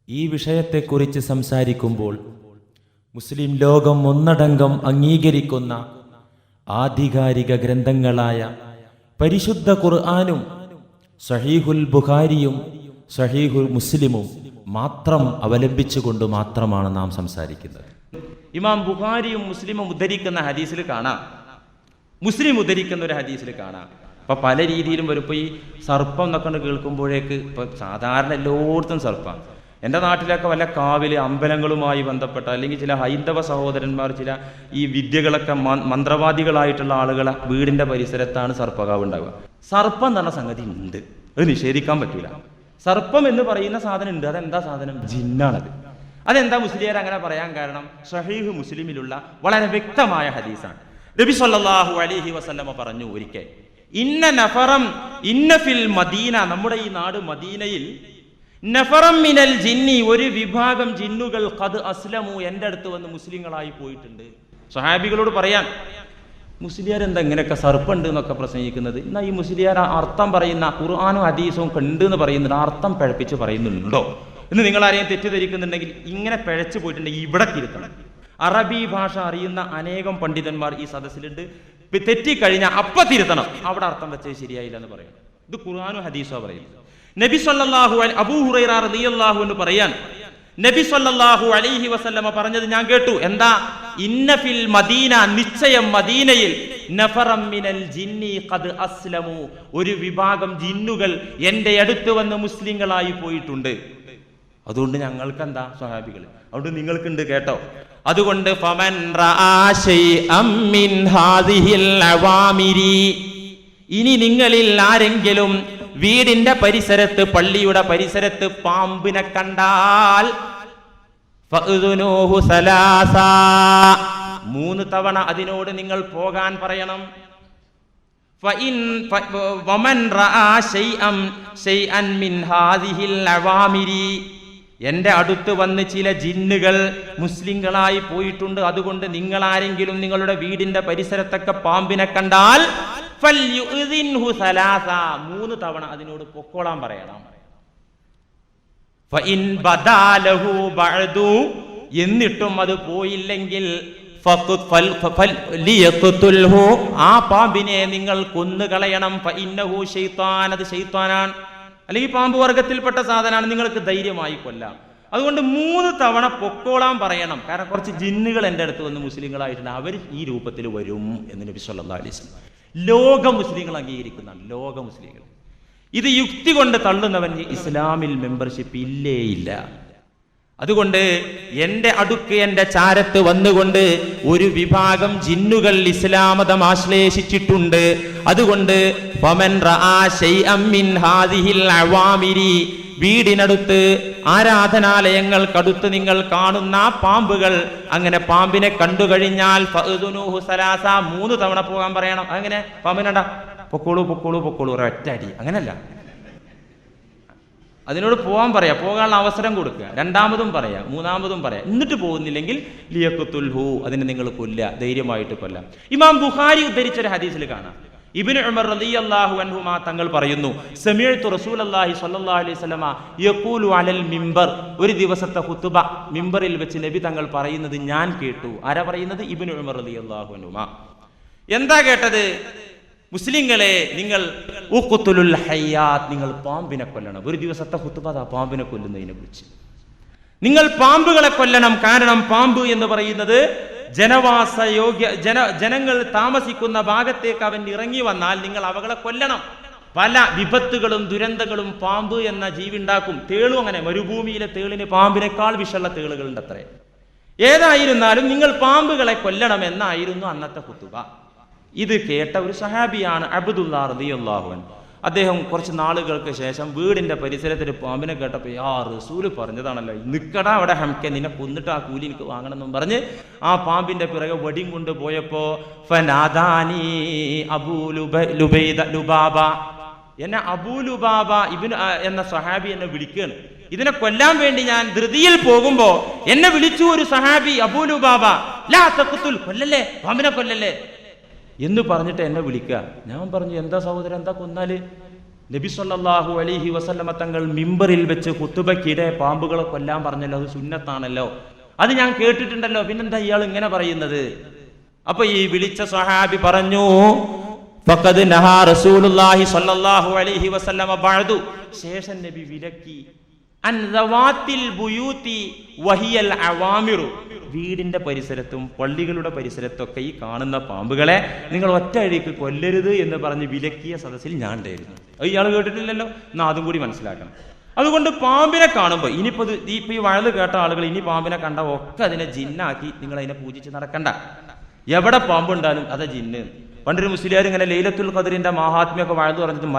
ഈ വിഷയത്തെക്കുറിച്ച് സംസാരിക്കുമ്പോൾ മുസ്ലിം ലോകം ഒന്നടങ്കം അംഗീകരിക്കുന്ന ആധികാരിക ഗ്രന്ഥങ്ങളായ പരിശുദ്ധ ഖുർആനും സഹീഹുൽ ബുഖാരിയും സഹീഹുൽ മുസ്ലിമും മാത്രം അവലംബിച്ചുകൊണ്ട് മാത്രമാണ് നാം സംസാരിക്കുന്നത്. ഇമാം ബുഖാരിയും മുസ്ലിമും ഉദ്ധരിക്കുന്ന ഹദീസിൽ കാണാം, മുസ്ലിം ഉദ്ധരിക്കുന്ന ഒരു ഹദീസിൽ കാണാം. അപ്പം പല രീതിയിലും വരും. ഇപ്പോൾ ഈ സർപ്പം എന്നൊക്കെ കേൾക്കുമ്പോഴേക്ക് ഇപ്പം സാധാരണ എല്ലായിടത്തും സർപ്പം. എൻ്റെ നാട്ടിലൊക്കെ വല്ല കാവില് അമ്പലങ്ങളുമായി ബന്ധപ്പെട്ട അല്ലെങ്കിൽ ചില ഹൈന്ദവ സഹോദരന്മാർ ചില ഈ വിദ്യകളൊക്കെ മന്ത്രവാദികളായിട്ടുള്ള ആളുകളെ വീടിൻ്റെ പരിസരത്താണ് സർപ്പകാവ് ഉണ്ടാവുക. സർപ്പം എന്ന് പറഞ്ഞ സംഗതി ഉണ്ട്, അത് നിഷേധിക്കാൻ പറ്റൂല. സർപ്പം എന്ന് പറയുന്ന സാധനം ഉണ്ട്. അതെന്താ സാധനം? ജിന്നാണത്. അതെന്താ മുസ്ലിയാർ അങ്ങനെ പറയാൻ കാരണം? സഹീഹ് മുസ്ലിമിലുള്ള വളരെ വ്യക്തമായ ഹദീസാണ്. നബി സല്ലല്ലാഹു അലൈഹി വസല്ലമ പറഞ്ഞു ഒരിക്കൽ, ഇന്ന ഫിൽ മദീന, നമ്മുടെ ഈ നാട് മദീനയിൽ, നഫറം മിനൽ ജിന്നി, ഒരു വിഭാഗം ജിന്നുകൾ ഖദ് അസ്ലമു, എൻ്റെ അടുത്ത് വന്ന് മുസ്ലിങ്ങളായി പോയിട്ടുണ്ട്. സ്വഹാബികളോട് പറയാൻ, മുസ്ലിയാർ എന്താ ഇങ്ങനെയൊക്കെ സർപ്പുണ്ട് എന്നൊക്കെ പ്രസംഗിക്കുന്നത്? എന്നാൽ ഈ മുസ്ലിയാർ അർത്ഥം പറയുന്ന ഖുർആനും ഹദീസും കണ്ട് എന്ന് പറയുന്നുണ്ട്, അർത്ഥം പഴപ്പിച്ച് പറയുന്നുണ്ടോ എന്ന് നിങ്ങൾ ആരെയും തെറ്റിദ്ധരിക്കുന്നുണ്ടെങ്കിൽ ഇങ്ങനെ പിഴച്ചു പോയിട്ടുണ്ടെങ്കിൽ ഇവിടെ തിരുത്തണം. അറബി ഭാഷ അറിയുന്ന അനേകം പണ്ഡിതന്മാർ ഈ സദസ്സിലുണ്ട്. തെറ്റിക്കഴിഞ്ഞാൽ അപ്പ തിരുത്തണം. അവിടെ അർത്ഥം വെച്ചത് ശരിയായില്ല എന്ന് പറയണം. ഇത് ഖുർആനും ഹദീസോ പറയുന്നത്. നബി സല്ലല്ലാഹു അലൈഹി അബൂ ഹുറൈറ റളിയല്ലാഹു അൻഹു പറയാൻ, നബി സല്ലല്ലാഹു അലൈഹി വസല്ലമ പറഞ്ഞത് ഞാൻ കേട്ടു. എന്താ? ഇന്ന ഫിൽ മദീന, നിശ്ചയം മദീനയിൽ, നഫറം മിനൽ ജിന്നി ഖദ് അസ്ലമു, ഒരു വിഭാഗം ജിന്നുകൾ എൻ്റെ അടുത്ത് വന്ന് മുസ്ലിങ്ങളായി പോയിട്ടുണ്ട്. അതുകൊണ്ട് ഞങ്ങൾക്ക് എന്താ സ്വഹാബികൾ, അതുകൊണ്ട് നിങ്ങൾക്കുണ്ട് കേട്ടോ. അതുകൊണ്ട് ഫമൻ റആ ശൈഅം മിൻ ഹാദിഹിൽ അവാമിരി, ഇനി നിങ്ങളിൽ ആരെങ്കിലും വീടിന്റെ പരിസരത്ത്, പള്ളിയുടെ പരിസരത്ത് പാമ്പിനെ കണ്ടാൽ ഫഅ്ദുനൂഹു സലാസ, 3 തവണ അതിനോട് നിങ്ങൾ പോകാൻ പറയണം. വമൻ റആ ശൈഅൻ മിൻ ഹാദിഹിൽ അവാമിരി, എൻ്റെ അടുത്ത് വന്ന് ചില ജിന്നുകൾ മുസ്ലിങ്ങളായി പോയിട്ടുണ്ട്. അതുകൊണ്ട് നിങ്ങൾ ആരെങ്കിലും നിങ്ങളുടെ വീടിന്റെ പരിസരത്തൊക്കെ പാമ്പിനെ കണ്ടാൽ ഫൽയുഇദിൻഹു സലാസ, 3 തവണ അതിനോട് പൊക്കോളാൻ പറയണം. ഫഇൻ ബദാലഹു ബഅദു, എന്നിട്ടും അത് പോയില്ലെങ്കിൽ ഫലിയഖ്തുൽഹു, ആ പാമ്പിനെ നിങ്ങൾ കൊന്നുകളയണം. ഫഇന്നഹു ശൈത്താൻ, അത് ശൈത്താനാണ്, അല്ലെങ്കിൽ പാമ്പ് വർഗത്തിൽപ്പെട്ട സാധനമാണ്, നിങ്ങൾക്ക് ധൈര്യമായി കൊല്ലാം. അതുകൊണ്ട് 3 തവണ പൊക്കോളാൻ പറയണം. കാരണം കുറച്ച് ജിന്നുകൾ എൻ്റെ അടുത്ത് വന്ന് മുസ്ലിങ്ങളായിട്ടുണ്ട്, അവർ ഈ രൂപത്തിൽ വരും എന്ന് നബി സല്ലല്ലാഹു അലൈഹി വസല്ലം. ലോക മുസ്ലിങ്ങൾ അംഗീകരിക്കുന്നതാണ്, ലോക മുസ്ലിങ്ങൾ. ഇത് യുക്തി കൊണ്ട് തള്ളുന്നവന് ഇസ്ലാമിൽ മെമ്പർഷിപ്പ് ഇല്ലേ ഇല്ല. അതുകൊണ്ട് എൻ്റെ അടുക്ക്, എൻ്റെ ചാരത്ത് വന്നുകൊണ്ട് ഒരു വിഭാഗം ജിന്നുകൾ ഇസ്ലാം മതം ആശ്ലേഷിച്ചിട്ടുണ്ട്. അതുകൊണ്ട് ഫമൻ റആ ശൈഅം മിൻ ഹാദിഹിൽ അവാമിരി, വീടിനടുത്ത്, ആരാധനാലയങ്ങൾക്കടുത്ത് നിങ്ങൾ കാണുന്ന പാമ്പുകൾ, അങ്ങനെ പാമ്പിനെ കണ്ടു കഴിഞ്ഞാൽ ഫഅ്ദുനൂഹു സലാസ, 3 തവണ പോകാൻ പറയണം. അങ്ങനെ പാമ്പിനടാ പൊക്കോളൂ പൊക്കോളൂ പൊക്കോളൂ, ഒരൊറ്റടി, അങ്ങനല്ല. അതിനോട് പോകാൻ പറയാ, പോകാനുള്ള അവസരം കൊടുക്കുക, 2ാമതും പറയാ, 3ാമതും പറയാ. എന്നിട്ട് പോകുന്നില്ലെങ്കിൽ ലിയഖ്തുൽഹു, അതിനെ നിങ്ങൾ കൊല്ലുക, ധൈര്യമായിട്ട് കൊല്ലാം. ഇമാം ബുഖാരി ഉദ്ധരിച്ചൊരു ഹദീസിൽ കാണാം, ഇബ്നു ഉമർ റളിയല്ലാഹു അൻഹുമാ തങ്ങൾ പറയുന്നു, സമീഅതു റസൂലുള്ളാഹി സ്വല്ലല്ലാഹു അലൈഹി വസല്ലമ യഖൂലു അലൽ മിമ്പർ, ഒരു ദിവസത്തെ ഖുതുബ മിമ്പറിൽ വെച്ച് നബി തങ്ങൾ പറയുന്നത് ഞാൻ കേട്ടു. ആരാ പറയുന്നത്? ഇബ്നു ഉമർ റളിയല്ലാഹു അൻഹുമാ. എന്താ കേട്ടത്? മുസ്ലിങ്ങളെ, നിങ്ങൾ ഉഖ്തുലുൽ ഹയ്യാത്ത്, നിങ്ങൾ പാമ്പിനെ കൊല്ലണം. ഒരു ദിവസത്തെ ഖുതുബ പാമ്പിനെ കൊല്ലുന്നതിനെ കുറിച്ച്. നിങ്ങൾ പാമ്പുകളെ കൊല്ലണം. കാരണം പാമ്പ് എന്ന് പറയുന്നത് ജനവാസ യോഗ്യ ജനങ്ങൾ താമസിക്കുന്ന ഭാഗത്തേക്ക് അവൻ ഇറങ്ങി വന്നാൽ നിങ്ങൾ അവകളെ കൊല്ലണം. പല വിപത്തുകളും ദുരന്തങ്ങളും പാമ്പ് എന്ന ജീവി ഉണ്ടാക്കും. തേളും അങ്ങനെ, മരുഭൂമിയിലെ തേളിന് പാമ്പിനേക്കാൾ വിഷമുള്ള തേളുകളുണ്ട് അത്രേ. ഏതായിരുന്നാലും നിങ്ങൾ പാമ്പുകളെ കൊല്ലണം എന്നായിരുന്നു അന്നത്തെ ഖുതുബ. ഇത് കേട്ട ഒരു സഹാബിയാണ് അബ്ദുല്ലാ റളിയല്ലാഹു അൻഹു. അദ്ദേഹം കുറച്ച് നാളുകൾക്ക് ശേഷം വീടിന്റെ പരിസരത്തിൽ പാമ്പിനെ കേട്ടപ്പോൾ, യാ റസൂല് പറഞ്ഞതാണല്ലോ, നിക്കടാ അവിടെ ഹംക്കെ, നിന്നെ കൊന്നിട്ട് ആ കൂലി എനിക്ക് വാങ്ങണം എന്നും പറഞ്ഞ് ആ പാമ്പിന്റെ പിറകെ വടിയും കൊണ്ട് പോയപ്പോ ഫനാദാനി അബൂ ലുബാബ, എന്നെ അബൂ ലുബാബ എന്ന സഹാബി എന്നെ വിളിക്കുകയാണ്. ഇതിനെ കൊല്ലാൻ വേണ്ടി ഞാൻ ധൃതിയിൽ പോകുമ്പോ എന്നെ വിളിച്ചു ഒരു സഹാബി, അബൂ ലുബാബ, ലാ തഖ്തുൽ, കൊല്ലല്ലേ, പാമ്പിനെ കൊല്ലല്ലേ എന്ന് പറഞ്ഞിട്ട് എന്നെ വിളിക്കുക. ഞാൻ പറഞ്ഞു, എന്താ സഹോദരൻ, എന്താ കൊന്നാല്? നബി സല്ലല്ലാഹു അലൈഹി വസല്ലമ തങ്ങൾ മിമ്പറിൽ വെച്ച് ഖുതുബയ്ക്കിടെ പാമ്പുകളെ കൊല്ലാൻ പറഞ്ഞല്ലോ, അത് സുന്നത്താണല്ലോ, അത് ഞാൻ കേട്ടിട്ടുണ്ടല്ലോ, പിന്നെന്താ ഇയാൾ ഇങ്ങനെ പറയുന്നത്? അപ്പൊ ഈ വിളിച്ച സ്വഹാബി പറഞ്ഞു, ഫഖദ് നഹാ റസൂലുള്ളാഹി സ്വല്ലല്ലാഹു അലൈഹി വസല്ലമ ബഅദു, ശേഷം നബി വിലക്കി, അൻ ദവാത്തിൽ ബുയൂതി വഹിയൽ അവാമിറു, വീടിന്റെ പരിസരത്തും പള്ളികളുടെ പരിസരത്തൊക്കെ ഈ കാണുന്ന പാമ്പുകളെ നിങ്ങൾ ഒറ്റ അടിക്ക് കൊല്ലരുത് എന്ന് പറഞ്ഞ് വിലക്കിയ സദസ്സിൽ ഞാൻ ഉണ്ടായിരുന്നു. അത് ഇയാൾ കേട്ടിട്ടില്ലല്ലോ, എന്നാ അതും കൂടി മനസ്സിലാക്കണം. അതുകൊണ്ട് പാമ്പിനെ കാണുമ്പോൾ ഇനിയിപ്പോൾ ഇപ്പൊ ഈ വഴുത് കേട്ട ആളുകൾ ഇനി പാമ്പിനെ കണ്ട ഒക്കെ അതിനെ ജിന്നാക്കി നിങ്ങൾ അതിനെ പൂജിച്ച് നടക്കണ്ട. എവിടെ പാമ്പുണ്ടാലും അതാ ജിന്ന്. പണ്ടൊരു മുസ്ലിയാർ ഇങ്ങനെ ലൈലത്തുൽ ഖദറിന്റെ മഹാത്മ്യമൊക്കെ വഴുതു പറഞ്ഞിട്ട്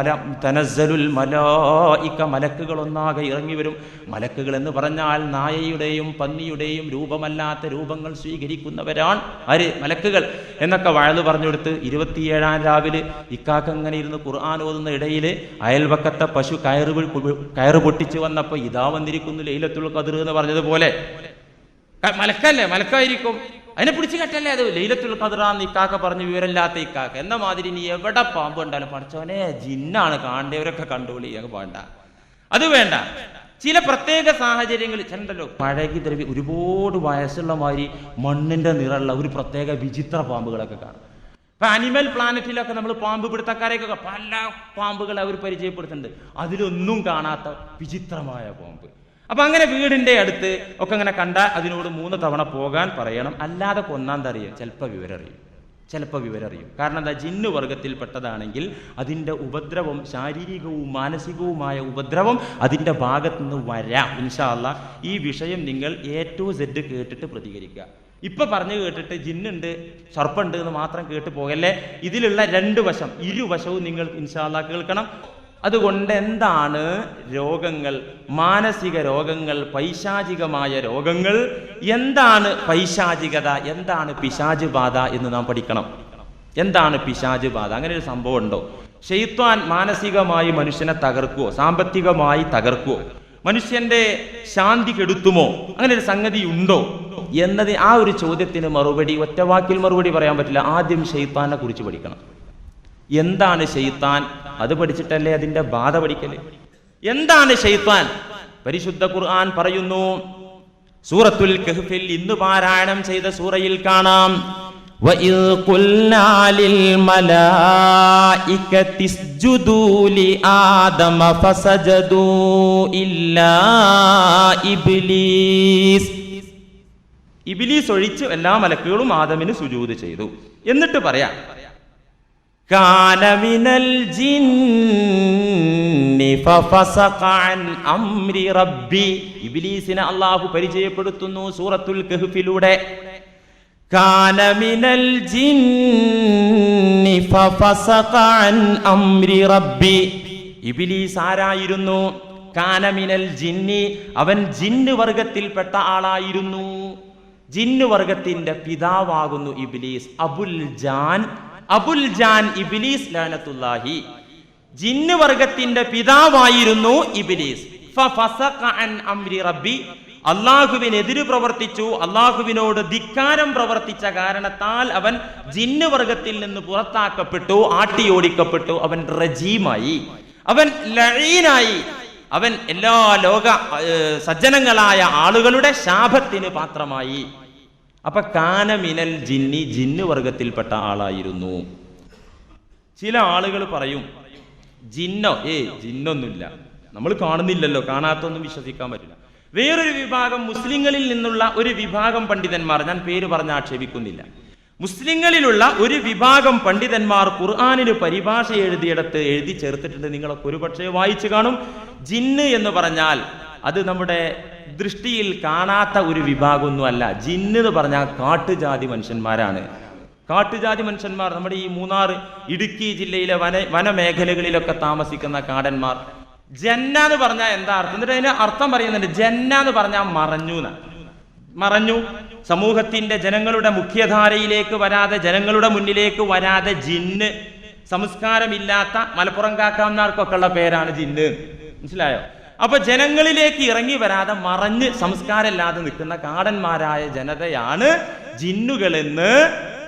തനസ്സലുൽ മലായിക, മലക്കുകൾ ഒന്നാകെ ഇറങ്ങി വരും. മലക്കുകൾ എന്ന് പറഞ്ഞാൽ നായയുടെയും പന്നിയുടെയും രൂപമല്ലാത്ത രൂപങ്ങൾ സ്വീകരിക്കുന്നവരാണ് ആര്? മലക്കുകൾ എന്നൊക്കെ വഴുതു പറഞ്ഞു കൊടുത്ത് 27-ാം രാവിലെ ഇക്കാക്ക അങ്ങനെ ഇരുന്ന് ഖുർആൻ ഓതുന്ന ഇടയിൽ അയൽവക്കത്തെ പശു കയറ് പൊട്ടിച്ച് വന്നപ്പോൾ ഇതാ വന്നിരിക്കുന്നു ലൈലത്തുൽ ഖദർ എന്ന് പറഞ്ഞതുപോലെ മലക്കല്ലേ, മലക്കായിരിക്കും, അതിനെ പിടിച്ച് കെട്ടല്ലേ അത് ലൈലത്തുൽ ഖദറാന്ന് ഇക്കാക്ക പറഞ്ഞ് വിവരമില്ലാത്ത ഇക്കാക്ക എന്ന മാതിരി ഇനി എവിടെ പാമ്പ് ഉണ്ടാലും പഠിച്ചവനെ ജിന്നാണ്, കാണേണ്ടവരൊക്കെ കണ്ടോളി, ഞങ്ങൾക്ക് വേണ്ട, അത് വേണ്ട. ചില പ്രത്യേക സാഹചര്യങ്ങളിൽ ചെണ്ടല്ലോ പഴകി ദ്രവ്യ ഒരുപാട് വയസ്സുള്ള മാതിരി മണ്ണിന്റെ നിറമുള്ള ഒരു പ്രത്യേക വിചിത്ര പാമ്പുകളൊക്കെ കാണും. ഇപ്പൊ അനിമൽ പ്ലാനറ്റിലൊക്കെ നമ്മൾ പാമ്പ് പിടുത്തക്കാരെയൊക്കെ പല പാമ്പുകളെ അവർ പരിചയപ്പെടുത്തുന്നുണ്ട്, അതിലൊന്നും കാണാത്ത വിചിത്രമായ പാമ്പ്. അപ്പൊ അങ്ങനെ വീടിന്റെ അടുത്ത് ഒക്കെ അങ്ങനെ കണ്ടാൽ അതിനോട് 3 തവണ പോകാൻ പറയണം. അല്ലാതെ കൊന്നാന്തറിയും, ചിലപ്പോൾ വിവരം അറിയും. കാരണം എന്താ, ജിന്നു വർഗത്തിൽപ്പെട്ടതാണെങ്കിൽ അതിൻ്റെ ഉപദ്രവം ശാരീരികവും മാനസികവുമായ ഉപദ്രവം അതിൻ്റെ ഭാഗത്തു നിന്ന് വരാം. ഇൻഷാ അല്ലാഹ് ഈ വിഷയം നിങ്ങൾ A to Z കേട്ടിട്ട് പ്രതികരിക്കുക. ഇപ്പൊ പറഞ്ഞു കേട്ടിട്ട് ജിന്നുണ്ട് സർപ്പുണ്ട് എന്ന് മാത്രം കേട്ട് പോകല്ലേ. ഇതിലുള്ള 2 വശം, ഇരുവശവും നിങ്ങൾ ഇൻഷാ അല്ലാഹ് കേൾക്കണം. അതുകൊണ്ട് എന്താണ് രോഗങ്ങൾ, മാനസിക രോഗങ്ങൾ, പൈശാചികമായ രോഗങ്ങൾ, എന്താണ് പൈശാചികത, എന്താണ് പിശാച് ബാധ എന്ന് നാം പഠിക്കണം. എന്താണ് പിശാച് ബാധ? അങ്ങനെ ഒരു സംഭവം ഉണ്ടോ? ശൈത്വാൻ മാനസികമായി മനുഷ്യനെ തകർക്കുവോ, സാമ്പത്തികമായി തകർക്കുവോ, മനുഷ്യന്റെ ശാന്തി കെടുത്തുമോ, അങ്ങനെ ഒരു സംഗതി ഉണ്ടോ എന്നത് ആ ഒരു ചോദ്യത്തിന് മറുപടി ഒറ്റവാക്കിൽ മറുപടി പറയാൻ പറ്റില്ല. ആദ്യം ശൈത്താനെ കുറിച്ച് പഠിക്കണം. എന്താണ് ശൈത്താൻ? അത് പഠിച്ചിട്ടല്ലേ അതിന്റെ ബാധ പഠിക്കല്. എന്താണ് ശൈത്താൻ? പരിശുദ്ധ ഖുർആൻ പറയുന്നു, സൂറത്തുൽ കഹ്ഫിൽ ഇന്ന് പാരായണം ചെയ്ത സൂറയിൽ കാണാം, വഇദ് ഖുൽനാ ലിൽ മലായികതി ഇസ്ജുദൂ ലി ആദമ ഫസജദൂ ഇല്ലാ ഇബ്ലീസ്. ഇബ്ലീസ് ഒഴിച്ച് എല്ലാ മലക്കുകളും ആദമിന് സുജൂദ് ചെയ്തു. എന്നിട്ട് പറയാം, കാന മിനൽ ജിന്നി ഫഫസഖ അൻ അംരി റബ്ബി. ഇബ്ലീസിനെ അല്ലാഹു പരിചയപ്പെടുത്തുന്നു സൂറത്തുൽ കഹ്ഫിലൂടെ. കാന മിനൽ ജിന്നി ഫഫസഖ അൻ അംരി റബ്ബി. ഇബ്ലീസ് ആരായിരുന്നു? കാന മിനൽ ജിന്നി, അവൻ ജിന്ന് വർഗത്തിൽപ്പെട്ട ആളായിരുന്നു. ജിന്ന് വർഗത്തിന്റെ പിതാവാകുന്നു ഇബ്ലീസ്. അബുൽ ജാൻ ഇബ്ലീസ് ലഅനത്തുല്ലാഹി. ജിന്ന് വർഗത്തിന്റെ പിതാവായിരുന്നു ഇബ്ലീസ്. ഫഫസഖ അൻ അംരി റബ്ബി, അല്ലാഹുവിനെതിരെ പ്രവർത്തിച്ചു, അല്ലാഹുവിനോട് ധിക്കാരം പ്രവർത്തിച്ച കാരണത്താൽ അവൻ ജിന്ന് വർഗത്തിൽ നിന്ന് പുറത്താക്കപ്പെട്ടു, ആട്ടിയോടിക്കപ്പെട്ടു. അവൻ റജീമായി, അവൻ ലഈനായി, അവൻ എല്ലാ ലോക സജ്ജനങ്ങളായ ആളുകളുടെ ശാപത്തിന് പാത്രമായി. അപ്പൊ കാന മിനൽ ജിന്നി, ജിന്ന് വർഗത്തിൽപ്പെട്ട ആളായിരുന്നു. ചില ആളുകൾ പറയും ജിന്നോ, ജിന്നൊന്നുമില്ല, നമ്മൾ കാണുന്നില്ലല്ലോ, കാണാത്തൊന്നും വിശ്വസിക്കാൻ പറ്റില്ല. വേറൊരു വിഭാഗം മുസ്ലിങ്ങളിൽ നിന്നുള്ള ഒരു വിഭാഗം പണ്ഡിതന്മാർ, ഞാൻ പേര് പറഞ്ഞ് ആക്ഷേപിക്കുന്നില്ല, മുസ്ലിങ്ങളിലുള്ള ഒരു വിഭാഗം പണ്ഡിതന്മാർ ഖുർആനിന് പരിഭാഷ എഴുതിയിടത്ത് എഴുതി ചേർത്തിട്ടുണ്ട്. നിങ്ങളൊക്കെ ഒരുപക്ഷെ വായിച്ചു കാണും. ജിന്ന് എന്ന് പറഞ്ഞാൽ അത് നമ്മുടെ ദൃഷ്ടിയിൽ കാണാത്ത ഒരു വിഭാഗമൊന്നുമല്ല. ജിന്ന് എന്ന് പറഞ്ഞാൽ കാട്ടുജാതി മനുഷ്യന്മാരാണ്. കാട്ടുജാതി മനുഷ്യന്മാർ നമ്മുടെ ഈ മൂന്നാർ, ഇടുക്കി ജില്ലയിലെ വനമേഖലകളിലൊക്കെ താമസിക്കുന്ന കാടന്മാർ. ജന്ന എന്ന് പറഞ്ഞാൽ എന്താ അർത്ഥം? എന്നിട്ട് അതിന് അർത്ഥം പറയുന്നുണ്ട്. ജന്ന എന്ന് പറഞ്ഞാൽ മറഞ്ഞു, സമൂഹത്തിന്റെ ജനങ്ങളുടെ മുഖ്യധാരയിലേക്ക് വരാതെ, ജനങ്ങളുടെ മുന്നിലേക്ക് വരാതെ ജിന്ന്, സംസ്കാരമില്ലാത്ത മലപ്പുറം കാക്കാമാർക്കൊക്കെ ഉള്ള പേരാണ് ജിന്ന്. മനസ്സിലായോ? അപ്പൊ ജനങ്ങളിലേക്ക് ഇറങ്ങി വരാതെ മറഞ്ഞ് സംസ്കാരമില്ലാതെ നിൽക്കുന്ന കാടന്മാരായ ജനതയാണ് ജിന്നുകളെന്ന്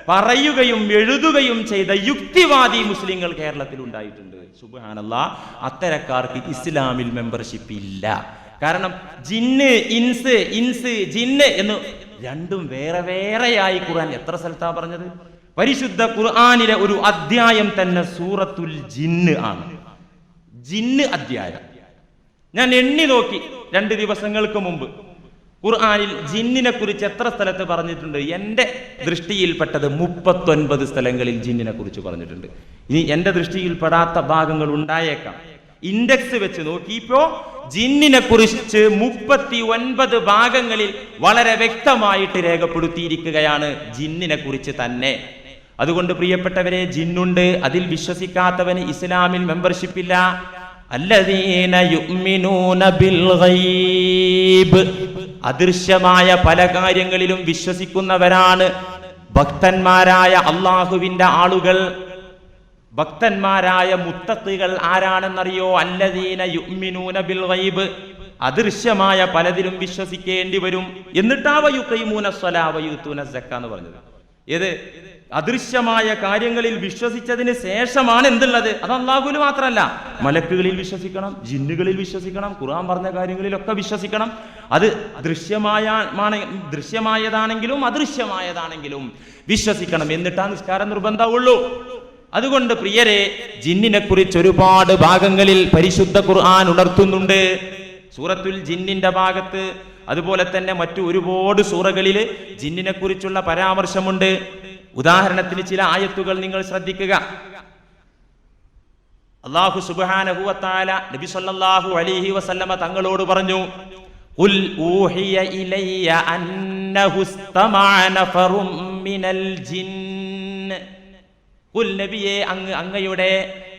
പറയുകയും എഴുതുകയും ചെയ്ത യുക്തിവാദി മുസ്ലിങ്ങൾ കേരളത്തിൽ ഉണ്ടായിട്ടുണ്ട്. സുബ്ഹാനല്ലാഹ്, അത്തരക്കാർക്ക് ഇസ്ലാമിൽ മെമ്പർഷിപ്പ് ഇല്ല. കാരണം ജിന്ന്, ഇൻസ് ജിന്ന് എന്ന് രണ്ടും വേറെ വേറെയായി ഖുർആൻ എത്ര സ്ഥലത്താ പറഞ്ഞത്? പരിശുദ്ധ ഖുർആനിലെ ഒരു അധ്യായം തന്നെ സൂറത്തുൽ ജിന്ന് ആണ്. ജിന്ന് അധ്യായം ഞാൻ എണ്ണി നോക്കി 2 ദിവസങ്ങൾക്ക് മുമ്പ്. ഖുർആനിൽ ജിന്നിനെ കുറിച്ച് എത്ര സ്ഥലത്ത് പറഞ്ഞിട്ടുണ്ട്? എൻ്റെ ദൃഷ്ടിയിൽപ്പെട്ടത് 39 സ്ഥലങ്ങളിൽ ജിന്നിനെ കുറിച്ച് പറഞ്ഞിട്ടുണ്ട്. ഇനി എൻ്റെ ദൃഷ്ടിയിൽപ്പെടാത്ത ഭാഗങ്ങൾ ഉണ്ടായേക്കാം. ഇൻഡെക്സ് വെച്ച് നോക്കിയപ്പോ ജിന്നിനെ കുറിച്ച് 39 ഭാഗങ്ങളിൽ വളരെ വ്യക്തമായിട്ട് രേഖപ്പെടുത്തിയിരിക്കുകയാണ് ജിന്നിനെ കുറിച്ച് തന്നെ. അതുകൊണ്ട് പ്രിയപ്പെട്ടവരെ, ജിന്നുണ്ട്, അതിൽ വിശ്വസിക്കാത്തവന് ഇസ്ലാമിൽ മെമ്പർഷിപ്പ് ഇല്ല. അല്ലദീന യുഅ്മിനൂന ബിൽ ഗൈബ്, അദൃശ്യമായ പല കാര്യങ്ങളിലും വിശ്വസിക്കുന്നവരാണ് ഭക്തന്മാരായ അള്ളാഹുവിന്റെ ആളുകൾ. ഭക്തന്മാരായ മുത്തഖികൾ ആരാണെന്നറിയോ? അല്ലദീന യുഅ്മിനൂന ബിൽ ഗൈബ്, അദൃശ്യമായ പലതിലും വിശ്വസിക്കേണ്ടി വരും. എന്നിട്ടാ വയുഖീമൂന സ്വലാത്ത വയൂതൂന സക്ക എന്ന് പറഞ്ഞത്. ഏത്? അദൃശ്യമായ കാര്യങ്ങളിൽ വിശ്വസിച്ചതിന് ശേഷമാണ് എന്തുള്ളത്? അത് അള്ളാഹുവിൽ മാത്രമല്ല, മലക്കുകളിൽ വിശ്വസിക്കണം, ജിന്നുകളിൽ വിശ്വസിക്കണം, ഖുർആൻ പറഞ്ഞ കാര്യങ്ങളിലൊക്കെ വിശ്വസിക്കണം. അത് ദൃശ്യമായതാണെങ്കിലും അദൃശ്യമായതാണെങ്കിലും വിശ്വസിക്കണം. എന്നിട്ടാ നിസ്കാരം നിർബന്ധമുള്ളൂ. അതുകൊണ്ട് പ്രിയരെ, ജിന്നിനെ കുറിച്ച് ഒരുപാട് ഭാഗങ്ങളിൽ പരിശുദ്ധ ഖുർആൻ ഉണർത്തുന്നുണ്ട്. സൂറത്തുൽ ജിന്നിന്റെ ഭാഗത്ത്, അതുപോലെ തന്നെ മറ്റു ഒരുപാട് സൂറകളിൽ ജിന്നിനെ കുറിച്ചുള്ള പരാമർശമുണ്ട്. ഉദാഹരണത്തിന് ചില ആയത്തുകൾ നിങ്ങൾ ശ്രദ്ധിക്കുക. അല്ലാഹു സുബ്ഹാനഹു വ തആല നബി സല്ലല്ലാഹു അലൈഹി വസല്ലമ തങ്ങളോട് പറഞ്ഞു, ഖുൽ ഊഹിയ ഇലയ്യ അന്നഹു ഇസ്തമഅ നഫറും മിനൽ ജിന്ന്. ഖുൽ നബിയെ,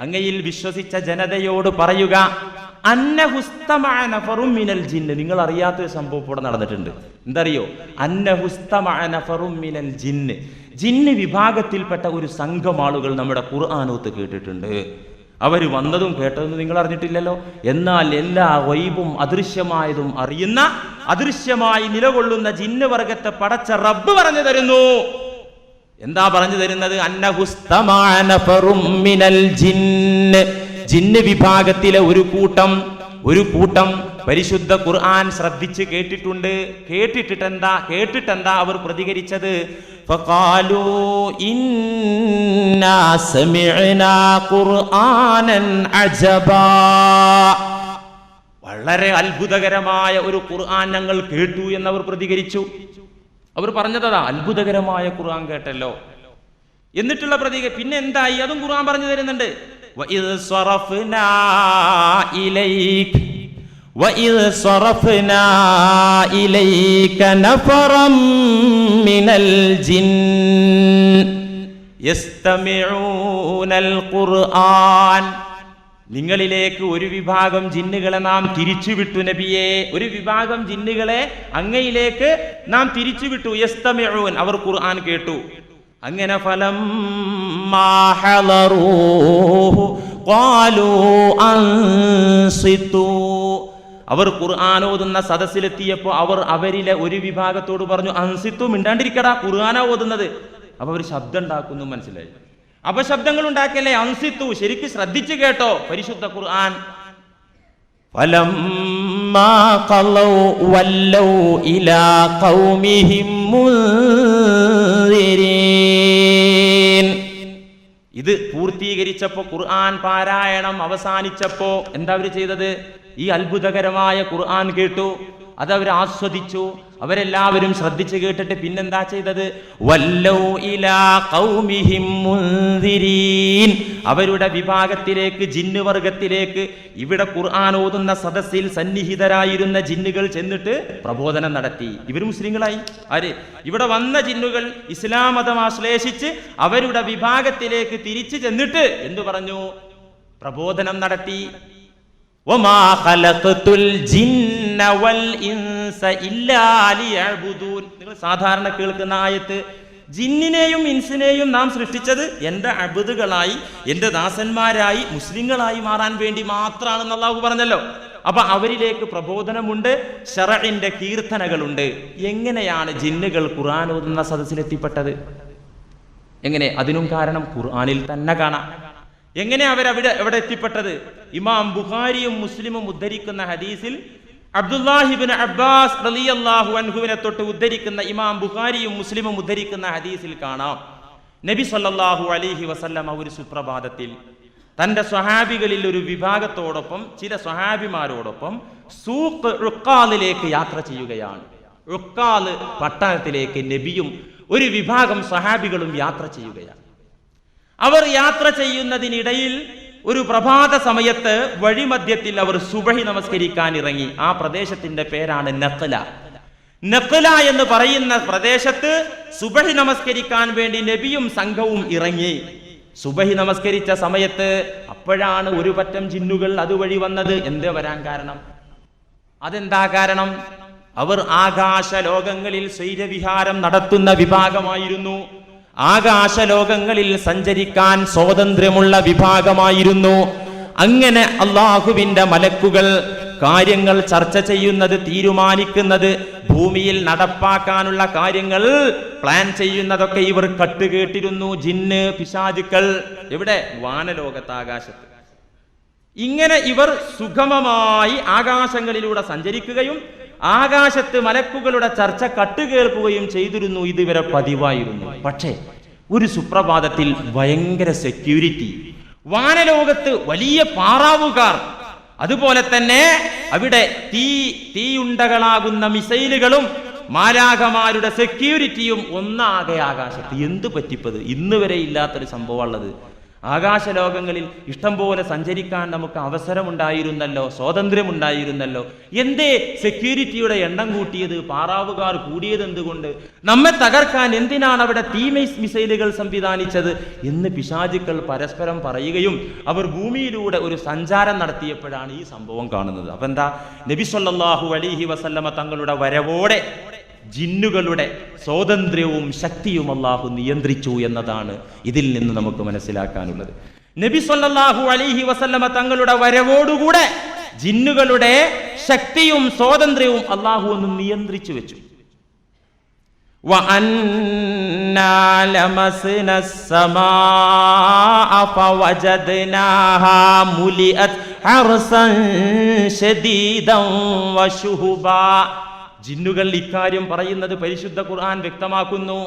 അങ്ങയിൽ വിശ്വസിച്ച ജനതയോട് പറയുക, അന്നഹു ഇസ്തമഅ നഫറും മിനൽ ജിന്ന്. നിങ്ങൾ അറിയാത്തൊരു സംഭവം ഇവിടെ നടന്നിട്ടുണ്ട്. എന്തറിയോ? അന്നഹു ഇസ്തമഅ നഫറും മിനൽ ജിന്ന്, ജിന്ന് വിഭാഗത്തിൽപ്പെട്ട ഒരു സംഘം ആളുകൾ നമ്മുടെ ഖുർആനോത്ത് കേട്ടിട്ടുണ്ട്. അവർ വന്നതും കേട്ടതും നിങ്ങൾ അറിഞ്ഞിട്ടില്ലല്ലോ. എന്നാൽ എല്ലാ ഗൈബും അദൃശ്യമായതും അറിയുന്ന, അദൃശ്യമായി നിലകൊള്ളുന്ന ജിന്ന് വർഗത്തെ പടച്ച റബ്ബ് പറഞ്ഞു തരുന്നു. എന്താ പറഞ്ഞു തരുന്നത്? അന്നഹു ഇസ്തമഅ നഫറും മിനൽ ജിന്ന്, ജിന്ന് വിഭാഗത്തിലെ ഒരു കൂട്ടം പരിശുദ്ധ ഖുർആൻ ശ്രദ്ധിച്ച് കേട്ടിട്ടുണ്ട്. കേട്ടിട്ടെന്താ അവർ പ്രതികരിച്ചത്? ഫഖാലൂ ഇന്നാ സമിഅനാ ഖുർആനൻ അജബാ, വളരെ അത്ഭുതകരമായ ഒരു ഖുർആൻ ഞങ്ങൾ കേട്ടു എന്നവർ പ്രതികരിച്ചു. അവർ പറഞ്ഞതാ, അത്ഭുതകരമായ ഖുർആൻ കേട്ടല്ലോ. എന്നിട്ടുള്ള പിന്നെ എന്തായി? അതും ഖുർആൻ പറഞ്ഞു തരുന്നുണ്ട്. വഇദ് സ്വറഫ്നാ ഇലൈക നഫറം മിനൽ ജിന്ന് യസ്തമിഊനൽ ഖുർആൻ. നിങ്ങളിലേക്ക് ഒരു വിഭാഗം ജിന്നുകളെ നാം തിരിച്ചുവിട്ടു നബിയെ. ഒരു വിഭാഗം ജിന്നുകളെ അങ്ങയിലേക്ക് നാം തിരിച്ചുവിട്ടു. യസ്തമിഊൻ, അവർ ഖുർആൻ കേട്ടു. അങ്ങനെ ഫലമ്മാ ഹളറൂഹു ഖാലൂ അൻസിതു, അവർ ഖുർആൻ ഓതുന്ന സദസ്സിലെത്തിയപ്പോൾ അവരിലെ ഒരു വിഭാഗത്തോട് പറഞ്ഞു, അൻസിത്തു, മിണ്ടാണ്ടിരിക്കടാ, ഖുർആനാ ഓതുന്നത്. അപ്പൊ അവർ ശബ്ദം ഉണ്ടാക്കുന്നു, മനസ്സിലായി? അപശബ്ദങ്ങൾ ഉണ്ടാക്കല്ലേ, അൻസിത്തു, ശരിക്ക് ശ്രദ്ധിച്ചു കേട്ടോ പരിശുദ്ധ ഖുർആൻ. ഫലമ്മാ ഖളൗ വല്ലൗ ഇലാ ഖൗമിഹിം മുൻദിരീൻ. ഇത് പൂർത്തീകരിച്ചപ്പോ, ഖുർആൻ പാരായണം അവസാനിച്ചപ്പോ എന്താ അവർ ചെയ്തത്? ഈ അത്ഭുതകരമായ ഖുർആൻ കേട്ടു, അതവർ ആസ്വദിച്ചു. അവരെല്ലാവരും ശ്രദ്ധിച്ചു കേട്ടിട്ട് പിന്നെന്താ ചെയ്തത്? വല്ലൗ ഇലാ ഖൗമിഹിം മുൻദിരീൻ, അവരുടെ വിഭാഗത്തിലേക്ക്, ജിന്ന് വർഗത്തിലേക്ക്, ഇവിടെ ഖുർആൻ ഓതുന്ന സദസ്സിൽ സന്നിഹിതരായിരുന്ന ജിന്നുകൾ ചെന്നിട്ട് പ്രബോധനം നടത്തി. ഇവർ മുസ്ലിങ്ങളായി. ആര്? ഇവിടെ വന്ന ജിന്നുകൾ ഇസ്ലാം മതം ആശ്ലേഷിച്ച് അവരുടെ വിഭാഗത്തിലേക്ക് തിരിച്ചു ചെന്നിട്ട് എന്തു പറഞ്ഞു? പ്രബോധനം നടത്തി. വമാ ഖലഖതുൽ ജിന്ന വൽ ഇൻസ ഇല്ലാ ലിയഅ്ബുദൂൻ. നിങ്ങൾ സാധാരണ കേൾക്കുന്ന ആയത്ത്, ജിന്നിനെയും ഇൻസിനെയും നാം സൃഷ്ടിച്ചത് എൻ്റെ അബ്ദുകളായി, എൻ്റെ ദാസന്മാരായി, മുസ്ലിങ്ങളായി മാറാൻ വേണ്ടി മാത്രമാണെന്ന് അല്ലാഹു പറഞ്ഞല്ലോ. അപ്പൊ അവരിലേക്ക് പ്രബോധനമുണ്ട്, ശറഇന്റെ കീർത്തനകളുണ്ട്. എങ്ങനെയാണ് ജിന്നുകൾ ഖുർആൻ ഓതുന്ന സദസ്സിലെത്തിപ്പെട്ടത്? എങ്ങനെ? അതിനും കാരണം ഖുർആനിൽ തന്നെ കാണാം. എങ്ങനെ എവിടെ എത്തിപ്പെട്ടത്? ഇമാം ബുഖാരിയും മുസ്ലിമും ഉദ്ധരിക്കുന്ന ഹദീസിൽ അബ്ദുല്ലാഹിബ്നു അബ്ബാസ് റളിയല്ലാഹു അൻഹുവിനെ തൊട്ട് ഉദ്ധരിക്കുന്ന ഇമാം ബുഖാരിയും മുസ്ലിമും ഉദ്ധരിക്കുന്ന ഹദീസിൽ കാണാം, നബി സല്ലല്ലാഹു അലൈഹി വസല്ലമ ഒരു സുപ്രഭാതത്തിൽ തന്റെ സ്വഹാബികളിൽ ഒരു വിഭാഗത്തോടൊപ്പം ചില സ്വഹാബിമാരോടൊപ്പം സൂഖ് ഉഖാലിലേക്ക് യാത്ര ചെയ്യുകയാണ്. ഉഖാല് പട്ടണത്തിലേക്ക് നബിയും ഒരു വിഭാഗം സ്വഹാബികളും യാത്ര ചെയ്യുകയാണ്. അവർ യാത്ര ചെയ്യുന്നതിനിടയിൽ ഒരു പ്രഭാത സമയത്ത് വഴിമധ്യത്തിൽ അവർ സുബഹി നമസ്കരിക്കാൻ ഇറങ്ങി. ആ പ്രദേശത്തിന്റെ പേരാണ് നഖ്ല. നഖ്ല എന്ന് പറയുന്ന പ്രദേശത്ത് സുബഹി നമസ്കരിക്കാൻ വേണ്ടി നബിയും സംഘവും ഇറങ്ങി. സുബഹി നമസ്കരിച്ച സമയത്ത് അപ്പോഴാണ് ഒരു പറ്റം ജിന്നുകൾ അതുവഴി വന്നത്. എന്താ വരാൻ കാരണം? അതെന്താ കാരണം? അവർ ആകാശ ലോകങ്ങളിൽ സ്വൈരവിഹാരം നടത്തുന്ന വിഭാഗമായിരുന്നു. ആകാശലോകങ്ങളിൽ സഞ്ചരിക്കാൻ സ്വാതന്ത്ര്യമുള്ള വിഭാഗമായിരുന്നു. അങ്ങനെ അള്ളാഹുവിന്റെ മലക്കുകൾ കാര്യങ്ങൾ ചർച്ച ചെയ്യുന്നത്, തീരുമാനിക്കുന്നത്, ഭൂമിയിൽ നടപ്പാക്കാനുള്ള കാര്യങ്ങൾ പ്ലാൻ ചെയ്യുന്നതൊക്കെ ഇവർ കട്ടുകേട്ടിരുന്നു. ജിന്ന് പിശാചുക്കൾ എവിടെ? വാനലോകത്ത്, ആകാശത്ത്. ഇങ്ങനെ ഇവർ സുഗമമായി ആകാശങ്ങളിലൂടെ സഞ്ചരിക്കുകയും ആകാശത്ത് മലക്കുകളുടെ ചർച്ച കട്ടുകേൾക്കുകയും ചെയ്തിരുന്നു. ഇതുവരെ പതിവായിരുന്നു. പക്ഷേ ഒരു സുപ്രഭാതത്തിൽ ഭയങ്കര സെക്യൂരിറ്റി, വാനലോകത്ത് വലിയ പാറാവുകാർ, അതുപോലെ തന്നെ അവിടെ തീയുണ്ടകളാകുന്ന മിസൈലുകളും മാലാഖമാരുടെ സെക്യൂരിറ്റിയും ഒന്നാകെ ആകാശത്ത്. എന്ത് പറ്റിപ്പത്? ഇന്ന് വരെ ഇല്ലാത്തൊരു സംഭവമുള്ളത്. ആകാശലോകങ്ങളിൽ ഇഷ്ടം പോലെ സഞ്ചരിക്കാൻ നമുക്ക് അവസരമുണ്ടായിരുന്നല്ലോ, സ്വാതന്ത്ര്യമുണ്ടായിരുന്നല്ലോ. എന്തേ സെക്യൂരിറ്റിയുടെ എണ്ണം കൂട്ടിയത്? പാറാവുകാർ കൂടിയത് എന്തുകൊണ്ട്? നമ്മെ തകർക്കാൻ എന്തിനാണ് അവിടെ മിസൈലുകൾ സംവിധാനിച്ചത് എന്ന് പിശാചുക്കൾ പരസ്പരം പറയുകയും അവർ ഭൂമിയിലൂടെ ഒരു സഞ്ചാരം നടത്തിയപ്പോഴാണ് ഈ സംഭവം കാണുന്നത്. അപ്പൊ എന്താ? നബി സല്ലല്ലാഹു അലൈഹി വസല്ലമ തങ്ങളുടെ വരവോടെ ജിന്നുകളുടെ സ്വാതന്ത്ര്യവും ശക്തിയും അല്ലാഹു നിയന്ത്രിച്ചു എന്നതാണ് ഇതിൽ നിന്ന് നമുക്ക് മനസ്സിലാക്കാനുള്ളത്. നബി സല്ലല്ലാഹു അലൈഹി വസല്ലമ തങ്ങളുടെ വരവോടുകൂടെ ജിന്നുകളുടെ ശക്തിയും സ്വാതന്ത്ര്യവും അല്ലാഹു ഒന്ന് നിയന്ത്രിച്ചു വെച്ചു. വഅന്നാ ലമസ്നസ് സമാഅ ഫവജദ്നാഹാ മുലിഅത് ഹർസൻ ശദീദൻ വശുഹബാ. ജിന്നുകൾ ഇക്കാര്യം പറയുന്നത് പരിശുദ്ധ ഖുർആൻ വ്യക്തമാക്കുന്നു.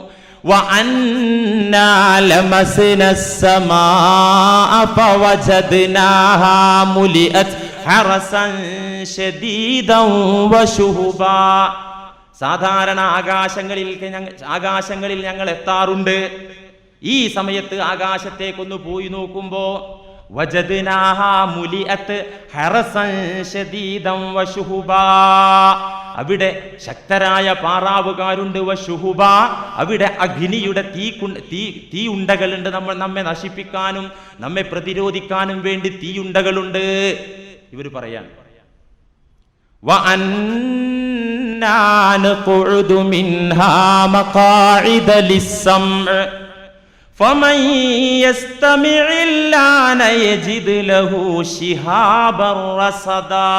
വഅന്നാ ലമസ്നസ് സമാഅ ഫവജദ്നാഹാ മുലിഅത് ഹർസൻ ശദീദൻ വശുഹബാ. സാധാരണ ആകാശങ്ങളിൽ ഞങ്ങൾ എത്താറുണ്ട്. ഈ സമയത്ത് ആകാശത്തേക്കൊന്ന് പോയി നോക്കുമ്പോ വജദ്നാഹാ മുലിഅത് ഹർസൻ ശദീദൻ വശുഹബാ. അവിടെ ശക്തരായ പാറാവുകാരുണ്ട്. വശുഹബ, അവിടെ അഗ്നിയുടെ തീയുണ്ടകളുണ്ട്. നമ്മെ നശിപ്പിക്കാനും നമ്മെ പ്രതിരോധിക്കാനും വേണ്ടി തീയുണ്ടകളുണ്ട്. ഇവർ പറയാൻ വഅന്നാ നഖഉദു മിൻഹാ മഖാഇദ ലിസ്സംഅ ഫമൻ യസ്തമിഇല്ലാന യജിദ് ലഹു ശിഹാബർ റസദാ.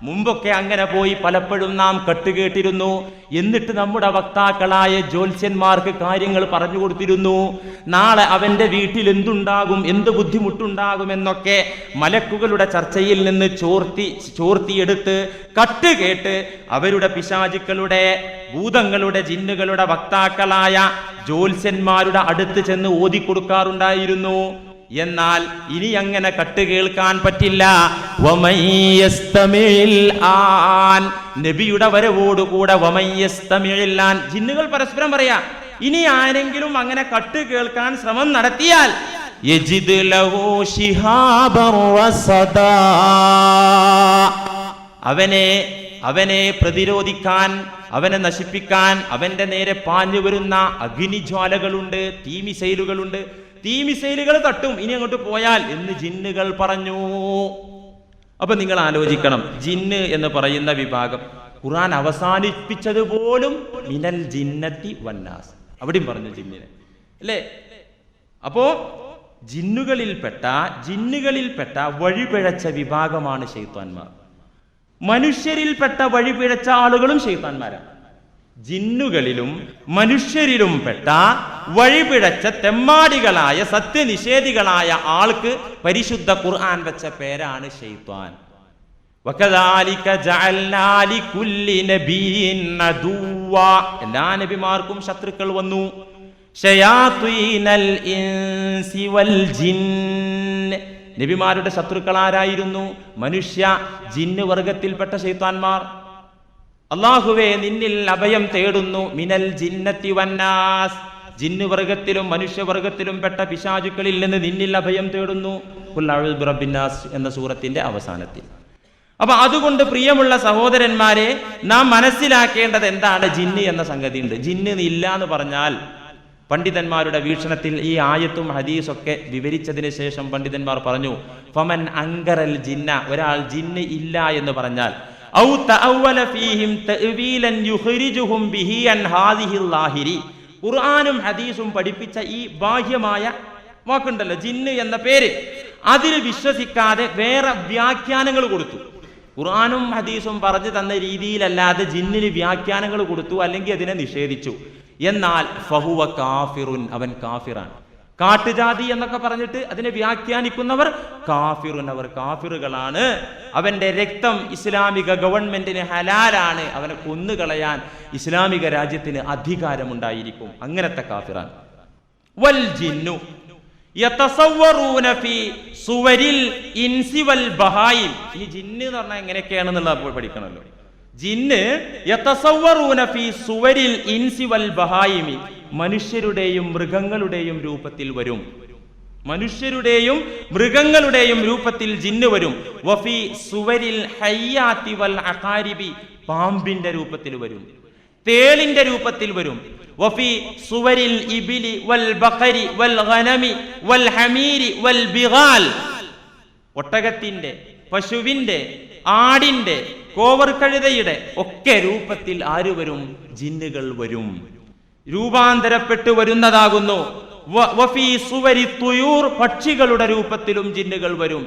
മുമ്പൊക്കെ അങ്ങനെ പോയി പലപ്പോഴും നാം കട്ടുകേട്ടിരുന്നു. എന്നിട്ട് നമ്മുടെ വക്താക്കളായ ജ്യോത്സ്യന്മാർക്ക് കാര്യങ്ങൾ പറഞ്ഞു കൊടുത്തിരുന്നു. നാളെ അവന്റെ വീട്ടിൽ എന്തുണ്ടാകും, എന്ത് ബുദ്ധിമുട്ടുണ്ടാകും എന്നൊക്കെ മലക്കുകളുടെ ചർച്ചയിൽ നിന്ന് ചോർത്തിയെടുത്ത് കട്ടുകേട്ട് അവരുടെ പിശാചുക്കളുടെ, ഭൂതങ്ങളുടെ, ജിന്നുകളുടെ വക്താക്കളായ ജ്യോത്സ്യന്മാരുടെ അടുത്ത് ചെന്ന് ഓതിക്കൊടുക്കാറുണ്ടായിരുന്നു. എന്നാൽ ഇനി അങ്ങനെ കട്ടുകേൾക്കാൻ പറ്റില്ല. നബിയുടെ വരവോടുകൂടെ ജിന്നുകൾ പരസ്പരം പറയാ, ഇനി ആരെങ്കിലും അങ്ങനെ കട്ടുകേൾക്കാൻ ശ്രമം നടത്തിയാൽ യജിദ് ലഹു ശിഹാബർ റസദാ. അവനെ പ്രതിരോധിക്കാൻ, അവനെ നശിപ്പിക്കാൻ അവന്റെ നേരെ പാഞ്ഞു വരുന്ന അഗ്നിജ്വാലകളുണ്ട്, തീമിസൈലുകളുണ്ട്. തീമിസൈലുകൾ തട്ടും ഇനി അങ്ങോട്ട് പോയാൽ എന്ന് ജിന്നുകൾ പറഞ്ഞു. അപ്പൊ നിങ്ങൾ ആലോചിക്കണം, ജിന്ന് എന്ന് പറയുന്ന വിഭാഗം ഖുർആൻ അവസാനിപ്പിച്ചത് പോലും മിനൽ ജിന്നത്തി വന്നാസ്, അവിടെയും പറഞ്ഞു ജിന്നിനെ അല്ലേ. അപ്പോ ജിന്നുകളിൽപ്പെട്ട വഴിപിഴച്ച വിഭാഗമാണ് ശൈത്താന്മാർ. മനുഷ്യരിൽപ്പെട്ട വഴിപിഴച്ച ആളുകളും ശൈത്താന്മാരാണ്. ജിന്നുകളിലും മനുഷ്യരിലും പെട്ട വഴിപിഴച്ച തെമ്മാടികളായ സത്യനിഷേധികളായ ആൾക്ക് പരിശുദ്ധ ഖുർആൻ വെച്ച പേരാണ് ശൈത്വാൻ. വകദാലിക ജഅൽനാ ലികുല്ലി നബിയിൻ അദുവ്വ, എല്ലാ നബിമാർക്കും ശത്രുക്കൾ വന്നു. ശയാത്വീനൽ ഇൻസി വൽ ജിന്ന്, നബിമാരുടെ ശത്രുക്കൾ ആരായിരുന്നു? മനുഷ്യ ജിന്ന് വർഗത്തിൽപ്പെട്ട ശൈത്താന്മാർ. അല്ലാഹുവേ നിന്നിൽ അഭയം തേടുന്നു, മിനൽ ജിന്നത്തി വന്നാസ്, ജിന്ന് വർഗത്തിലും മനുഷ്യവർഗത്തിലും പെട്ട പിശാചുക്കളിൽ നിന്ന് നിന്നിൽ അഭയം തേടുന്നു. ഖുൽ അഊദു ബിറബ്ബിന്നാസ് എന്ന സൂറത്തിന്റെ അവസാനത്തിൽ. അപ്പൊ അതുകൊണ്ട് പ്രിയമുള്ള സഹോദരന്മാരെ, നാം മനസ്സിലാക്കേണ്ടത് എന്താണ്? ജിന്ന് എന്ന സംഗതി ഉണ്ട്. ജിന്ന് ഇല്ല എന്ന് പറഞ്ഞാൽ പണ്ഡിതന്മാരുടെ വീക്ഷണത്തിൽ ഈ ആയത്തും ഹദീസൊക്കെ വിവരിച്ചതിന് ശേഷം പണ്ഡിതന്മാർ പറഞ്ഞു, ഫമൻ അങ്കറൽ ജിന്ന, ഒരാൾ ജിന്ന് ഇല്ല എന്ന് പറഞ്ഞാൽ, ഔ തഅവ്വല ഫീഹിം തഅ്വീലൻ യുഖ്രിജുഹും ബിഹി അൻ ഹാദിഹിൽ ലാഹിരി, ഖുർആനും ഹദീസും പഠിപ്പിച്ച ഈ ബാഹ്യമായ വാക്കുണ്ടല്ലോ ജിന്ന് എന്ന പേര്, അതിൽ വിശ്വസിക്കാതെ വേറെ വ്യാഖ്യാനങ്ങൾ കൊടുത്തു. ഖുർആനും ഹദീസും പറഞ്ഞു തന്ന രീതിയിലല്ലാതെ ജിന്നിന് വ്യാഖ്യാനങ്ങൾ കൊടുത്തു, അല്ലെങ്കിൽ അതിനെ നിഷേധിച്ചു. എന്നാൽ ഫഹുവ കാഫിറുൻ, അവൻ കാഫിറാണ്. കാട്ടുജാതി എന്നൊക്കെ പറഞ്ഞിട്ട് അതിനെ വ്യാഖ്യാനിക്കുന്നവർ കാഫിറുൻ, അവർ കാഫിറുകളാണ്. അവന്റെ രക്തം ഇസ്ലാമിക ഗവൺമെന്റിന് ഹലാലാണ്, അവനെ കൊന്നുകളയാൻ ഇസ്ലാമിക രാജ്യത്തിന് അധികാരമുണ്ടായിരിക്കും. അങ്ങനത്തെ കാഫിറാണ്. വൽ ജിന്നു യതസവ്വറൂന ഫീ സുവരിൽ ഇൻസി വൽ ബഹായിം. ഈ ജിന്ന് എന്ന് പറഞ്ഞാൽ എങ്ങനെയൊക്കെയാണെന്നുള്ളത് അപ്പോൾ പഠിക്കണമല്ലോ. ജിന്ന് യതസവ്വറൂന ഫീ സുവരിൽ ഇൻസി വൽ ബഹായിമി, മനുഷ്യരുടെയും മൃഗങ്ങളുടെയും രൂപത്തിൽ വരും. മനുഷ്യരുടെയും മൃഗങ്ങളുടെയും രൂപത്തിൽ ജിന്ന് വരും. വഫീ സുവരിൽ ഹയ്യാത്തി വൽ അഖാരിബി, പാമ്പിന്റെ രൂപത്തിൽ വരും, തേളിന്റെ രൂപത്തിൽ വരും. വഫീ സുവരിൽ ഇബിലി വൽ ബഖരി വൽ ഗനമി വൽ ഹമീരി വൽ ബിഗാൽ, ഒട്ടകത്തിന്റെ, പശുവിന്റെ, ആടിന്റെ, കോവർ കഴുതയുടെ ഒക്കെ രൂപത്തിൽ ആര് വരും? ജിന്നുകൾ വരും, രൂപാന്തരപ്പെട്ടു വരുന്നതാകുന്നു. വഫീ സുവരി തുയൂർ, പക്ഷികളുടെ രൂപത്തിലും ജിന്നുകൾ വരും.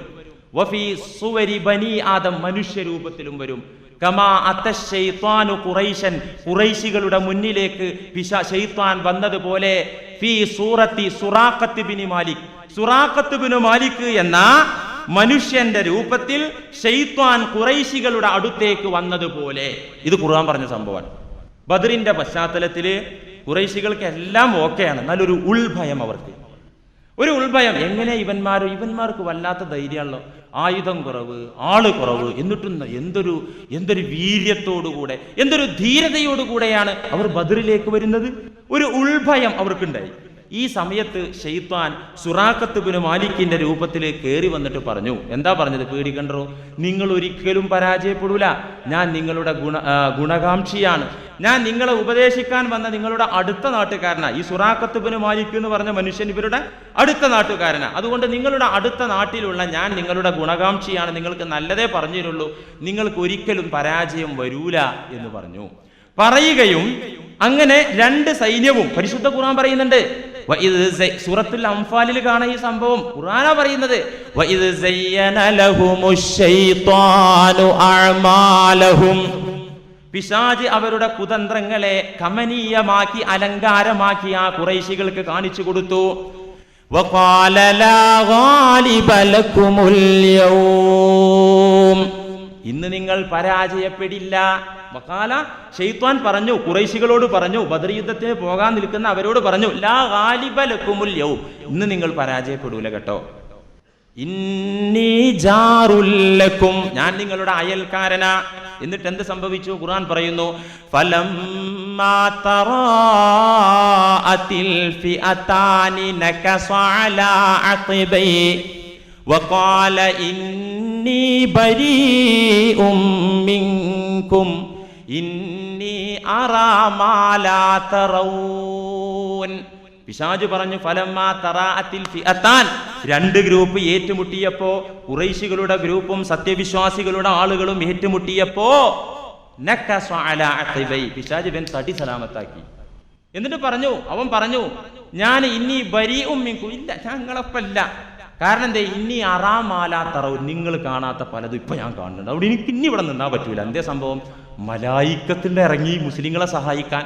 വഫീ സുവരി ബനി ആദം, മനുഷ്യ രൂപത്തിലും വരും. കമാ അത്തശൈത്വാനു ഖുറൈശൻ, ഖുറൈശികളുടെ മുന്നിലേക്ക് ശൈത്വാൻ വന്നതുപോലെ ഫീ സൂറത്തി സുറാഖത്ത് ബിൻ മാലിക്, സുറാഖത്ത് ബിൻ മാലിക് എന്ന മനുഷ്യന്റെ രൂപത്തിൽ ശൈത്വാൻ ഖുറൈശികളുടെ അടുത്തേക്ക് വന്നതുപോലെ. ഇത് ഖുർആൻ പറഞ്ഞ സംഭവമാണ്. ബദറിന്റെ പശ്ചാത്തലത്തില് ഖുറൈശികൾക്ക് എല്ലാം ഓക്കെയാണ്, നല്ലൊരു ഉൾഭയം അവർക്ക്. ഒരു ഉൾഭയം. എങ്ങനെ ഇവന്മാർക്ക് വല്ലാത്ത ധൈര്യമാണല്ലോ, ആയുധം കുറവ്, ആള് കുറവ്, എന്നിട്ടും എന്തൊരു വീര്യത്തോടുകൂടെ, എന്തൊരു ധീരതയോടുകൂടെയാണ് അവർ ബദറിലേക്ക് വരുന്നത്. ഒരു ഉൾഭയം അവർക്കുണ്ടായി. ഈ സമയത്ത് ശൈത്വാൻ സുറാഖത്ത് ബിൻ മാലിക്കിന്റെ രൂപത്തിൽ കയറി വന്നിട്ട് പറഞ്ഞു. എന്താ പറഞ്ഞത്? പേടിക്കണ്ടോ, നിങ്ങൾ ഒരിക്കലും പരാജയപ്പെടൂല, ഞാൻ നിങ്ങളുടെ ഗുണകാംക്ഷിയാണ്, ഞാൻ നിങ്ങളെ ഉപദേശിക്കാൻ വന്ന നിങ്ങളുടെ അടുത്ത നാട്ടുകാരനാണ്. ഈ സുറാഖത്ത് ബിൻ മാലിക് എന്ന് പറഞ്ഞ മനുഷ്യൻ ഇവരുടെ അടുത്ത നാട്ടുകാരനാണ്. അതുകൊണ്ട് നിങ്ങളുടെ അടുത്ത നാട്ടിലുള്ള ഞാൻ നിങ്ങളുടെ ഗുണകാംക്ഷിയാണ്, നിങ്ങൾക്ക് നല്ലതേ പറഞ്ഞിരുള്ളൂ, നിങ്ങൾക്ക് ഒരിക്കലും പരാജയം വരൂല എന്ന് പറഞ്ഞു. പറയുകയും അങ്ങനെ രണ്ട് സൈന്യവും, പരിശുദ്ധ ഖുർആൻ പറയുന്നുണ്ട്, സൂറത്തുൽ അംഫാലിൽ കാണാം ഈ സംഭവം. ഖുർആനാ പറയുന്നത്, പിശാച് അവരുടെ കുതന്ത്രങ്ങളെ കമനീയമാക്കി അലങ്കാരമാക്കി ആ ഖുറൈശികൾക്ക് കാണിച്ചു കൊടുത്തു. വഖാല ലാ ഗാലിബ ലക്കുമുൽ യൗം, ഇന്ന് നിങ്ങൾ പരാജയപ്പെടില്ല. വഖാല, ശൈത്വാൻ പറഞ്ഞു, ഖുറൈശികളോട് പറഞ്ഞു, ബദർ യുദ്ധത്തിന് പോകാൻ നിൽക്കുന്ന അവരോട് പറഞ്ഞു, ലാ ഗാലിബ ലക്കുമുൽ യൗം, ഇന്ന് നിങ്ങൾ പരാജയപ്പെടൂല കേട്ടോ. ഇന്നി ജാറുൽ ലക്കും, ഞാൻ നിങ്ങളുടെ അയൽക്കാരനാ. എന്നിട്ട് എന്ത് സംഭവിച്ചു? ഖുർആൻ പറയുന്നു, ഫലമ്മാ തറാഅത്തിൽ ഫിഅതാനി നകസ അലാ അഖിബൈ വഖാല ഇന്നി ബരീഉം മിൻകും ഇന്നി അറാ മാ ലാ തറൗൻ. പിശാച് പറഞ്ഞു, ഫലമ്മാ തറാഅത്തിൽ ഫിഅതാൻ, രണ്ട് ഗ്രൂപ്പ് ഏറ്റുമുട്ടിയപ്പോ, ഖുറൈശികളുടെ ഗ്രൂപ്പും സത്യവിശ്വാസികളുടെ ആളുകളും ഏറ്റുമുട്ടിയപ്പോ, നകസ അലാ അഖിബൈ, പിശാച് ഇവൻ തടി സലാമത്താക്കി. എന്നിട്ട് പറഞ്ഞു, അവൻ പറഞ്ഞു, ഞാൻ ഇന്നി ബരീഉം മിൻകും, ഇല്ല ഞങ്ങളപ്പല്ല. കാരണം എന്തേ? ഇന്നി അറാ മാ ലാ തറൗൻ, നിങ്ങൾ കാണാത്ത പലതും ഇപ്പൊ ഞാൻ കാണുന്നുണ്ട്, അവിടെ എനിക്ക് ഇനി ഇവിടെ നിന്നാ പറ്റൂല. എന്തേ സംഭവം? മലായിക്കത്തിന്റെ ഇറങ്ങി മുസ്ലിങ്ങളെ സഹായിക്കാൻ.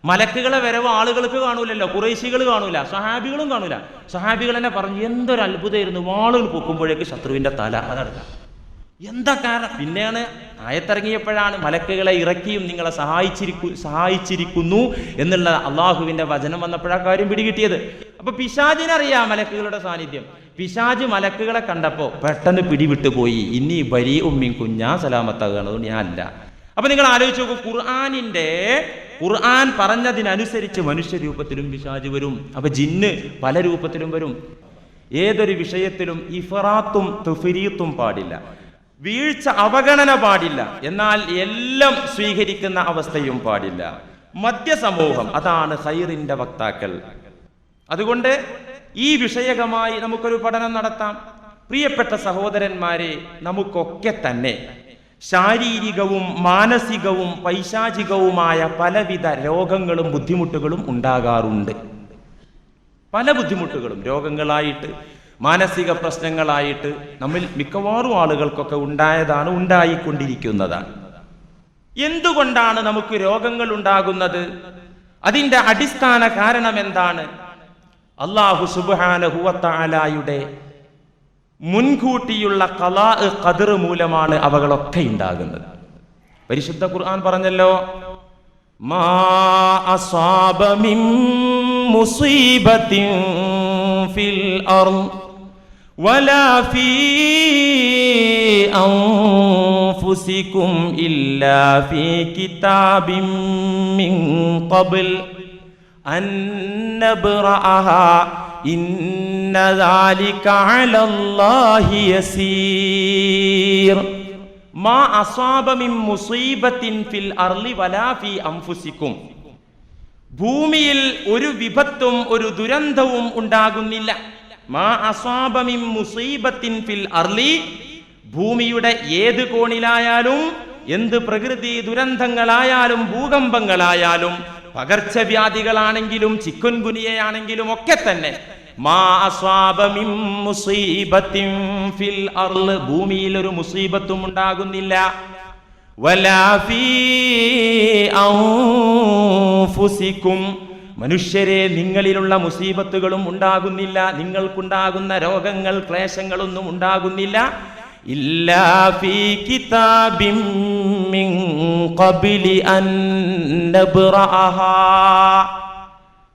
മലക്കുകളെ വരവ് ആളുകൾക്ക് കാണൂലല്ലോ, ഖുറൈശികൾ കാണൂല, സഹാബികളും കാണൂല. സഹാബികൾ തന്നെ പറഞ്ഞു, എന്തൊരു അത്ഭുതമായിരുന്നു, വാളുകൾ പൊക്കുമ്പോഴേക്ക് ശത്രുവിന്റെ തല അതെടുക്കാം. എന്താ കാരണം? പിന്നെയാണ് ആയത്തിറങ്ങിയപ്പോഴാണ് മലക്കുകളെ ഇറക്കിയും നിങ്ങളെ സഹായിച്ചിരിക്കുന്നു എന്നുള്ള അള്ളാഹുവിന്റെ വചനം വന്നപ്പോഴാ കാര്യം പിടികിട്ടിയത്. അപ്പൊ പിശാചിനറിയാം മലക്കുകളുടെ സാന്നിധ്യം. പിശാജ് മലക്കുകളെ കണ്ടപ്പോ പെട്ടെന്ന് പിടിവിട്ടു പോയി. ഇനി ബരി ഉമ്മിൻ കുഞ്ഞാ സലാമത്താകുന്നത് ഞാൻ അല്ല. അപ്പൊ നിങ്ങൾ ആലോചിച്ച് നോക്കൂ, ഖുർആൻ പറഞ്ഞതിനനുസരിച്ച് മനുഷ്യരൂപത്തിലും പിശാച് വരും. അപ്പൊ ജിന്ന് പല രൂപത്തിലും വരും. ഏതൊരു വിഷയത്തിലും ഇഫറാത്തും തഫ്രീത്തും പാടില്ല, വീഴ്ച അവഗണന പാടില്ല, എന്നാൽ എല്ലാം സ്വീകരിക്കുന്ന അവസ്ഥയും പാടില്ല. മധ്യസമൂഹം, അതാണ് ഖൈറിന്റെ വക്താക്കൾ. അതുകൊണ്ട് ഈ വിഷയകമായി നമുക്കൊരു പഠനം നടത്താം. പ്രിയപ്പെട്ട സഹോദരന്മാരെ, നമുക്കൊക്കെ തന്നെ ശാരീരികവും മാനസികവും പൈശാചികവുമായ പലവിധ രോഗങ്ങളും ബുദ്ധിമുട്ടുകളും ഉണ്ടാകാറുണ്ട്. പല ബുദ്ധിമുട്ടുകളും രോഗങ്ങളായിട്ട്, മാനസിക പ്രശ്നങ്ങളായിട്ട് നമ്മിൽ മിക്കവാറും ആളുകൾക്കൊക്കെ ഉണ്ടായിക്കൊണ്ടിരിക്കുന്നതാണ്. എന്തുകൊണ്ടാണ് നമുക്ക് രോഗങ്ങൾ ഉണ്ടാകുന്നത്? അതിന്റെ അടിസ്ഥാന കാരണം എന്താണ്? അല്ലാഹു സുബ്ഹാനഹു വ തആലയുടെ മുൻകൂട്ടിയുള്ള ഖലാ ഖദർ മൂലമാണ് അവകളൊക്കെ ഉണ്ടാകുന്നത്. പരിശുദ്ധ ഖുർആൻ പറഞ്ഞല്ലോ, മാ അസാബ മിൻ മുസീബത്തിൻ ഫിൽ അർദ് വലാ ഫീ അൻഫുസികും ഇല്ലാ ഫീ കിതാബിൻ മിൻ ഖബ്ൽ അൻ നബ്റഅഹാ ഇന്ന ദാലിക അലല്ലാഹി യസീർ. മാ അസാബ മിൻ മുസീബത്തിൻ ഫിൽ അർളി വലാ ഫീ അൻഫുസികും. ഭൂമിയിൽ ഒരു വിപത്തും ഒരു ദുരന്തവും ഉണ്ടാകുന്നില്ല. മാ അസാബ മിൻ മുസീബത്തിൻ ഫിൽ അർളി, ഭൂമിയുടെ ഏത് കോണിലായാലും, എന്ത് പ്രകൃതി ദുരന്തങ്ങളായാലും, ഭൂകമ്പങ്ങളായാലും, പകർച്ചവ്യാധികളാണെങ്കിലും ചിക്കുൻ ഗുനിയയാണെങ്കിലും ഒക്കെ തന്നെ, മാ അസ്വാബ മിൻ മുസീബത്തിൻ ഫിൽ അർള്, ഭൂമിയിൽ ഒരു മുസീബത്തും ഉണ്ടാകുന്നില്ല. വലാ ഫീ അൻഫുസികും, മനുഷ്യരെ നിങ്ങളിലുള്ള മുസീബത്തുകളും ഉണ്ടാകുന്നില്ല, നിങ്ങൾക്കുണ്ടാകുന്ന രോഗങ്ങൾ ക്ലേശങ്ങളൊന്നും ഉണ്ടാകുന്നില്ല. ഇല്ലാ ഫീ കിതാബിൻ മിൻ ഖബ്ലി അൻ നബ്റഅഹാ,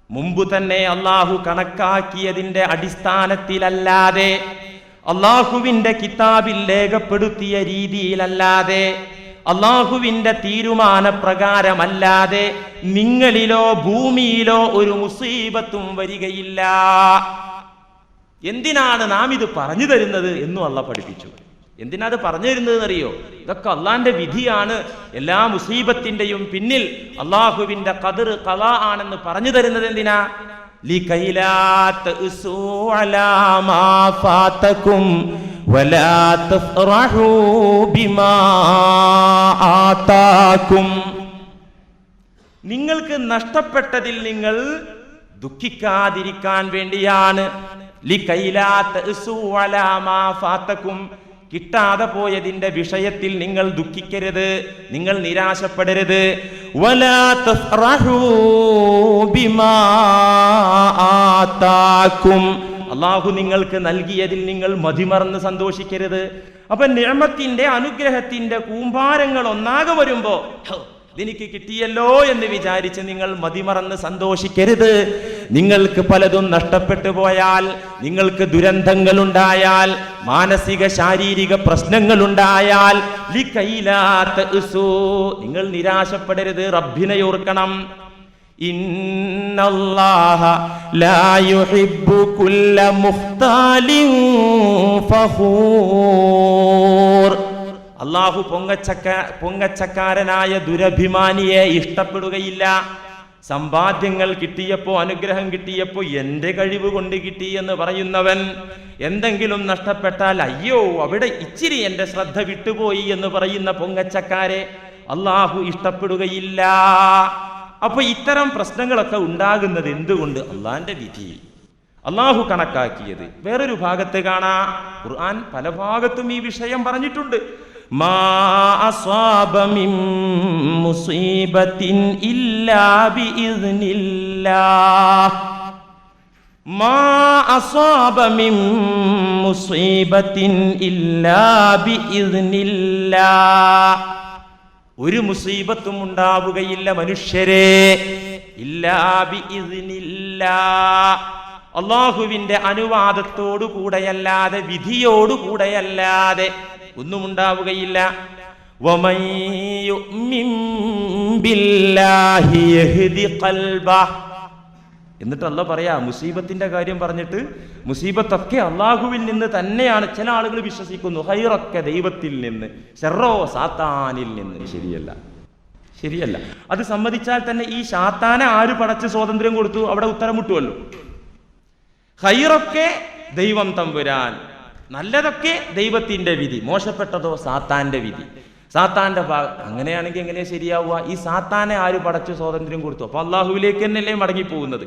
മുമ്പ് തന്നെ അള്ളാഹു കണക്കാക്കിയതിന്റെ അടിസ്ഥാനത്തിലല്ലാതെ, അള്ളാഹുവിന്റെ കിതാബിൽ രേഖപ്പെടുത്തിയ രീതിയിലല്ലാതെ, അള്ളാഹുവിന്റെ തീരുമാനപ്രകാരമല്ലാതെ നിങ്ങളിലോ ഭൂമിയിലോ ഒരു മുസീബത്തും വരികയില്ല. എന്തിനാണ് നാം ഇത് പറഞ്ഞു തരുന്നത് എന്നും അള്ളാഹ് പഠിപ്പിച്ചു. എന്തിനാ അത് പറഞ്ഞു തരുന്നത് അറിയോ? ഇതൊക്കെ അള്ളാന്റെ വിധിയാണ്. എല്ലാ മുസീബത്തിന്റെയും പിന്നിൽ അള്ളാഹുവിന്റെ ഖദർ ഖലാ ആണെന്ന് പറഞ്ഞു തരുന്നത് എന്തിനാ? ലികൈലാ തഅസൂ അലാ മാ ഫാതകും വലാ തഫ്റഹൂ ബിമാ ആതാകും. നിങ്ങൾക്ക് നഷ്ടപ്പെട്ടതിൽ നിങ്ങൾ ദുഃഖിക്കാതിരിക്കാൻ വേണ്ടിയാണ്. ലികൈലാ തഅസൂ അലാ മാ ഫാതകും, കിട്ടാതെ പോയതിന്റെ വിഷയത്തിൽ നിങ്ങൾ ദുഃഖിക്കരുത്, നിങ്ങൾ നിരാശപ്പെടരുത്. വലാ തഫ്റഹൂ ബിമാ ആതാകും, അല്ലാഹു നിങ്ങൾക്ക് നൽകിയതിൽ നിങ്ങൾ മതിമറന്ന് സന്തോഷിക്കരുത്. അപ്പൊ നിഅമത്തിന്റെ അനുഗ്രഹത്തിന്റെ കൂമ്പാരങ്ങൾ ഒന്നാകെ വരുമ്പോ ഇതെനിക്ക് കിട്ടിയല്ലോ എന്ന് വിചാരിച്ച് നിങ്ങൾ മതിമറന്ന് സന്തോഷിക്കരുത്. നിങ്ങൾക്ക് പലതും നഷ്ടപ്പെട്ടു പോയാൽ, നിങ്ങൾക്ക് ദുരന്തങ്ങൾ ഉണ്ടായാൽ, മാനസിക ശാരീരിക പ്രശ്നങ്ങൾ ഉണ്ടായാൽ, നിങ്ങൾ നിരാശപ്പെടരുത്, റബ്ബിനെ ഓർക്കണം. ഇന്നല്ലാഹ ലാ യുഹിബ്ബു കുല്ല മുഖ്താലിൻ ഫഖൂർ, അള്ളാഹു പൊങ്ങച്ചക്കാരനായ ദുരഭിമാനിയെ ഇഷ്ടപ്പെടുകയില്ല. സമ്പാദ്യങ്ങൾ കിട്ടിയപ്പോ, അനുഗ്രഹം കിട്ടിയപ്പോ എന്റെ കഴിവ് കൊണ്ട് കിട്ടി എന്ന് പറയുന്നവൻ, എന്തെങ്കിലും നഷ്ടപ്പെട്ടാൽ അയ്യോ അവിടെ ഇച്ചിരി എന്റെ ശ്രദ്ധ വിട്ടുപോയി എന്ന് പറയുന്ന പൊങ്ങച്ചക്കാരെ അള്ളാഹു ഇഷ്ടപ്പെടുകയില്ല. അപ്പൊ ഇത്തരം പ്രശ്നങ്ങളൊക്കെ ഉണ്ടാകുന്നത് എന്തുകൊണ്ട്? അള്ളാന്റെ വിധി, അള്ളാഹു കണക്കാക്കിയത്. വേറൊരു ഭാഗത്ത് കാണാം, ഖുർആൻ പല ഭാഗത്തും ഈ വിഷയം പറഞ്ഞിട്ടുണ്ട്. മാ അസ്വാബ മിൻ മുസീബത്തിൻ ഇല്ലാ ബിഇദ്നില്ലാഹ് മാ അസ്വാബ മിൻ മുസീബത്തിൻ ഇല്ലാ ബിഇദ്നില്ലാഹ് ഒരു മുസീബത്തും ഉണ്ടാവുകയില്ല മനുഷ്യരെ ഇല്ലാ ബിഇദ്നില്ലാഹ് അല്ലാഹുവിന്റെ അനുവാദത്തോടു കൂടെയല്ലാതെ വിധിയോടുകൂടെയല്ലാതെ ഒന്നും ഉണ്ടാവുകയില്ല. വമൻ യുഅ്മിൻ ബില്ലാഹി യഹ്ദി ഖൽബഹ് എന്നിട്ട് അല്ലാഹ് പറയാ മുസീബത്തിന്റെ കാര്യം പറഞ്ഞിട്ട് മുസീബത്തൊക്കെ അള്ളാഹുവിൽ നിന്ന് തന്നെയാണ്. ചില ആളുകൾ വിശ്വസിക്കുന്നു ഖൈറൊക്കെ ദൈവത്തിൽ നിന്ന് ശർറോ സാത്താനിൽ നിന്ന്. ശരിയല്ല. അത് സമ്മതിച്ചാൽ തന്നെ ഈ ശാത്താനെ ആര് പടച്ച് സ്വാതന്ത്ര്യം കൊടുത്തു? അവിടെ ഉത്തരം മുട്ടുമല്ലോ. ഖൈറൊക്കെ ദൈവം തമ്പുരാൻ, നല്ലതൊക്കെ ദൈവത്തിന്റെ വിധി, മോശപ്പെട്ടതോ സാത്താന്റെ വിധി, സാത്താന്റെ അങ്ങനെയാണെങ്കിൽ എങ്ങനെയാ ശരിയാവുക? ഈ സാത്താനെ ആര് പടച്ച് സ്വാതന്ത്ര്യം കൊടുത്തു? അപ്പൊ അള്ളാഹുവിലേക്ക് തന്നെയല്ലേ മടങ്ങിപ്പോകുന്നത്.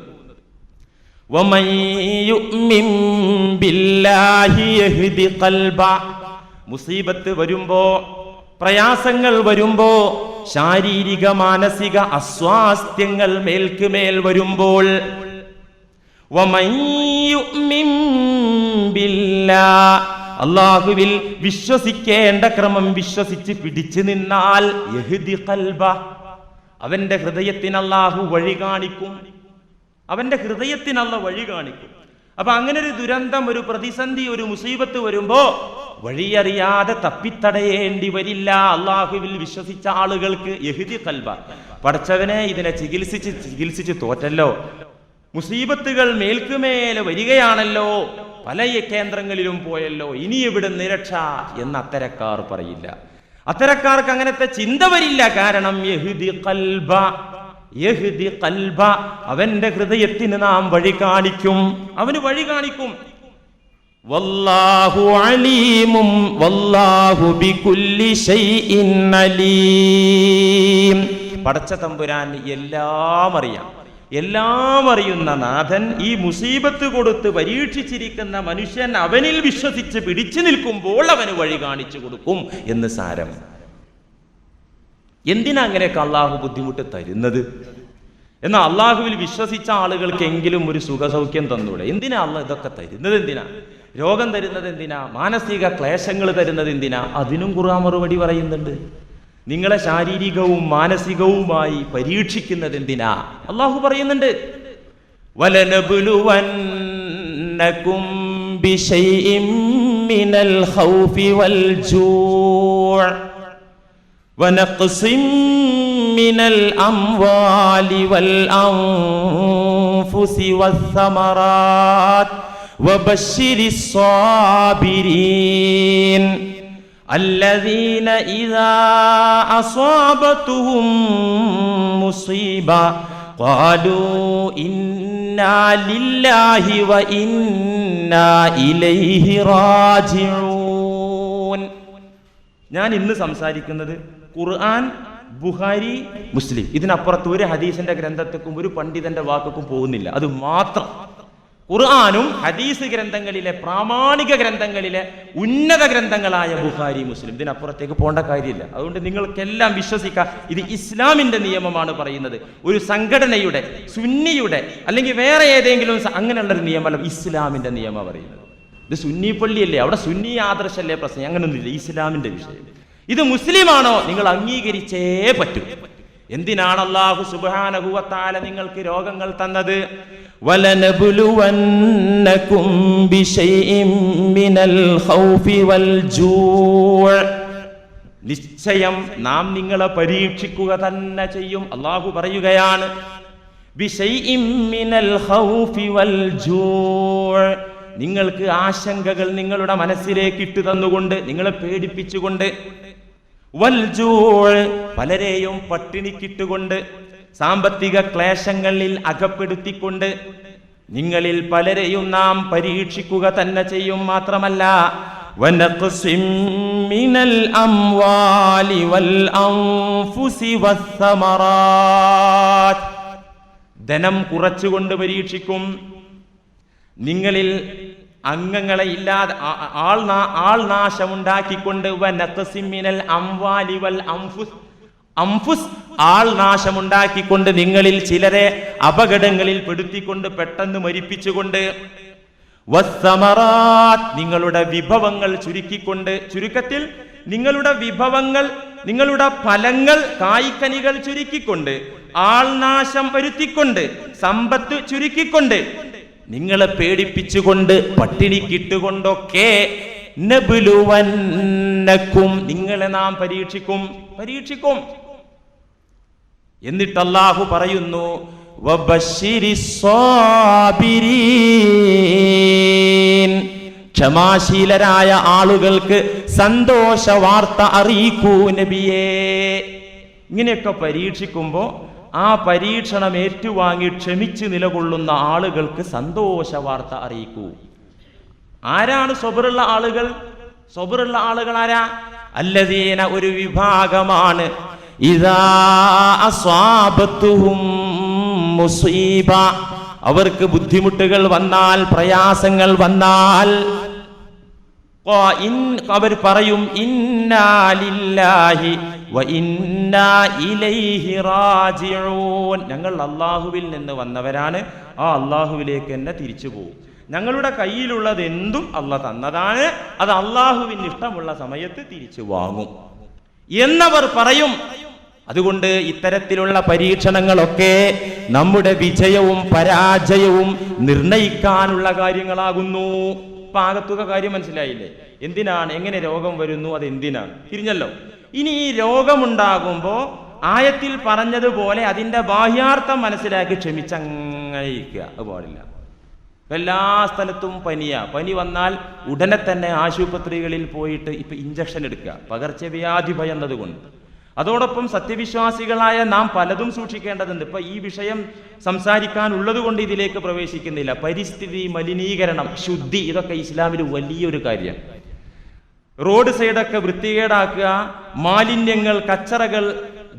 വമൻ യുഅ്മിൻ ബില്ലാഹി യഹ്ദി ഖൽബഹ് മുസീബത്ത് വരുമ്പോ, പ്രയാസങ്ങൾ വരുമ്പോ, ശാരീരിക മാനസിക അസ്വാസ്ഥ്യങ്ങൾ മേൽക്കുമേൽ വരുമ്പോൾ, വമൻ യുഅ്മിൻ ബില്ലാഹ് അല്ലാഹുവിൽ വിശ്വസിക്കേണ്ട ക്രമം വിശ്വസിച്ച് പിടിച്ചു നിന്നാൽ യഹ്ദി ഖൽബഹ് അവന്റെ ഹൃദയത്തിന് അല്ലാഹു വഴി കാണിക്കും. അപ്പൊ അങ്ങനെ ഒരു ദുരന്തം, ഒരു പ്രതിസന്ധി, ഒരു മുസീബത്ത് വരുമ്പോ വഴിയറിയാതെ തപ്പിത്തടയേണ്ടി വരില്ല അള്ളാഹുവിൽ വിശ്വസിച്ച ആളുകൾക്ക്. യഹ്ദി ഖൽബഹ് പടച്ചവനെ ഇതിനെ ചികിത്സിച്ച് തോറ്റല്ലോ, മുസീബത്തുകൾ മേൽക്കുമേൽ വരികയാണല്ലോ, പല കേന്ദ്രങ്ങളിലും പോയല്ലോ, ഇനി എവിടെ നിരക്ഷ എന്ന് അത്തരക്കാർ പറയില്ല. അത്തരക്കാർക്ക് അങ്ങനത്തെ ചിന്ത വരില്ല. കാരണം യഹ്ദി ഖൽബ അവന്റെ ഹൃദയത്തിന് നാം വഴി കാണിക്കും, അവന് വഴി കാണിക്കും. വല്ലാഹു അലീമും വല്ലാഹു ബികുല്ലി ശൈഇൻ അലീം പടച്ച തമ്പുരാൻ എല്ലാം അറിയുന്ന നാഥൻ ഈ മുസീബത്ത് കൊടുത്ത് പരീക്ഷിച്ചിരിക്കുന്ന മനുഷ്യൻ അവനിൽ വിശ്വസിച്ച് പിടിച്ചു നിൽക്കുമ്പോൾ അവന് വഴി കാണിച്ചു കൊടുക്കും എന്ന് സാരം. എന്തിനാ അങ്ങനെയൊക്കെ അള്ളാഹു ബുദ്ധിമുട്ട് തരുന്നത്? എന്നാൽ അള്ളാഹുവിൽ വിശ്വസിച്ച ആളുകൾക്കെങ്കിലും ഒരു സുഖസൗഖ്യം തന്നൂടെ? എന്തിനാ അള്ളാഹ് ഇതൊക്കെ തരുന്നത്? എന്തിനാ രോഗം തരുന്നത്? എന്തിനാ മാനസിക ക്ലേശങ്ങൾ തരുന്നത്? എന്തിനാ? അതിനും ഖുർആൻ മറുപടി പറയുന്നുണ്ട്. നിങ്ങളെ ശാരീരികവും മാനസികവുമായി പരീക്ഷിക്കുന്നത് എന്തിനാ? അള്ളാഹു പറയുന്നുണ്ട്, വലനബ്ലുവന്നകും ബിശൈഇൻ മിനൽ ഖൗഫി വൽ ജൂഅ് വനഖ്സിൻ മിനൽ അംവാലി വൽ അൻഫുസി വസ്സമറാത്ത് വബശ്ശിരിസ് സ്വാബിരീൻ الذين إذا أصابتهم مصيبة قالوا إنا لله وإنا إليه راجعون. ഞാൻ ഇന്ന് സംസാരിക്കുന്നത് ഖുർആൻ, ബുഖാരി, മുസ്ലിം, ഇതിനപ്പുറത്ത് ഒരു ഹദീസിന്റെ ഗ്രന്ഥത്തിനും ഒരു പണ്ഡിതന്റെ വാക്കും പോകുന്നില്ല. അത് മാത്രം ഖുർആനും ഹദീസ് ഗ്രന്ഥങ്ങളിലെ പ്രാമാണിക ഗ്രന്ഥങ്ങളിലെ ഉന്നത ഗ്രന്ഥങ്ങളായ ബുഖാരി, മുസ്ലിം, ഇതിനപ്പുറത്തേക്ക് പോകേണ്ട കാര്യമില്ല. അതുകൊണ്ട് നിങ്ങൾക്കെല്ലാം വിശ്വസിക്കാം, ഇത് ഇസ്ലാമിന്റെ നിയമമാണ് പറയുന്നത്. ഒരു സംഘടനയുടെ, സുന്നിയുടെ അല്ലെങ്കിൽ വേറെ ഏതെങ്കിലും അങ്ങനെയുള്ളൊരു നിയമമല്ല, ഇസ്ലാമിന്റെ നിയമം പറയുന്നത്. ഇത് സുന്നി പള്ളിയല്ലേ, അവിടെ സുന്നി ആദർശല്ലേ പ്രശ്നം? അങ്ങനെയൊന്നുമില്ല, ഇസ്ലാമിന്റെ വിഷയം. ഇത് മുസ്ലിമാണോ നിങ്ങൾ അംഗീകരിച്ചേ പറ്റൂ. എന്തിനാണ് അല്ലാഹു സുബ്ഹാനഹു വ തആല നിങ്ങൾക്ക് രോഗങ്ങൾ തന്നത്? വലനബ്ലുവന്നകും ബിശൈഇൻ മിനൽ ഖൗഫി വൽ ജൂഅ് നിശ്ചയം നാം നിങ്ങളെ പരീക്ഷിക്കുക തന്നെ ചെയ്യും. അല്ലാഹു പറയുകയാണ്, ബിശൈഇൻ മിനൽ ഖൗഫി വൽ ജൂഅ് നിങ്ങൾക്ക് ആശങ്കകൾ നിങ്ങളുടെ മനസ്സിലേക്ക് ഇട്ടു തന്നുകൊണ്ട്, നിങ്ങളെ പേടിപ്പിച്ചുകൊണ്ട്, വൽ ജൂഅ് പലരെയും പട്ടിണിക്കിട്ടുകൊണ്ട്, സാമ്പത്തിക ക്ലേശങ്ങളിൽ അകപ്പെടുത്തിക്കൊണ്ട് നിങ്ങളിൽ പലരെയും നാം പരീക്ഷിക്കുക തന്നെ ചെയ്യും. മാത്രമല്ല വനഖ്സിൻ മിനൽ അംവാലി വൽ അൻഫുസി വസ്സമറാത്ത് ധനം കുറച്ചുകൊണ്ട് പരീക്ഷിക്കും. നിങ്ങളിൽ അംഗങ്ങളെ ഇല്ലാതെ ആൾനാശമുണ്ടാക്കിക്കൊണ്ട് വനഖസിമിനൽ അംവാലി വൽ അംഫുസ് ആൾനാശമുണ്ടാക്കിക്കൊണ്ട് നിങ്ങളിൽ ചിലരെ അപകടങ്ങളിൽ പെടുത്തിക്കൊണ്ട് പെട്ടെന്ന് മരിപ്പിച്ചുകൊണ്ട് വസ്സമറാത്ത് നിങ്ങളുടെ വിഭവങ്ങൾ ചുരുക്കിക്കൊണ്ട്, ചുരുക്കത്തിൽ നിങ്ങളുടെ വിഭവങ്ങൾ, നിങ്ങളുടെ ഫലങ്ങൾ, കായ്ക്കനികൾ ചുരുക്കിക്കൊണ്ട്, ആൾനാശം വരുത്തിക്കൊണ്ട്, സമ്പത്ത് ചുരുക്കിക്കൊണ്ട്, നിങ്ങളെ പേടിപ്പിച്ചുകൊണ്ട്, പട്ടിണിക്കിട്ടുകൊണ്ടൊക്കെ നബ്ലുവന്നക്കും നിങ്ങളെ നാം പരീക്ഷിക്കും. എന്നിട്ട് അല്ലാഹു പറയുന്നു വബശ്ശിരിസ്സാബിരീൻ ക്ഷമാശീലരായ ആളുകൾക്ക് സന്തോഷ വാർത്ത അറിയിക്കൂ നബിയേ. ഇങ്ങനെയൊക്കെ പരീക്ഷിക്കുമ്പോൾ ആ പരീക്ഷണം ഏറ്റുവാങ്ങി ക്ഷമിച്ച് നിലകൊള്ളുന്ന ആളുകൾക്ക് സന്തോഷ വാർത്ത അറിയിക്കൂ. ആരാണ് സ്വബറുള്ള ആളുകൾ? സ്വബറുള്ള ആളുകൾ ആരാ? അല്ലദീന ഒരു വിഭാഗമാണ് ഇദാ അസ്വാബത്തുഹും മുസീബ അവർക്ക് ബുദ്ധിമുട്ടുകൾ വന്നാൽ, പ്രയാസങ്ങൾ വന്നാൽ അവർ പറയും ഇന്നാ ലില്ലാഹി വ ഇന്നാ ഇലൈഹി റാജിഊൻ ഞങ്ങൾ അല്ലാഹുവിൽ നിന്ന് വന്നവരാണ്, ആ അല്ലാഹുവിലേക്ക് തന്നെ തിരിച്ചു പോകും. ഞങ്ങളുടെ കയ്യിലുള്ളത് എന്തും അല്ലാഹ് തന്നതാണ്, അത് അല്ലാഹുവിന് ഇഷ്ടമുള്ള സമയത്ത് തിരിച്ചു വാങ്ങും എന്നവർ പറയും. അതുകൊണ്ട് ഇത്തരത്തിലുള്ള പരീക്ഷണങ്ങളൊക്കെ നമ്മുടെ വിജയവും പരാജയവും നിർണയിക്കാനുള്ള കാര്യങ്ങളാകുന്നു. പാകത്തുക കാര്യം മനസ്സിലായില്ലേ? എന്തിനാണ്, എങ്ങനെ രോഗം വരുന്നു, അതെന്തിനാണ് തിരിഞ്ഞല്ലോ. ഇനി ഈ രോഗമുണ്ടാകുമ്പോൾ ആയത്തിൽ പറഞ്ഞതുപോലെ അതിൻ്റെ ബാഹ്യാർത്ഥം മനസ്സിലാക്കി ക്ഷമിച്ചങ്ങനെ ഇരിക്കുക, അത് പാടില്ല. എല്ലാ സ്ഥലത്തും പനിയാ, പനി വന്നാൽ ഉടനെ തന്നെ ആശുപത്രികളിൽ പോയിട്ട് ഇപ്പൊ ഇഞ്ചക്ഷൻ എടുക്കുക, പകർച്ചവ്യാധി ഭയന്നത് കൊണ്ട്. അതോടൊപ്പം സത്യവിശ്വാസികളായ നാം പലതും സൂക്ഷിക്കേണ്ടതുണ്ട്. ഇപ്പൊ ഈ വിഷയം സംസാരിക്കാനുള്ളത് കൊണ്ട് ഇതിലേക്ക് പ്രവേശിക്കുന്നില്ല. പരിസ്ഥിതി മലിനീകരണം, ശുദ്ധി, ഇതൊക്കെ ഇസ്ലാമിൽ വലിയൊരു കാര്യം. റോഡ് സൈഡൊക്കെ വൃത്തികേടാക്കുക, മാലിന്യങ്ങൾ, കച്ചറകൾ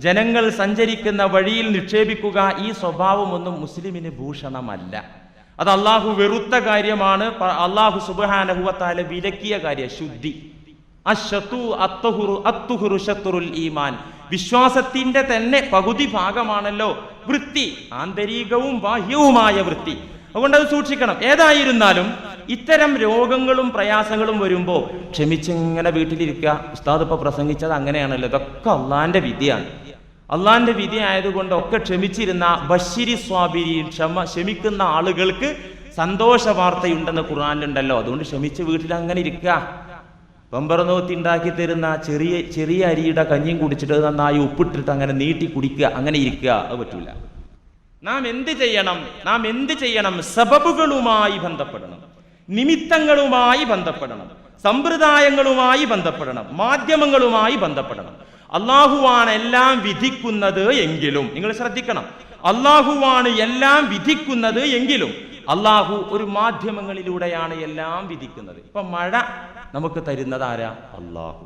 ജനങ്ങൾ സഞ്ചരിക്കുന്ന വഴിയിൽ നിക്ഷേപിക്കുക, ഈ സ്വഭാവമൊന്നും മുസ്ലിമിന് ഭൂഷണമല്ല. അത് അള്ളാഹു വെറുത്ത കാര്യമാണ്. അള്ളാഹു സുബ്ഹാനഹു വ തആല വിലക്കിയ കാര്യം ശുദ്ധി. ഈമാൻ വിശ്വാസത്തിന്റെ തന്നെ പകുതി ഭാഗമാണല്ലോ വൃത്തി, ആന്തരികവും ബാഹ്യവുമായ വൃത്തി. അതുകൊണ്ട് അത് സൂക്ഷിക്കണം. ഏതായിരുന്നാലും ഇത്തരം രോഗങ്ങളും പ്രയാസങ്ങളും വരുമ്പോൾ ക്ഷമിച്ചിങ്ങനെ വീട്ടിലിരിക്കുക. ഉസ്താദ് ഇപ്പൊ പ്രസംഗിച്ചത് അങ്ങനെയാണല്ലോ, ഇതൊക്കെ അള്ളാന്റെ വിധിയാണ്. അള്ളാന്റെ വിധി ആയതുകൊണ്ട് ഒക്കെ ക്ഷമിച്ചിരുന്ന ബശ്ശിരി സ്വാബിരീൻ ക്ഷമിക്കുന്ന ആളുകൾക്ക് സന്തോഷ വാർത്തയുണ്ടെന്ന് ഖുർആനിലുണ്ടല്ലോ. അതുകൊണ്ട് ക്ഷമിച്ച് വീട്ടിൽ അങ്ങനെ ഇരിക്കുക. പമ്പറനോത്തി ഉണ്ടാക്കി തരുന്ന ചെറിയ അരിയുടെ കഞ്ഞിയും കുടിച്ചിട്ട് നന്നായി ഉപ്പിട്ടിട്ട് അങ്ങനെ നീട്ടി കുടിക്കുക, അങ്ങനെ ഇരിക്കുക, അത് പറ്റൂല. നാം എന്ത് ചെയ്യണം? സബബുകളുമായി ബന്ധപ്പെടണം, നിമിത്തങ്ങളുമായി ബന്ധപ്പെടണം, സമ്പ്രദായങ്ങളുമായി ബന്ധപ്പെടണം, മാധ്യമങ്ങളുമായി ബന്ധപ്പെടണം. അള്ളാഹുവാണ് എല്ലാം വിധിക്കുന്നത് എങ്കിലും, നിങ്ങൾ ശ്രദ്ധിക്കണം, അള്ളാഹുവാണ് എല്ലാം വിധിക്കുന്നത് എങ്കിലും അള്ളാഹു ഒരു മാധ്യമങ്ങളിലൂടെയാണ് എല്ലാം വിധിക്കുന്നത്. ഇപ്പൊ മഴ നമുക്ക് തരുന്നത് ആരാ? അള്ളാഹു.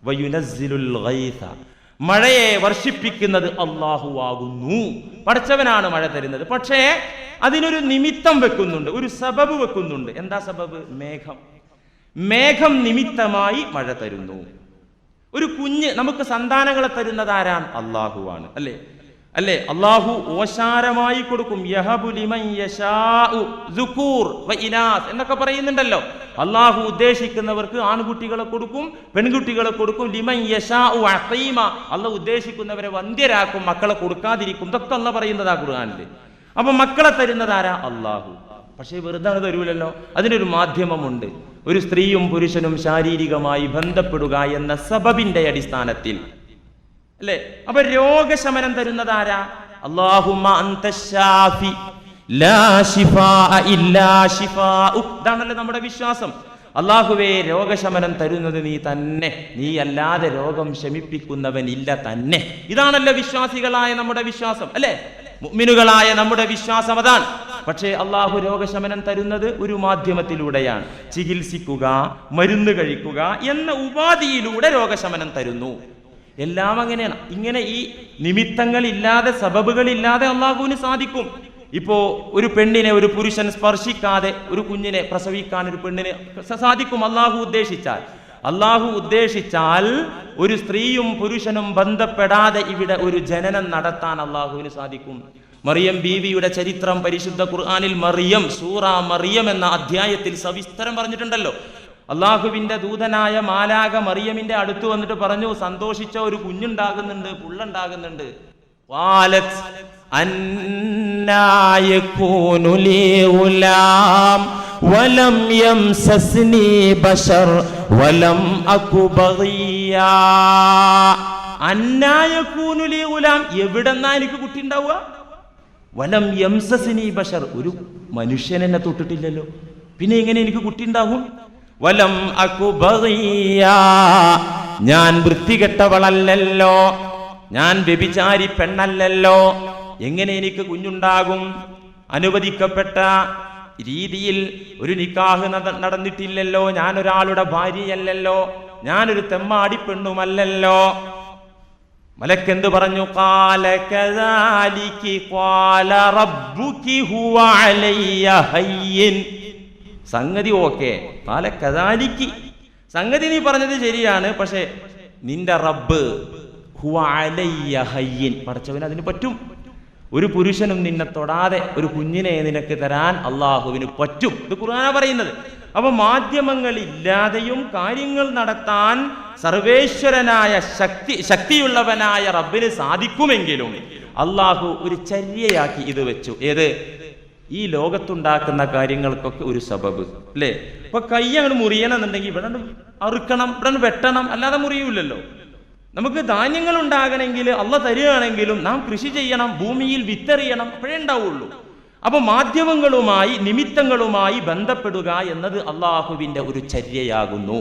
വയുനസ്സിലുൽ ഗൈസ, മഴയെ വർഷിപ്പിക്കുന്നത് അള്ളാഹു ആകുന്നു. പടച്ചവനാണ് മഴ തരുന്നത്. പക്ഷേ അതിനൊരു നിമിത്തം വെക്കുന്നുണ്ട്, ഒരു സബബ് വെക്കുന്നുണ്ട്. എന്താ സബബ്? മേഘം നിമിത്തമായി മഴ തരുന്നു. ഒരു കുഞ്ഞ് നമുക്ക് സന്താനങ്ങളെ തരുന്നത് ആരാണ്? അള്ളാഹുവാണ്. അല്ലേ? അള്ളാഹു ഓശാരമായി കൊടുക്കും. യഹബു ലിമൻ യശാഉ ദുകൂർ വ ഇനാസ് എന്നൊക്കെ പറയുന്നുണ്ടല്ലോ. അള്ളാഹു ഉദ്ദേശിക്കുന്നവർക്ക് ആൺകുട്ടികളെ കൊടുക്കും, പെൺകുട്ടികളെ കൊടുക്കും. ലിമൻ യശാഉ അഖീമ, അള്ളാഹു ഉദ്ദേശിക്കുന്നവരെ വന്ധ്യരാക്കും, മക്കളെ കൊടുക്കാതിരിക്കും. ഇതൊക്കെ അള്ളാഹ് പറയുന്നതാ ഖുർആനിൽ. അപ്പൊ മക്കളെ തരുന്നത് ആരാ? അള്ളാഹു. പക്ഷേ വെറുതെ തരൂലല്ലോ, അതിനൊരു മാധ്യമമുണ്ട്. ഒരു സ്ത്രീയും പുരുഷനും ശാരീരികമായി ബന്ധപ്പെടുക എന്ന സബബിന്റെ അടിസ്ഥാനത്തിൽ, അല്ലേ? അപ്പൊ രോഗശമനം തരുന്നത് ആരാ? അല്ലാഹുമ്മ അന്തശ്ശാഫി ലാ ശിഫാഅ ഇല്ലാ ശിഫാഉക്. ഇതാണല്ലോ നമ്മുടെ വിശ്വാസം. അല്ലാഹുവേ, രോഗശമനം തരുന്നത് നീ തന്നെ, നീ അല്ലാതെ രോഗം ശമിപ്പിക്കുന്നവനില്ല തന്നെ. ഇതാണല്ലോ വിശ്വാസികളായ നമ്മുടെ വിശ്വാസം, അല്ലേ? മുഅ്മിനുകളായ നമ്മുടെ വിശ്വാസം അതാണ്. പക്ഷേ അള്ളാഹു രോഗശമനം തരുന്നത് ഒരു മാധ്യമത്തിലൂടെയാണ്. ചികിത്സിക്കുക, മരുന്ന് കഴിക്കുക എന്ന ഉപാധിയിലൂടെ രോഗശമനം തരുന്നു. എല്ലാം അങ്ങനെയാണ്. ഇങ്ങനെ ഈ നിമിത്തങ്ങളില്ലാതെ, സബബുകളില്ലാതെ അള്ളാഹുവിന് സാധിക്കും. ഇപ്പോ ഒരു പെണ്ണിനെ ഒരു പുരുഷൻ സ്പർശിക്കാതെ ഒരു കുഞ്ഞിനെ പ്രസവിക്കാൻ ഒരു പെണ്ണിന് സാധിക്കും, അള്ളാഹു ഉദ്ദേശിച്ചാൽ ഒരു സ്ത്രീയും പുരുഷനും ബന്ധപ്പെടാതെ ഇവിടെ ഒരു ജനനം നടത്താൻ അള്ളാഹുവിന് സാധിക്കും. മറിയം ബീവിയുടെ ചരിത്രം പരിശുദ്ധ ഖുർആനിൽ സൂറ മറിയം എന്ന അധ്യായത്തിൽ സവിസ്തരം പറഞ്ഞിട്ടുണ്ടല്ലോ. അള്ളാഹുവിന്റെ ദൂതനായ മാലാക മറിയമിന്റെ അടുത്ത് വന്നിട്ട് പറഞ്ഞു, സന്തോഷിച്ച ഒരു കുഞ്ഞുണ്ടാകുന്നുണ്ട്, പുള്ളുണ്ടാകുന്നുണ്ട്. أَنَّى يَكُونُ لِي غُلَامٌ وَلَمْ يَمْسَسْنِي بَشَرٌ وَلَمْ أَكُ بَغِيًّا. أَنَّى يَكُونُ لِي غُلَامٌ, എവിടെന്നാ എനിക്ക് കുട്ടി ഉണ്ടാവുക? വലം യംസസ്നി ബശർ, ഒരു മനുഷ്യൻ എന്നെ തൊട്ടിട്ടില്ലല്ലോ, പിന്നെ എങ്ങനെ എനിക്ക് കുട്ടി ഉണ്ടാകും? വലം അകു ബഗിയാ, ഞാൻ വൃത്തികെട്ടവളല്ലല്ലോ, ഞാൻ വ്യഭിചാരി പെണ്ണല്ലല്ലോ, എങ്ങനെ എനിക്ക് കുഞ്ഞുണ്ടാകും? അനുവദിക്കപ്പെട്ട രീതിയിൽ ഒരു നിക്കാഹ് നടന്നിട്ടില്ലല്ലോ, ഞാൻ ഒരാളുടെ ഭാര്യയല്ലല്ലോ, ഞാനൊരു തെമ്മാടി പെണ്ണുമല്ലല്ലോ. മലക്ക് എന്ത് പറഞ്ഞു? ഖാല കദാലികി ഖാല റബ്ബുകി ഹുവ അലയ്യ ഹയ്യിൻ. സംഗതി ഓക്കേ. ഖാല കദാലികി, സംഗതി നീ പറഞ്ഞത് ശരിയാണ്, പക്ഷേ നിന്റെ റബ്ബ് ഹുവ അലയ്യ ഹയ്യിൻ, പടച്ചവന് അതിന് പറ്റും. ഒരു പുരുഷനും നിന്നെ തൊടാതെ ഒരു കുഞ്ഞിനെ നിനക്ക് തരാൻ അള്ളാഹുവിന് പറ്റും. ഇത് ഖുർആനാ പറയുന്നത്. അപ്പൊ മാധ്യമങ്ങളില്ലാതെയും കാര്യങ്ങൾ നടത്താൻ സർവേശ്വരനായ ശക്തിയുള്ളവനായ റബ്ബിന് സാധിക്കുമെങ്കിലും അള്ളാഹു ഒരു ചര്യയാക്കി ഇത് വെച്ചു. ഏത്? ഈ ലോകത്തുണ്ടാക്കുന്ന കാര്യങ്ങൾക്കൊക്കെ ഒരു സബബ് അല്ലേ? ഇപ്പൊ കൈ അങ്ങോട്ട് മുറിയണം എന്നുണ്ടെങ്കിൽ ഇവിടെ അറുക്കണം, ഇവിടെ വെട്ടണം, അല്ലാതെ മുറിയൂലല്ലോ. നമുക്ക് ധാന്യങ്ങൾ ഉണ്ടാകണമെങ്കിൽ അള്ള തരികയാണെങ്കിലും നാം കൃഷി ചെയ്യണം, ഭൂമിയിൽ വിത്തെറിയണം, അപ്പോഴേ ഉണ്ടാവുള്ളൂ. അപ്പൊ മാധ്യമങ്ങളുമായി നിമിത്തങ്ങളുമായി ബന്ധപ്പെടുക എന്നത് അള്ളാഹുവിന്റെ ഒരു ചര്യയാകുന്നു.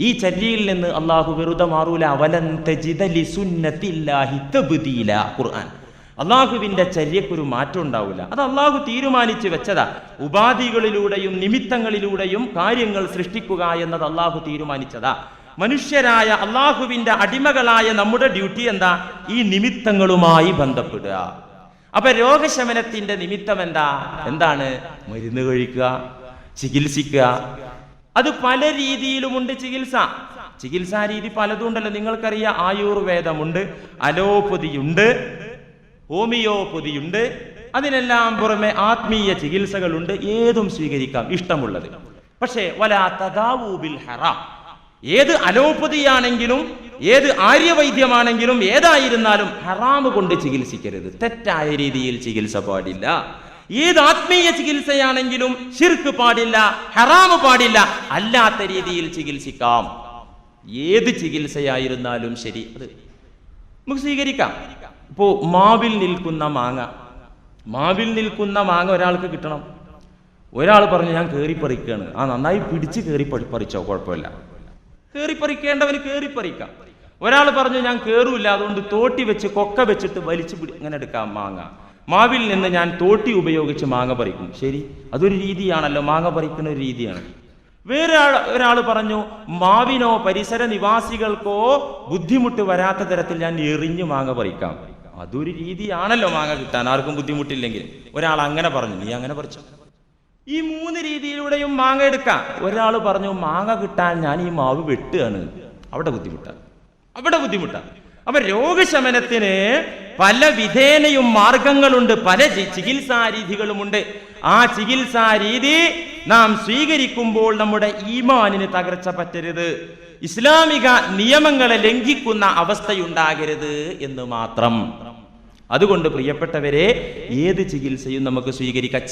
ഈ ചര്യയിൽ നിന്ന് അള്ളാഹു വെറുതെ മാറൂല. അവലൻ തജിദ ലിസുന്നത്തില്ലാഹി തബ്ദീല. ഖുർആൻ അള്ളാഹുവിന്റെ ചര്യക്കൊരു മാറ്റം ഉണ്ടാവില്ല. അത് അള്ളാഹു തീരുമാനിച്ചു വെച്ചതാ. ഉപാധികളിലൂടെയും നിമിത്തങ്ങളിലൂടെയും കാര്യങ്ങൾ സൃഷ്ടിക്കുക എന്നത് അള്ളാഹു തീരുമാനിച്ചതാ. മനുഷ്യരായ അള്ളാഹുവിന്റെ അടിമകളായ നമ്മുടെ ഡ്യൂട്ടി എന്താ? ഈ നിമിത്തങ്ങളുമായി ബന്ധപ്പെടുക. അപ്പൊ രോഗശമനത്തിന്റെ നിമിത്തം എന്താണ്? മരുന്ന് കഴിക്കുക, ചികിത്സിക്കുക. അത് പല രീതിയിലുമുണ്ട് ചികിത്സാ രീതി പലതും ഉണ്ടല്ലോ. നിങ്ങൾക്കറിയാം, ആയുർവേദമുണ്ട്, അലോപ്പതിയുണ്ട്, ഹോമിയോപ്പതിയുണ്ട്, അതിനെല്ലാം പുറമെ ആത്മീയ ചികിത്സകളുണ്ട്. ഏതും സ്വീകരിക്കാം, ഇഷ്ടമുള്ളത്. പക്ഷേ വലാ തദാവൂ ബിൽ ഹറാം. ഏത് അലോപ്പതിയാണെങ്കിലും ഏത് ആര്യവൈദ്യമാണെങ്കിലും ഏതായിരുന്നാലും ഹറാമ് കൊണ്ട് ചികിത്സിക്കരുത്. തെറ്റായ രീതിയിൽ ചികിത്സ പാടില്ല. ഏത് ആത്മീയ ചികിത്സയാണെങ്കിലും ശിർക്ക് പാടില്ല, ഹറാമ് പാടില്ല. അല്ലാത്ത രീതിയിൽ ചികിത്സിക്കാം. ഏത് ചികിത്സയായിരുന്നാലും ശരി, അത് നമുക്ക് സ്വീകരിക്കാം. ഇപ്പോ മാവിൽ നിൽക്കുന്ന മാങ്ങ ഒരാൾക്ക് കിട്ടണം. ഒരാൾ പറഞ്ഞു ഞാൻ കേറിപ്പറിക്കുകയാണ്. നന്നായി പിടിച്ച് കേറിപ്പറിച്ചോ, കുഴപ്പമില്ല. കേറിപ്പറിക്കേണ്ടവന് കേറിപ്പറിക്കാം. ഒരാൾ പറഞ്ഞു ഞാൻ കേറൂല്ല, അതുകൊണ്ട് തോട്ടി വെച്ച് കൊക്ക വെച്ചിട്ട് വലിച്ചു ഇങ്ങനെ എടുക്കാം മാങ്ങ. മാവിൽ നിന്ന് ഞാൻ തോട്ടി ഉപയോഗിച്ച് മാങ്ങ പറിക്കും. ശരി, അതൊരു രീതിയാണല്ലോ, മാങ്ങ പറിക്കുന്ന ഒരു രീതിയാണ്. വേറെ ഒരാൾ പറഞ്ഞു മാവിനോ പരിസര നിവാസികൾക്കോ ബുദ്ധിമുട്ട് വരാത്ത തരത്തിൽ ഞാൻ എറിഞ്ഞു മാങ്ങ പറിക്കാം. അതൊരു രീതിയാണല്ലോ മാങ്ങ കിട്ടാൻ, ആർക്കും ബുദ്ധിമുട്ടില്ലെങ്കിൽ. ഒരാൾ അങ്ങനെ പറഞ്ഞു, നീ അങ്ങനെ പറിച്ചോ. ഈ 3 രീതിയിലൂടെയും മാങ്ങ എടുക്കാം. ഒരാൾ പറഞ്ഞു മാങ്ങ കിട്ടാൻ ഞാൻ ഈ മാവ് വെട്ടുകയാണ്, അവിടെ ബുദ്ധിമുട്ടാണ്. അപ്പൊ രോഗശമനത്തിന് പല വിധേനയും മാർഗങ്ങളുണ്ട്, പല ചികിത്സാരീതികളുമുണ്ട്. ആ ചികിത്സാരീതി നാം സ്വീകരിക്കുമ്പോൾ നമ്മുടെ ഈമാനിന് തകർച്ച പറ്റരുത്, ഇസ്ലാമിക നിയമങ്ങളെ ലംഘിക്കുന്ന അവസ്ഥയുണ്ടാകരുത് എന്ന് മാത്രം. അതുകൊണ്ട് പ്രിയപ്പെട്ടവരെ, ഏത് ചികിത്സയും നമുക്ക് സ്വീകരിക്കാം.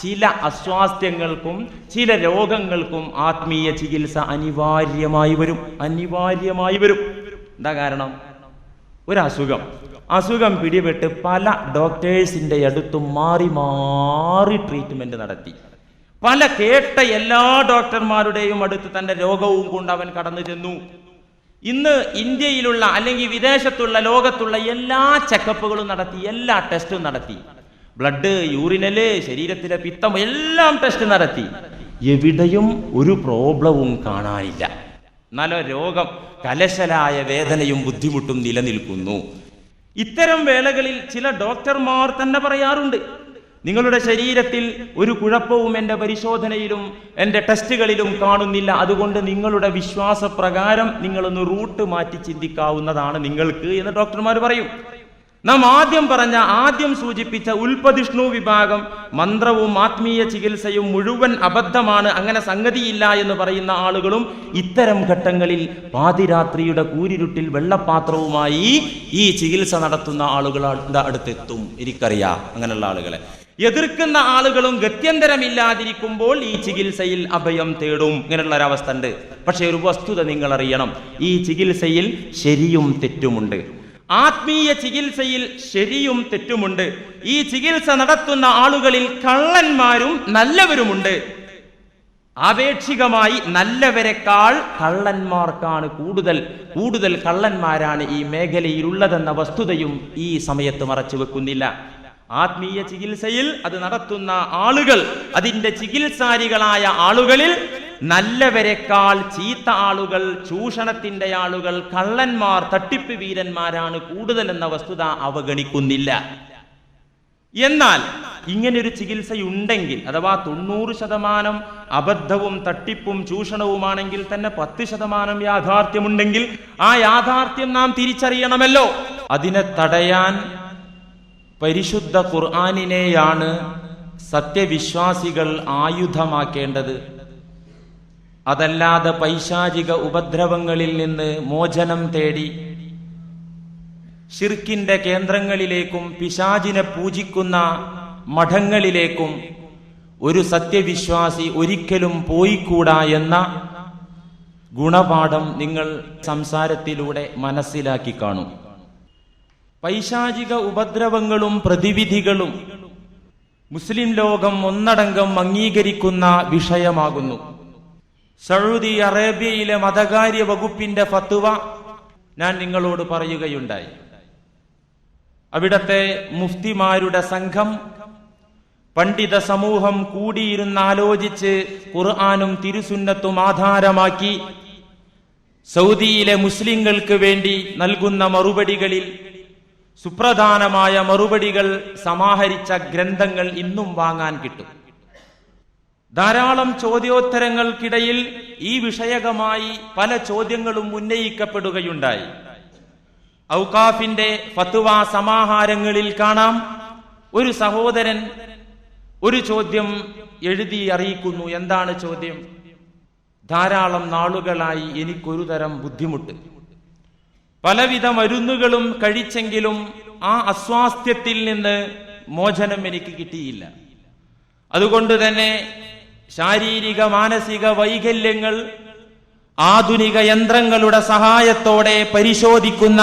ചില അസ്വാസ്ഥ്യങ്ങൾക്കും ചില രോഗങ്ങൾക്കും ആത്മീയ ചികിത്സ അനിവാര്യമായി വരും. എന്താ കാരണം? ഒരു അസുഖം പിടിപെട്ട് പല ഡോക്ടേഴ്സിന്റെ അടുത്തും മാറി ട്രീറ്റ്മെന്റ് നടത്തി. കേട്ട എല്ലാ ഡോക്ടർമാരുടെയും അടുത്ത് തന്റെ രോഗവും കൊണ്ട് അവൻ കടന്നു ചെന്നു. ഇന്ന് ഇന്ത്യയിലുള്ള അല്ലെങ്കിൽ വിദേശത്തുള്ള ലോകത്തുള്ള എല്ലാ ചെക്കപ്പുകളും നടത്തി, എല്ലാ ടെസ്റ്റും നടത്തി. ബ്ലഡ്, യൂറിനല്, ശരീരത്തിലെ പിത്തം എല്ലാം ടെസ്റ്റ് നടത്തി. എവിടെയും ഒരു പ്രോബ്ലവും കാണാനില്ല. എന്നാലോ രോഗം, കലശലായ വേദനയും ബുദ്ധിമുട്ടും നിലനിൽക്കുന്നു. ഇത്തരം വേളകളിൽ ചില ഡോക്ടർമാർ തന്നെ പറയാറുണ്ട്, നിങ്ങളുടെ ശരീരത്തിൽ ഒരു കുഴപ്പവും എൻ്റെ പരിശോധനയിലും എൻ്റെ ടെസ്റ്റുകളിലും കാണുന്നില്ല. അതുകൊണ്ട് നിങ്ങളുടെ വിശ്വാസപ്രകാരം നിങ്ങളൊന്ന് റൂട്ട് മാറ്റി ചിന്തിക്കാവുന്നതാണ് നിങ്ങൾക്ക് എന്ന് ഡോക്ടർമാർ പറയും. നാം ആദ്യം സൂചിപ്പിച്ച ഉൽപ്പതിഷ്ണു വിഭാഗം മന്ത്രവും ആത്മീയ ചികിത്സയും മുഴുവൻ അബദ്ധമാണ്, അങ്ങനെ സംഗതിയില്ല എന്ന് പറയുന്ന ആളുകളും ഇത്തരം ഘട്ടങ്ങളിൽ പാതിരാത്രിയുടെ കൂരിരുട്ടിൽ വെള്ളപ്പാത്രവുമായി ഈ ചികിത്സ നടത്തുന്ന ആളുകളുടെ അടുത്തെത്തും. എനിക്കറിയാം അങ്ങനെയുള്ള ആളുകളെ. എതിർക്കുന്ന ആളുകളും ഗത്യന്തരമില്ലാതിരിക്കുമ്പോൾ ഈ ചികിത്സയിൽ അഭയം തേടും. ഇങ്ങനെയുള്ള ഒരവസ്ഥ ഉണ്ട്. പക്ഷെ ഒരു വസ്തുത നിങ്ങൾ അറിയണം, ഈ ചികിത്സയിൽ ശരിയും തെറ്റുമുണ്ട്. ആത്മീയ ചികിത്സയിൽ ശരിയും തെറ്റുമുണ്ട്. ഈ ചികിത്സ നടത്തുന്ന ആളുകളിൽ കള്ളന്മാരും നല്ലവരുമുണ്ട്. ആപേക്ഷികമായി നല്ലവരെക്കാൾ കള്ളന്മാർക്കാണ് കൂടുതൽ കള്ളന്മാരാണ് ഈ മേഖലയിലുള്ളതെന്ന വസ്തുതയും ഈ സമയത്ത് മറച്ചു വെക്കുന്നില്ല. ആത്മീയ ചികിത്സയിൽ അത് നടത്തുന്ന ആളുകൾ, അതിന്റെ ചികിത്സാരികളായ ആളുകളിൽ നല്ലവരെക്കാൾ ചീത്ത ആളുകൾ, ചൂഷണത്തിന്റെ ആളുകൾ, കള്ളന്മാർ, തട്ടിപ്പ് വീരന്മാരാണ് കൂടുതൽ എന്ന വസ്തുത അവഗണിക്കുന്നില്ല. എന്നാൽ ഇങ്ങനൊരു ചികിത്സയുണ്ടെങ്കിൽ, അഥവാ 90% അബദ്ധവും തട്ടിപ്പും ചൂഷണവുമാണെങ്കിൽ തന്നെ 10% യാഥാർത്ഥ്യമുണ്ടെങ്കിൽ ആ യാഥാർത്ഥ്യം നാം തിരിച്ചറിയണമല്ലോ. അതിനെ തടയാൻ പരിശുദ്ധ ഖുർആനിനെയാണ് സത്യവിശ്വാസികൾ ആയുധമാക്കേണ്ടത്. അതല്ലാതെ പൈശാചിക ഉപദ്രവങ്ങളിൽ നിന്ന് മോചനം തേടി ശിർക്കിന്റെ കേന്ദ്രങ്ങളിലേക്കും പിശാചിനെ പൂജിക്കുന്ന മഠങ്ങളിലേക്കും ഒരു സത്യവിശ്വാസി ഒരിക്കലും പോയിക്കൂടാ എന്ന ഗുണപാഠം നിങ്ങൾ സംസാരത്തിലൂടെ മനസ്സിലാക്കി കാണും. പൈശാചിക ഉപദ്രവങ്ങളും പ്രതിവിധികളും മുസ്ലിം ലോകം ഒന്നടങ്കം അംഗീകരിക്കുന്ന വിഷയമാകുന്നു. സൗദി അറേബ്യയിലെ മതകാര്യ വകുപ്പിന്റെ ഫത്വ ഞാൻ നിങ്ങളോട് പറയുകയുണ്ടായി. അവിടത്തെ മുഫ്തിമാരുടെ സംഘം, പണ്ഡിത സമൂഹം കൂടിയിരുന്നാലോചിച്ച് ഖുർആനും തിരുസുന്നത്തും ആധാരമാക്കി സൗദിയിലെ മുസ്ലിങ്ങൾക്ക് വേണ്ടി നൽകുന്ന മറുപടികളിൽ സുപ്രധാനമായ മറുപടികൾ സമാഹരിച്ച ഗ്രന്ഥങ്ങൾ ഇന്നും വാങ്ങാൻ കിട്ടും. ധാരാളം ചോദ്യോത്തരങ്ങൾക്കിടയിൽ ഈ വിഷയകമായി പല ചോദ്യങ്ങളും ഉന്നയിക്കപ്പെടുകയുണ്ടായി. ഔഖാഫിന്റെ ഫത്വ സമാഹാരങ്ങളിൽ കാണാം, ഒരു സഹോദരൻ ഒരു ചോദ്യം എഴുതി അറിയിക്കുന്നു. എന്താണ് ചോദ്യം? ധാരാളം നാളുകളായി എനിക്കൊരു തരം ബുദ്ധിമുട്ട്, പലവിധ മരുന്നുകളും കഴിച്ചെങ്കിലും ആ അസ്വാസ്ഥ്യത്തിൽ നിന്ന് മോചനം എനിക്ക് കിട്ടിയില്ല. അതുകൊണ്ട് തന്നെ ശാരീരിക മാനസിക വൈകല്യങ്ങൾ ആധുനിക യന്ത്രങ്ങളുടെ സഹായത്തോടെ പരിശോധിക്കുന്ന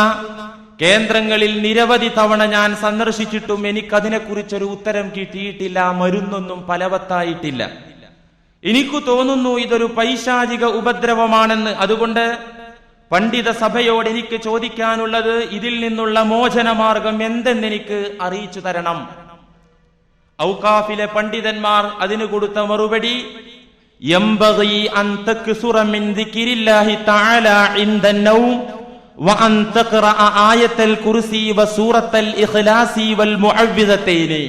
കേന്ദ്രങ്ങളിൽ നിരവധി തവണ ഞാൻ സന്ദർശിച്ചിട്ടും എനിക്കതിനെക്കുറിച്ചൊരു ഉത്തരം കിട്ടിയിട്ടില്ല. മരുന്നൊന്നും ഫലവത്തായിട്ടില്ല. എനിക്ക് തോന്നുന്നു ഇതൊരു പൈശാചിക ഉപദ്രവമാണെന്ന്. അതുകൊണ്ട് പണ്ഡിത സഭയോട് എനിക്ക് ചോദിക്കാനുള്ളത്, ഇതിൽ നിന്നുള്ള മോചനമാർഗം എന്തെന്നെനിക്ക് അറിയിച്ചു തരണം. ഔഖാഫിലെ പണ്ഡിതന്മാർ അതിന് കൊടുത്ത മറുപടി, യംബഗി അൻ തക്സുറ മിൻ ദിക്രില്ലാഹി തആല ഇൻദൻ നൗം വഅൻ തഖറഅ ആയത്തുൽ കുർസി വസൂറത്തുൽ ഇഖ്ലാസി വൽ മുഅവ്വിദതൈനി.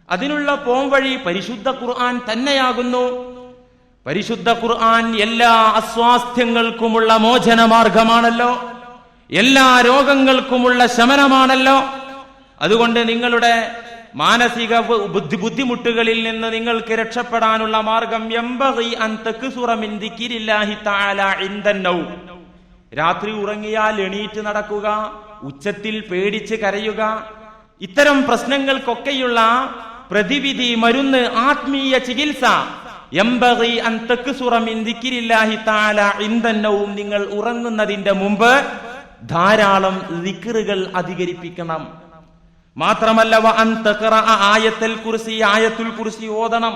അതിനുള്ള പോംവഴി പരിശുദ്ധ ഖുർആൻ തന്നെയാകുന്നു. പരിശുദ്ധ ഖുർആൻ എല്ലാ അസ്വാസ്ഥ്യങ്ങൾക്കുമുള്ള മോചനമാർഗമാണല്ലോ, എല്ലാ രോഗങ്ങൾക്കുമുള്ള ശമനമാണല്ലോ. അതുകൊണ്ട് നിങ്ങളുടെ മാനസിക ബുദ്ധിമുട്ടുകളിൽ നിന്ന് നിങ്ങൾക്ക് രക്ഷപ്പെടാനുള്ള മാർഗം യംബഗി അൻ തക്സുറ മിൻ ദിക്രില്ലാഹി തആല ഇൻദൻ നൗം. രാത്രി ഉറങ്ങിയാൽ എണീറ്റ് നടക്കുക, ഉച്ചത്തിൽ പേടിച്ച് കരയുക, ഇത്തരം പ്രശ്നങ്ങൾക്കൊക്കെയുള്ള പ്രതിവിധി, മരുന്ന്, ആത്മീയ ചികിത്സ യംബഗി അൻ തക്സുറ മിൻ ദിക്രില്ലാഹി തആല ഇൻദൻ നൗം. നിങ്ങൾ ഉറങ്ങുന്നതിന്റെ മുമ്പ് ധാരാളം ദിക്റുകൾ അധികരിപ്പിക്കണം. മാത്രമല്ല വഅൻ തഖറഅ ആയത്തുൽ കുർസി, ആയത്തുൽ കുർസി ഓതണം.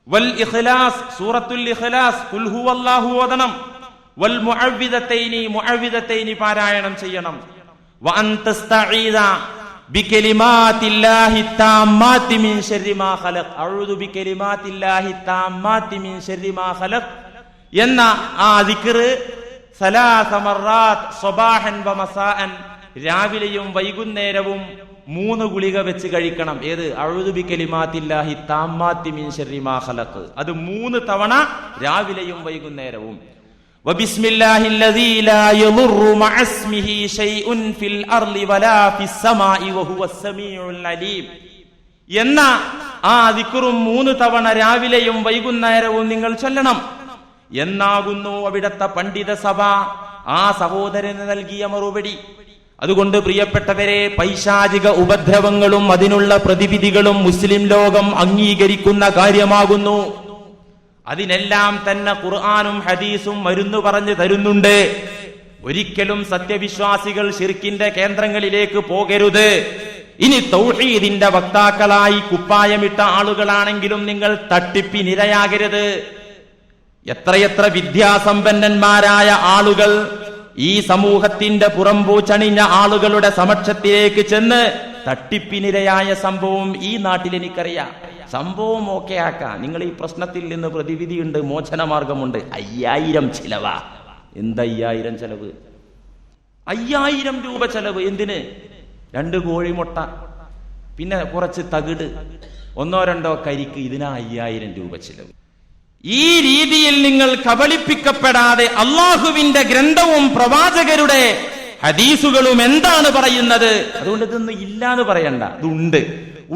വൽ ഇഖ്ലാസ്, സൂറത്തുൽ ഇഖ്ലാസ്, ഖുൽ ഹുവല്ലാഹു ഓതണം. വൽ മുഅവ്വിദതൈനി, മുഅവ്വിദതൈനി പാരായണം ചെയ്യണം. വഅൻ തസ്തഈദ ബികലിമാത്തില്ലാഹി താമ്മാതി മിൻ ശർരി മാ ഖലഖ്. അഊദു ബികലിമാത്തില്ലാഹി താമ്മാതി മിൻ ശർരി മാ ഖലഖ് എന്ന ആ ദിക്ർ സലാസ മറാത്ത് സ്വബാഹൻ വ മസാഅൻ, രാവിലെയും വൈകുന്നേരവും 3 ഗുളിക വെച്ച് കഴിക്കണം. ഏത്? അഊദു ബികലിമാത്തില്ലാഹി താമ്മാത്തി മിൻ ശർരി മാ ഖലഖ്. അത് 3 തവണ രാവിലെയും വൈകുന്നേരവും. വബിസ്മില്ലാഹില്ലദീ ലാ യദുറു മഅസ്മിഹി ശൈഉൻ ഫിൽ അർളി വലാ ഫിസ് സമാഇ വഹുവസ് സമീഉൽ അലീം എന്ന ആ ദിക്റും 3 തവണ രാവിലെയും വൈകുന്നേരവും നിങ്ങൾ ചൊല്ലണം എന്നാകുന്നു അവിടത്തെ പണ്ഡിത സഭ ആ സഹോദരന് നൽകിയ മറുപടി. അതുകൊണ്ട് പ്രിയപ്പെട്ടവരെ, പൈശാചിക ഉപദ്രവങ്ങളും അതിനുള്ള പ്രതിവിധികളും മുസ്ലിം ലോകം അംഗീകരിക്കുന്ന കാര്യമാകുന്നു. അതിനെല്ലാം തന്നെ ഖുർആനും ഹദീസും മരുന്ന് പറഞ്ഞു തരുന്നുണ്ട്. ഒരിക്കലും സത്യവിശ്വാസികൾ ശിർക്കിന്റെ കേന്ദ്രങ്ങളിലേക്ക് പോകരുത്. ഇനി തൗഹീദിന്റെ വക്താക്കളായി കുപ്പായമിട്ട ആളുകളാണെങ്കിലും നിങ്ങൾ തട്ടിപ്പിനിരയാകരുത്. എത്രയെത്ര വിദ്യാസമ്പന്നന്മാരായ ആളുകൾ ഈ സമൂഹത്തിന്റെ പുറംപൂച്ചണിഞ്ഞ ആളുകളുടെ സമക്ഷത്തിലേക്ക് ചെന്ന് തട്ടിപ്പിനിരയായ സംഭവം ഈ നാട്ടിൽ എനിക്കറിയാം. സംഭവം ഓക്കെ ആക്കാം. നിങ്ങൾ ഈ പ്രശ്നത്തിൽ നിന്ന് പ്രതിവിധിയുണ്ട്, മോചനമാർഗമുണ്ട്. 5000 ചിലവാ. എന്ത് 5000 ചെലവ്? 5000 രൂപ ചെലവ്. എന്തിന്? 2 കോഴിമുട്ട, പിന്നെ കുറച്ച് തകിട്, 1-2 കരിക്ക്. ഇതിനാ 5000 രൂപ ചെലവ്. ഈ രീതിയിൽ നിങ്ങൾ കബളിപ്പിക്കപ്പെടാതെ അള്ളാഹുവിന്റെ ഗ്രന്ഥവും പ്രവാചകരുടെ ഹദീസുകളും എന്താണ് പറയുന്നത്? അതുകൊണ്ട് ഇതൊന്നും ഇല്ലാന്ന് പറയണ്ട, ഇതുണ്ട്.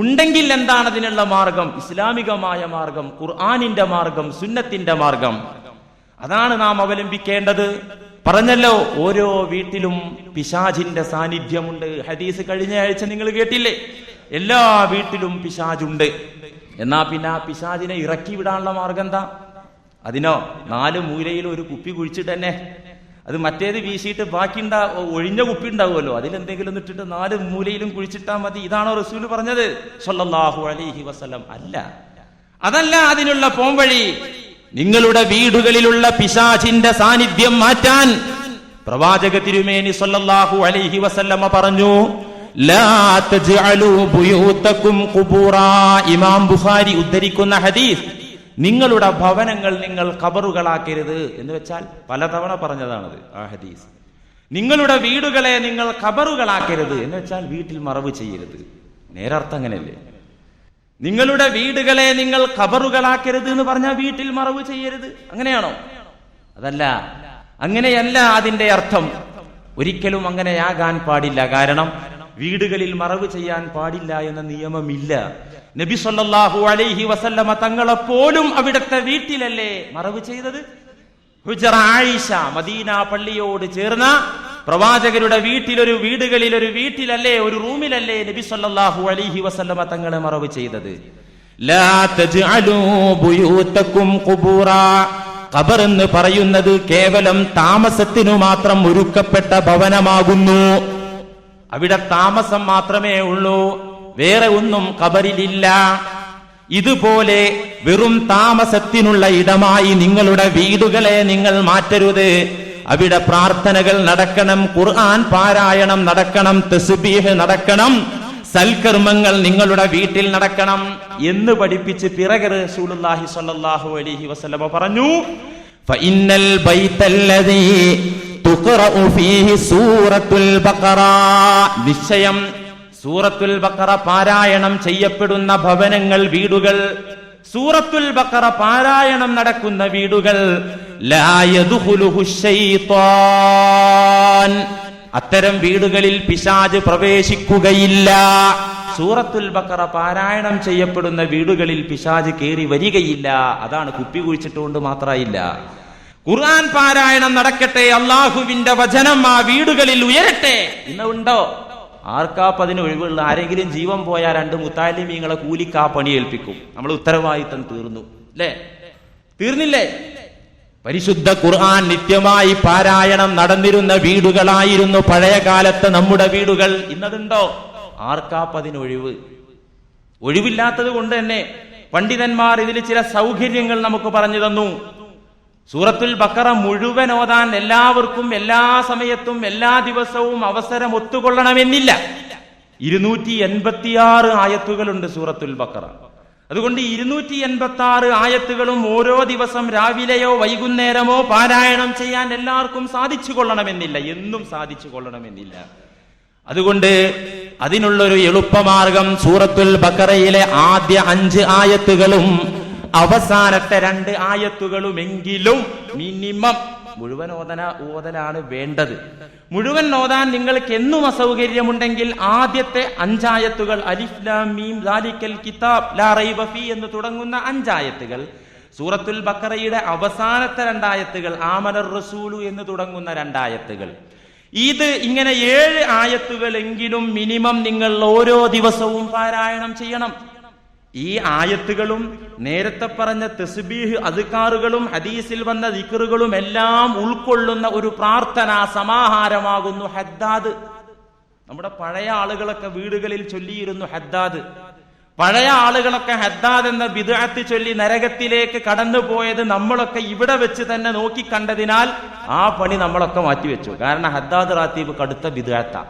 ഉണ്ടെങ്കിൽ എന്താണ് അതിനുള്ള മാർഗം? ഇസ്ലാമികമായ മാർഗം, ഖുർആനിന്റെ മാർഗം, സുന്നത്തിന്റെ മാർഗം. അതാണ് നാം അവലംബിക്കേണ്ടത്. പറഞ്ഞല്ലോ, ഓരോ വീട്ടിലും പിശാചിന്റെ സാന്നിധ്യമുണ്ട്. ഹദീസ് കഴിഞ്ഞ ആഴ്ച നിങ്ങൾ കേട്ടില്ലേ? എല്ലാ വീട്ടിലും പിശാചുണ്ട്. എന്നാ പിന്നെ ആ പിശാചിനെ ഇറക്കി വിടാനുള്ള മാർഗം എന്താ? അതിനോ 4 മൂലയിൽ ഒരു കുപ്പി കുഴിച്ചിട്ട് തന്നെ അത് മറ്റേത് വീശിയിട്ട് ബാക്കി ഒഴിഞ്ഞ കുപ്പി ഉണ്ടാവുമല്ലോ, അതിലെന്തെങ്കിലും ഇട്ടിട്ട് 4 മൂലയിലും കുഴിച്ചിട്ടാ മതി. ഇതാണോ റസൂല് പറഞ്ഞത് സ്വല്ലല്ലാഹു അലൈഹി വസല്ലം? അല്ല, അതല്ല അതിനുള്ള പോംവഴി. നിങ്ങളുടെ വീടുകളിലുള്ള പിശാചിന്റെ സാന്നിധ്യം മാറ്റാൻ പ്രവാചക തിരുമേനി സ്വല്ലല്ലാഹു അലൈഹി വസല്ലമ പറഞ്ഞു, ലാ തജ്അലൂ ബുയൂതകും ഖുബൂറാ. ഇമാം ബുഖാരി ഉദ്ധരിക്കുന്ന ഹദീസ്. നിങ്ങളുടെ ഭവനങ്ങൾ നിങ്ങൾ ഖബറുകളാക്കരുത് എന്ന് വെച്ചാൽ പലതവണ പറഞ്ഞതാണത് ആ ഹദീസ്. നിങ്ങളുടെ വീടുകളെ നിങ്ങൾ ഖബറുകളാക്കരുത് എന്ന് വെച്ചാൽ വീട്ടിൽ മറവ് ചെയ്യരുത്. നേരർത്ഥം അങ്ങനെയല്ലേ? നിങ്ങളുടെ വീടുകളെ നിങ്ങൾ ഖബറുകളാക്കരുത് എന്ന് പറഞ്ഞാൽ വീട്ടിൽ മറവ് ചെയ്യരുത്, അങ്ങനെയാണോ? അതല്ല, അങ്ങനെയല്ല അതിന്റെ അർത്ഥം. ഒരിക്കലും അങ്ങനെയാകാൻ പാടില്ല. കാരണം വീടുകളിൽ മറവ് ചെയ്യാൻ പാടില്ല എന്ന നിയമമില്ല. നബി സല്ലല്ലാഹു അലൈഹി വസല്ലമ തങ്ങളെപ്പോലും അവിടുത്തെ വീട്ടിലല്ലേ മറവ് ചെയ്തത്? ഹുജറ ആയിഷ, മദീന പള്ളിയോട് ചേർന്ന പ്രവാചകരുടെ വീട്ടിലൊരു വീട്ടിലല്ലേ, ഒരു റൂമിലല്ലേ നബി സല്ലല്ലാഹു അലൈഹി വസല്ലമ തങ്ങളെ മറവ് ചെയ്തത്. ലാ തജ്അലൂ ബുയൂതകും ഖുബൂറാ. ഖബർ എന്ന് പറയുന്നത് കേവലം താമസത്തിനു മാത്രം ഒരുക്കപ്പെട്ട ഭവനമാകുന്നു. അവിടെ താമസം മാത്രമേ ഉള്ളൂ, വേറെ ഒന്നും ഖബറിലില്ല. ഇതുപോലെ വെറും താമസത്തിനുള്ള ഇടമായി നിങ്ങളുടെ വീടുകളെ നിങ്ങൾ മാറ്റരുത്. അവിടെ പ്രാർത്ഥനകൾ നടക്കണം, ഖുർആൻ പാരായണം നടക്കണം, തസ്ബീഹ് നടക്കണം, സൽക്കർമ്മങ്ങൾ നിങ്ങളുടെ വീട്ടിൽ നടക്കണം എന്ന് പഠിപ്പിച്ച് പിറകെ റസൂലുള്ളാഹി സ്വല്ലല്ലാഹു അലൈഹി വസല്ലമ പറഞ്ഞു, ഫഇന്നൽ ബൈതല്ലദീ തുഖറഉ ഫീഹി സൂറത്തുൽ ബഖറ. നിശ്ചയം സൂറത്തുൽ ബഖറ പാരായണം ചെയ്യപ്പെടുന്ന ഭവനങ്ങൾ, വീടുകൾ, സൂറത്തുൽ ബഖറ പാരായണം നടക്കുന്ന വീടുകൾ, ലാ യദ്ഖുലുഹു ശൈത്വാൻ. അത്തരം വീടുകളിൽ പിശാച് പ്രവേശിക്കുകയില്ല. സൂറത്തുൽ ബഖറ പാരായണം ചെയ്യപ്പെടുന്ന വീടുകളിൽ പിശാച് കയറി വരികയില്ല. അതാണ് കുപ്പി കുഴിച്ചിട്ടുകൊണ്ട് മാത്രമായില്ല. ഖുർആൻ പാരായണം നടക്കട്ടെ, അള്ളാഹുവിന്റെ വചനം ആ വീടുകളിൽ ഉയരട്ടെ. ഇന്ന് ഉണ്ടോ? ആർക്കാപ്പതിന് ഒഴിവുള്ള? ആരെങ്കിലും ജീവൻ പോയാൽ 2 മുത്താലിമീങ്ങളെ കൂലിക്കാ പണി ഏൽപ്പിക്കും. നമ്മൾ ഉത്തരവാദിത്തം തീർന്നു അല്ലേ? തീർന്നില്ലേ? പരിശുദ്ധ ഖുർആൻ നിത്യമായി പാരായണം നടന്നിരുന്ന വീടുകളായിരുന്നു പഴയ കാലത്ത് നമ്മുടെ വീടുകൾ. ഇന്നതുണ്ടോ? ആർക്കാപ്പതിന് ഒഴിവ്? ഒഴിവില്ലാത്തത് കൊണ്ട് തന്നെ പണ്ഡിതന്മാർ ഇതിൽ ചില സൗകര്യങ്ങൾ നമുക്ക് പറഞ്ഞു തന്നു. സൂറത്തുൽ ബഖറ മുഴുവൻ ഓതാൻ എല്ലാവർക്കും എല്ലാ സമയത്തും എല്ലാ ദിവസവും അവസരം ഒത്തുകൊള്ളണമെന്നില്ല. 286 ആയത്തുകളുണ്ട് സൂറത്തുൽ ബഖറ. അതുകൊണ്ട് 286 ആയത്തുകളും ഓരോ ദിവസം രാവിലെയോ വൈകുന്നേരമോ പാരായണം ചെയ്യാൻ എല്ലാവർക്കും സാധിച്ചു കൊള്ളണമെന്നില്ല, എന്നും സാധിച്ചു കൊള്ളണമെന്നില്ല. അതുകൊണ്ട് അതിനുള്ളൊരു എളുപ്പമാർഗം സൂറത്തുൽ ബഖറയിലെ ആദ്യ 5 ആയത്തുകളും അവസാനത്തെ 2 ആയത്തുകളുമെങ്കിലും മിനിമം മുഴുവൻ ഓതലാണ് വേണ്ടത്. മുഴുവൻ ഓതാൻ നിങ്ങൾക്ക് എന്നും അസൗകര്യമുണ്ടെങ്കിൽ ആദ്യത്തെ 5 ആയത്തുകൾ അലിഫ് ലാം മീം ദാലിക്കൽ കിതാബ് ലാ റൈബ ഫീ എന്ന് തുടങ്ങുന്ന 5 ആയത്തുകൾ, സൂറത്തുൽ ബഖറയുടെ അവസാനത്തെ 2 ആയത്തുകൾ ആമനർ റസൂലു എന്ന് തുടങ്ങുന്ന 2 ആയത്തുകൾ, ഇത് ഇങ്ങനെ 7 ആയത്തുകളെങ്കിലും മിനിമം നിങ്ങൾ ഓരോ ദിവസവും പാരായണം ചെയ്യണം. ഈ ആയത്തുകളും നേരത്തെ പറഞ്ഞ തസ്ബീഹ് അദ്കാറുകളും ഹദീസിൽ വന്ന ദിക്റുകളും എല്ലാം ഉൾക്കൊള്ളുന്ന ഒരു പ്രാർത്ഥനാ സമാഹാരമാകുന്നു ഹദ്ദാദ്. നമ്മുടെ പഴയ ആളുകളൊക്കെ വീടുകളിൽ ചൊല്ലിയിരുന്നു ഹദ്ദാദ്. പഴയ ആളുകളൊക്കെ ഹദ്ദാദ് എന്ന ബിദ്അത്ത് ചൊല്ലി നരകത്തിലേക്ക് കടന്നുപോയത് നമ്മളൊക്കെ ഇവിടെ വെച്ച് തന്നെ നോക്കിക്കണ്ടതിനാൽ ആ പണി നമ്മളൊക്കെ മാറ്റിവെച്ചു. കാരണം ഹദ്ദാദ് റാത്തീബ് കടുത്ത ബിദ്അത്താ.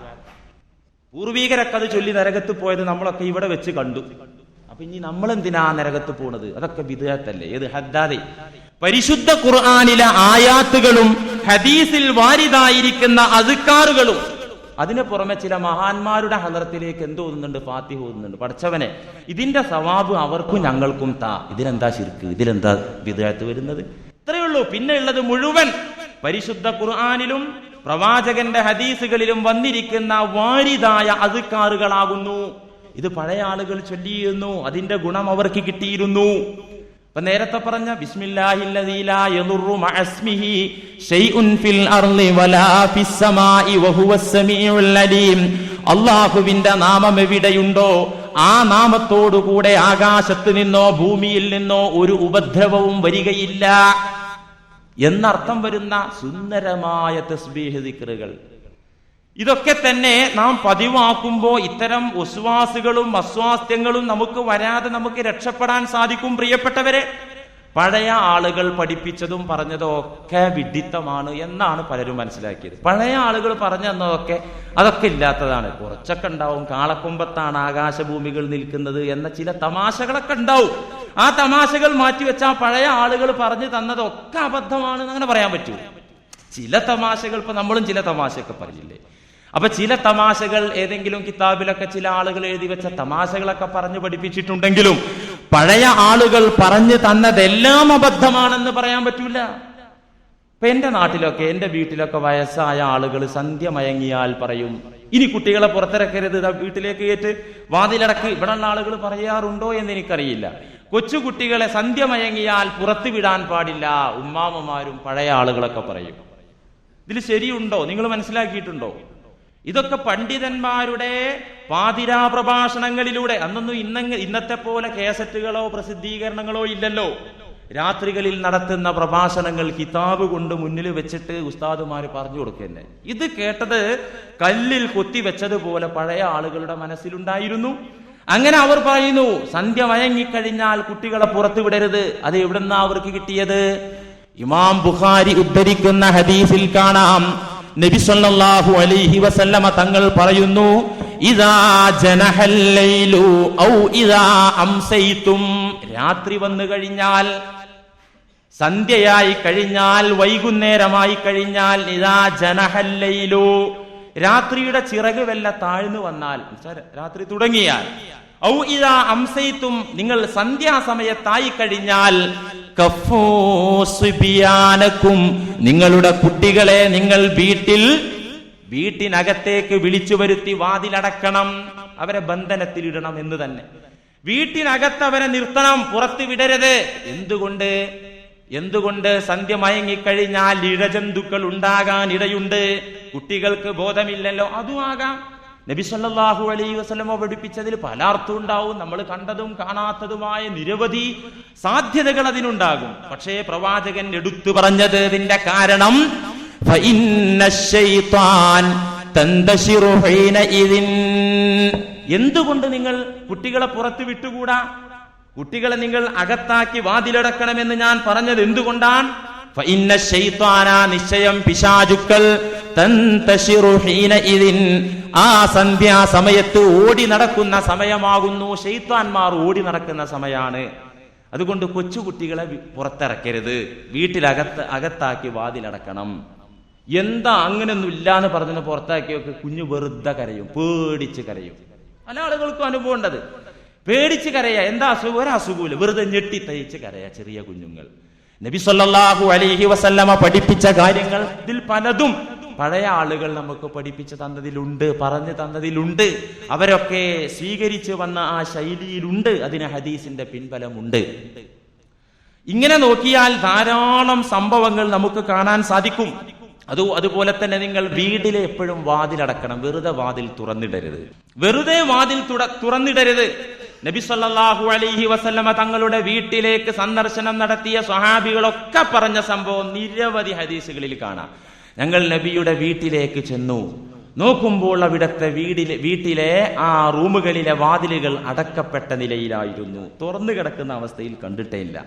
പൂർവീകരൊക്കെ അത് ചൊല്ലി നരകത്ത് പോയത് നമ്മളൊക്കെ ഇവിടെ വെച്ച് കണ്ടു. അപ്പൊ ഇനി നമ്മൾ എന്തിനാ നരകത്ത് പോണത്? അതൊക്കെ ബിദ്അത്തല്ലേ? ഏത് ഹദ്ദാദ്? പരിശുദ്ധ ഖുർആനിലെ ആയാത്തുകളും ഹദീസിൽ വാരിദായിരിക്കുന്ന അദ്കാറുകളും, അതിന് പുറമെ ചില മഹാന്മാരുടെ ഹദറത്തിലേക്ക് എന്ത് ഓതുന്നുണ്ട്? ഫാത്തിഹ ഓതുന്നുണ്ട്. പഠിച്ചവനെ, ഇതിന്റെ സവാബ് അവർക്കും ഞങ്ങൾക്കും താ. ഇതിലെന്താ ശിർക്ക്? ഇതിലെന്താ ബിദ്അത്ത് വരുന്നത്? ഇത്രയേ ഉള്ളൂ. പിന്നെ ഉള്ളത് മുഴുവൻ പരിശുദ്ധ ഖുർആനിലും പ്രവാചകന്റെ ഹദീസുകളിലും വന്നിരിക്കുന്ന വാരിദായ അദ്കാറുകളാകുന്നു. ഇത് പഴയ ആളുകൾ ചൊല്ലിയിരുന്നു, അതിന്റെ ഗുണം അവർക്ക് കിട്ടിയിരുന്നു. അപ്പൊ നേരത്തെ പറഞ്ഞ ബിസ്മില്ലാഹില്ലദീ ലാ യദുറു മഅസ്മിഹി ശൈഉൻ ഫിൽ അർളി വലാ ഫിസ് സമാഇ വഹുവസ് സമീഉൽ അലീം, അല്ലാഹുവിന്റെ നാമം എവിടെയുണ്ടോ ആ നാമത്തോടുകൂടെ ആകാശത്ത് നിന്നോ ഭൂമിയിൽ നിന്നോ ഒരു ഉപദ്രവവും വരികയില്ല എന്നർത്ഥം വരുന്ന സുന്ദരമായ തസ്ബീഹ് ദിക്റുകൾ. ഇതൊക്കെ തന്നെ നാം പതിവാക്കുമ്പോൾ ഇത്തരം ഉസ്വാസുകളും അസ്വാസ്ഥ്യങ്ങളും നമുക്ക് വരാതെ നമുക്ക് രക്ഷപ്പെടാൻ സാധിക്കും. പ്രിയപ്പെട്ടവരെ, പഴയ ആളുകൾ പഠിപ്പിച്ചതും പറഞ്ഞതും ഒക്കെ വിഡ്ഢിത്തമാണ് എന്നാണ് പലരും മനസ്സിലാക്കിയത്. പഴയ ആളുകൾ പറഞ്ഞു തന്നതൊക്കെ അതൊക്കെ ഇല്ലാത്തതാണ്. കുറച്ചൊക്കെ ഉണ്ടാവും, കാളക്കൊമ്പത്താണ് ആകാശഭൂമികൾ നിൽക്കുന്നത് എന്ന ചില തമാശകളൊക്കെ ഉണ്ടാവും. ആ തമാശകൾ മാറ്റിവെച്ചാൽ പഴയ ആളുകൾ പറഞ്ഞു തന്നതൊക്കെ അബദ്ധമാണ് അങ്ങനെ പറയാൻ പറ്റൂ. ചില തമാശകൾ, ഇപ്പൊ നമ്മളും ചില തമാശയൊക്കെ പറഞ്ഞില്ലേ? അപ്പൊ ചില തമാശകൾ ഏതെങ്കിലും കിതാബിലൊക്കെ ചില ആളുകൾ എഴുതി വെച്ച തമാശകളൊക്കെ പറഞ്ഞു പഠിപ്പിച്ചിട്ടുണ്ടെങ്കിലും പഴയ ആളുകൾ പറഞ്ഞു തന്നതെല്ലാം അബദ്ധമാണെന്ന് പറയാൻ പറ്റൂല. ഇപ്പൊ എന്റെ നാട്ടിലൊക്കെ, എന്റെ വീട്ടിലൊക്കെ വയസ്സായ ആളുകൾ സന്ധ്യ മയങ്ങിയാൽ പറയും, ഇനി കുട്ടികളെ പുറത്തിറക്കരുത്, വീട്ടിലേക്ക് കയറ്റ്, വാതിലടക്ക്. ഇവിടെ ഉള്ള ആളുകൾ പറയാറുണ്ടോ എന്ന് എനിക്കറിയില്ല. കൊച്ചുകുട്ടികളെ സന്ധ്യ മയങ്ങിയാൽ പുറത്തു വിടാൻ പാടില്ല ഉമ്മാമ്മമാരും പഴയ ആളുകളൊക്കെ പറയും. ഇതിൽ ശരിയുണ്ടോ? നിങ്ങൾ മനസ്സിലാക്കിയിട്ടുണ്ടോ? ഇതൊക്കെ പണ്ഡിതന്മാരുടെ പാതിരാ പ്രഭാഷണങ്ങളിലൂടെ, അന്നൊന്നും ഇന്നത്തെ പോലെ കേസറ്റുകളോ പ്രസിദ്ധീകരണങ്ങളോ ഇല്ലല്ലോ. രാത്രികളിൽ നടത്തുന്ന പ്രഭാഷണങ്ങൾ കിതാബ് കൊണ്ട് മുന്നിൽ വെച്ചിട്ട് ഉസ്താദുമാര് പറഞ്ഞു കൊടുക്കന്നെ. ഇത് കേട്ടത് കല്ലിൽ കൊത്തിവെച്ചതുപോലെ പഴയ ആളുകളുടെ മനസ്സിലുണ്ടായിരുന്നു. അങ്ങനെ അവർ പറയുന്നു, സന്ധ്യ മയങ്ങിക്കഴിഞ്ഞാൽ കുട്ടികളെ പുറത്തു വിടരുത്. അത് എവിടുന്നാ അവർക്ക് കിട്ടിയത്? ഇമാം ബുഖാരി ഉദ്ധരിക്കുന്ന ഹദീസിൽ കാണാം, നബി സല്ലല്ലാഹു അലൈഹി വസല്ലമ തങ്ങൾ പറയുന്നു, ഇദാ ജനഹൽ ലൈലു ഔ ഇദാ അംസൈതും, രാത്രി വന്നു കഴിഞ്ഞാൽ, സന്ധ്യയായി കഴിഞ്ഞാൽ, വൈകുന്നേരമായി കഴിഞ്ഞാൽ, ഇദാ ജനഹൽ ലൈലു, രാത്രിയുടെ ചിറക് വല്ല താഴ്ന്നു വന്നാൽ, രാത്രി തുടങ്ങിയാൽ, ഔ ഇദാ അംസൈതും, നിങ്ങൾ സന്ധ്യാസമയത്തായി കഴിഞ്ഞാൽ, കഫൂ സിബിയാനക്കും, നിങ്ങളുടെ കുട്ടികളെ നിങ്ങൾ വീട്ടിനകത്തേക്ക് വിളിച്ചു വരുത്തി വാതിലടക്കണം, അവരെ ബന്ധനത്തിലിടണം എന്ന് തന്നെ. വീട്ടിനകത്ത് അവരെ നിർത്തണം, പുറത്തു വിടരുത്. എന്തുകൊണ്ട്? സന്ധ്യ മയങ്ങിക്കഴിഞ്ഞാൽ ഇഴജന്തുക്കൾ ഉണ്ടാകാൻ ഇടയുണ്ട്. കുട്ടികൾക്ക് ബോധമില്ലല്ലോ, അതും ആകാം. നബി സല്ലല്ലാഹു അലൈഹി വസല്ലം പഠിപ്പിച്ചതിൽ പല അർത്ഥം ഉണ്ടാവും. നമ്മൾ കണ്ടതും കാണാത്തതുമായ നിരവധി സാധ്യതകൾ അതിനുണ്ടാകും. പക്ഷേ പ്രവാചകൻ എടുത്തു പറഞ്ഞത് ഇതിന്റെ കാരണം, എന്തുകൊണ്ട് നിങ്ങൾ കുട്ടികളെ പുറത്ത് വിട്ടുകൂടാ? കുട്ടികളെ നിങ്ങൾ അകത്താക്കി വാതിലടക്കണമെന്ന് ഞാൻ പറഞ്ഞത് എന്തുകൊണ്ടാണ്? നിശ്ചയം പിശാചുക്കൾ ആ സന്ധ്യാസമയത്ത് ഓടി നടക്കുന്ന സമയമാകുന്നു. ശൈത്താന്മാർ ഓടി നടക്കുന്ന സമയമാണ്. അതുകൊണ്ട് കൊച്ചുകുട്ടികളെ പുറത്തിറക്കരുത്, അകത്താക്കി വാതിലടക്കണം എന്താ അങ്ങനെയൊന്നും ഇല്ല എന്ന് പറഞ്ഞ് പുറത്താക്കിയൊക്കെ കുഞ്ഞു വെറുതെ കരയും, പേടിച്ച് കരയും. പല ആളുകൾക്കും അനുഭവം ഉണ്ടത്. പേടിച്ച് കരയാ, എന്താ അസുഖം? ഒരു അസുഖമില്ല, വെറുതെ ഞെട്ടി തയ്ച്ച് കരയാ ചെറിയ കുഞ്ഞുങ്ങൾ. നബി സല്ലല്ലാഹു അലൈഹി വസല്ലമ പഠിപ്പിച്ച കാര്യങ്ങൾ ഇതിൽ പലതും പഴയ ആളുകൾ നമുക്ക് പഠിപ്പിച്ചു തന്നതിലുണ്ട്, പറഞ്ഞു തന്നതിലുണ്ട്. അവരൊക്കെ സ്വീകരിച്ചു വന്ന ആ ശൈലിയിലുണ്ട്. അതിന് ഹദീസിന്റെ പിൻബലമുണ്ട്. ഇങ്ങനെ നോക്കിയാൽ ധാരാളം സംഭവങ്ങൾ നമുക്ക് കാണാൻ സാധിക്കും. അതുപോലെ തന്നെ നിങ്ങൾ വീട്ടിലെ എപ്പോഴും വാതിലടക്കണം. വെറുതെ വാതിൽ തുറന്നിടരുത്. വെറുതെ വാതിൽ തുറന്നിടരുത്. നബി സല്ലല്ലാഹു അലൈഹി വസല്ലമ തങ്ങളുടെ വീട്ടിലേക്ക് സന്ദർശനം നടത്തിയ സ്വഹാബികളൊക്കെ പറഞ്ഞ സംഭവം നിരവധി ഹദീസുകളിൽ കാണാം. ഞങ്ങൾ നബിയുടെ വീട്ടിലേക്ക് ചെന്നു, നോക്കുമ്പോൾ അവിടുത്തെ വീട്ടിലെ ആ റൂമുകളിലെ വാതിലുകൾ അടക്കപ്പെട്ട നിലയിലായിരുന്നു. തുറന്നു കിടക്കുന്ന അവസ്ഥയിൽ കണ്ടിട്ടേ ഇല്ല.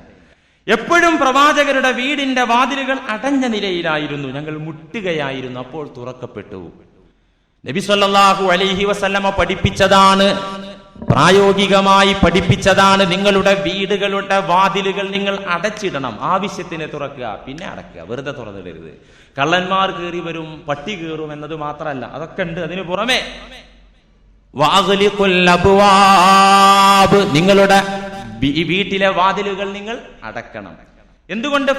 എപ്പോഴും പ്രവാചകരുടെ വീടിന്റെ വാതിലുകൾ അടഞ്ഞ നിലയിലായിരുന്നു. ഞങ്ങൾ മുട്ടുകയായിരുന്നു, അപ്പോൾ തുറക്കപ്പെട്ടു. നബി സല്ലല്ലാഹു അലൈഹി വസല്ലമ പഠിപ്പിച്ചതാണ്, പ്രായോഗികമായി പഠിപ്പിച്ചതാണ്. നിങ്ങളുടെ വീടുകളുടെ വാതിലുകൾ നിങ്ങൾ അടച്ചിടണം. ആവശ്യത്തിന് തുറക്കുക, പിന്നെ അടക്കുക. വെറുതെ തുറന്നിടരുത്. കള്ളന്മാർ കയറി വരും, പട്ടി കയറും എന്നത് മാത്രമല്ല, അതൊക്കെ ഉണ്ട്. അതിനു പുറമെ നിങ്ങളുടെ വീട്ടിലെ വാതിലുകൾ നിങ്ങൾ അടക്കണം. എന്തുകൊണ്ട്?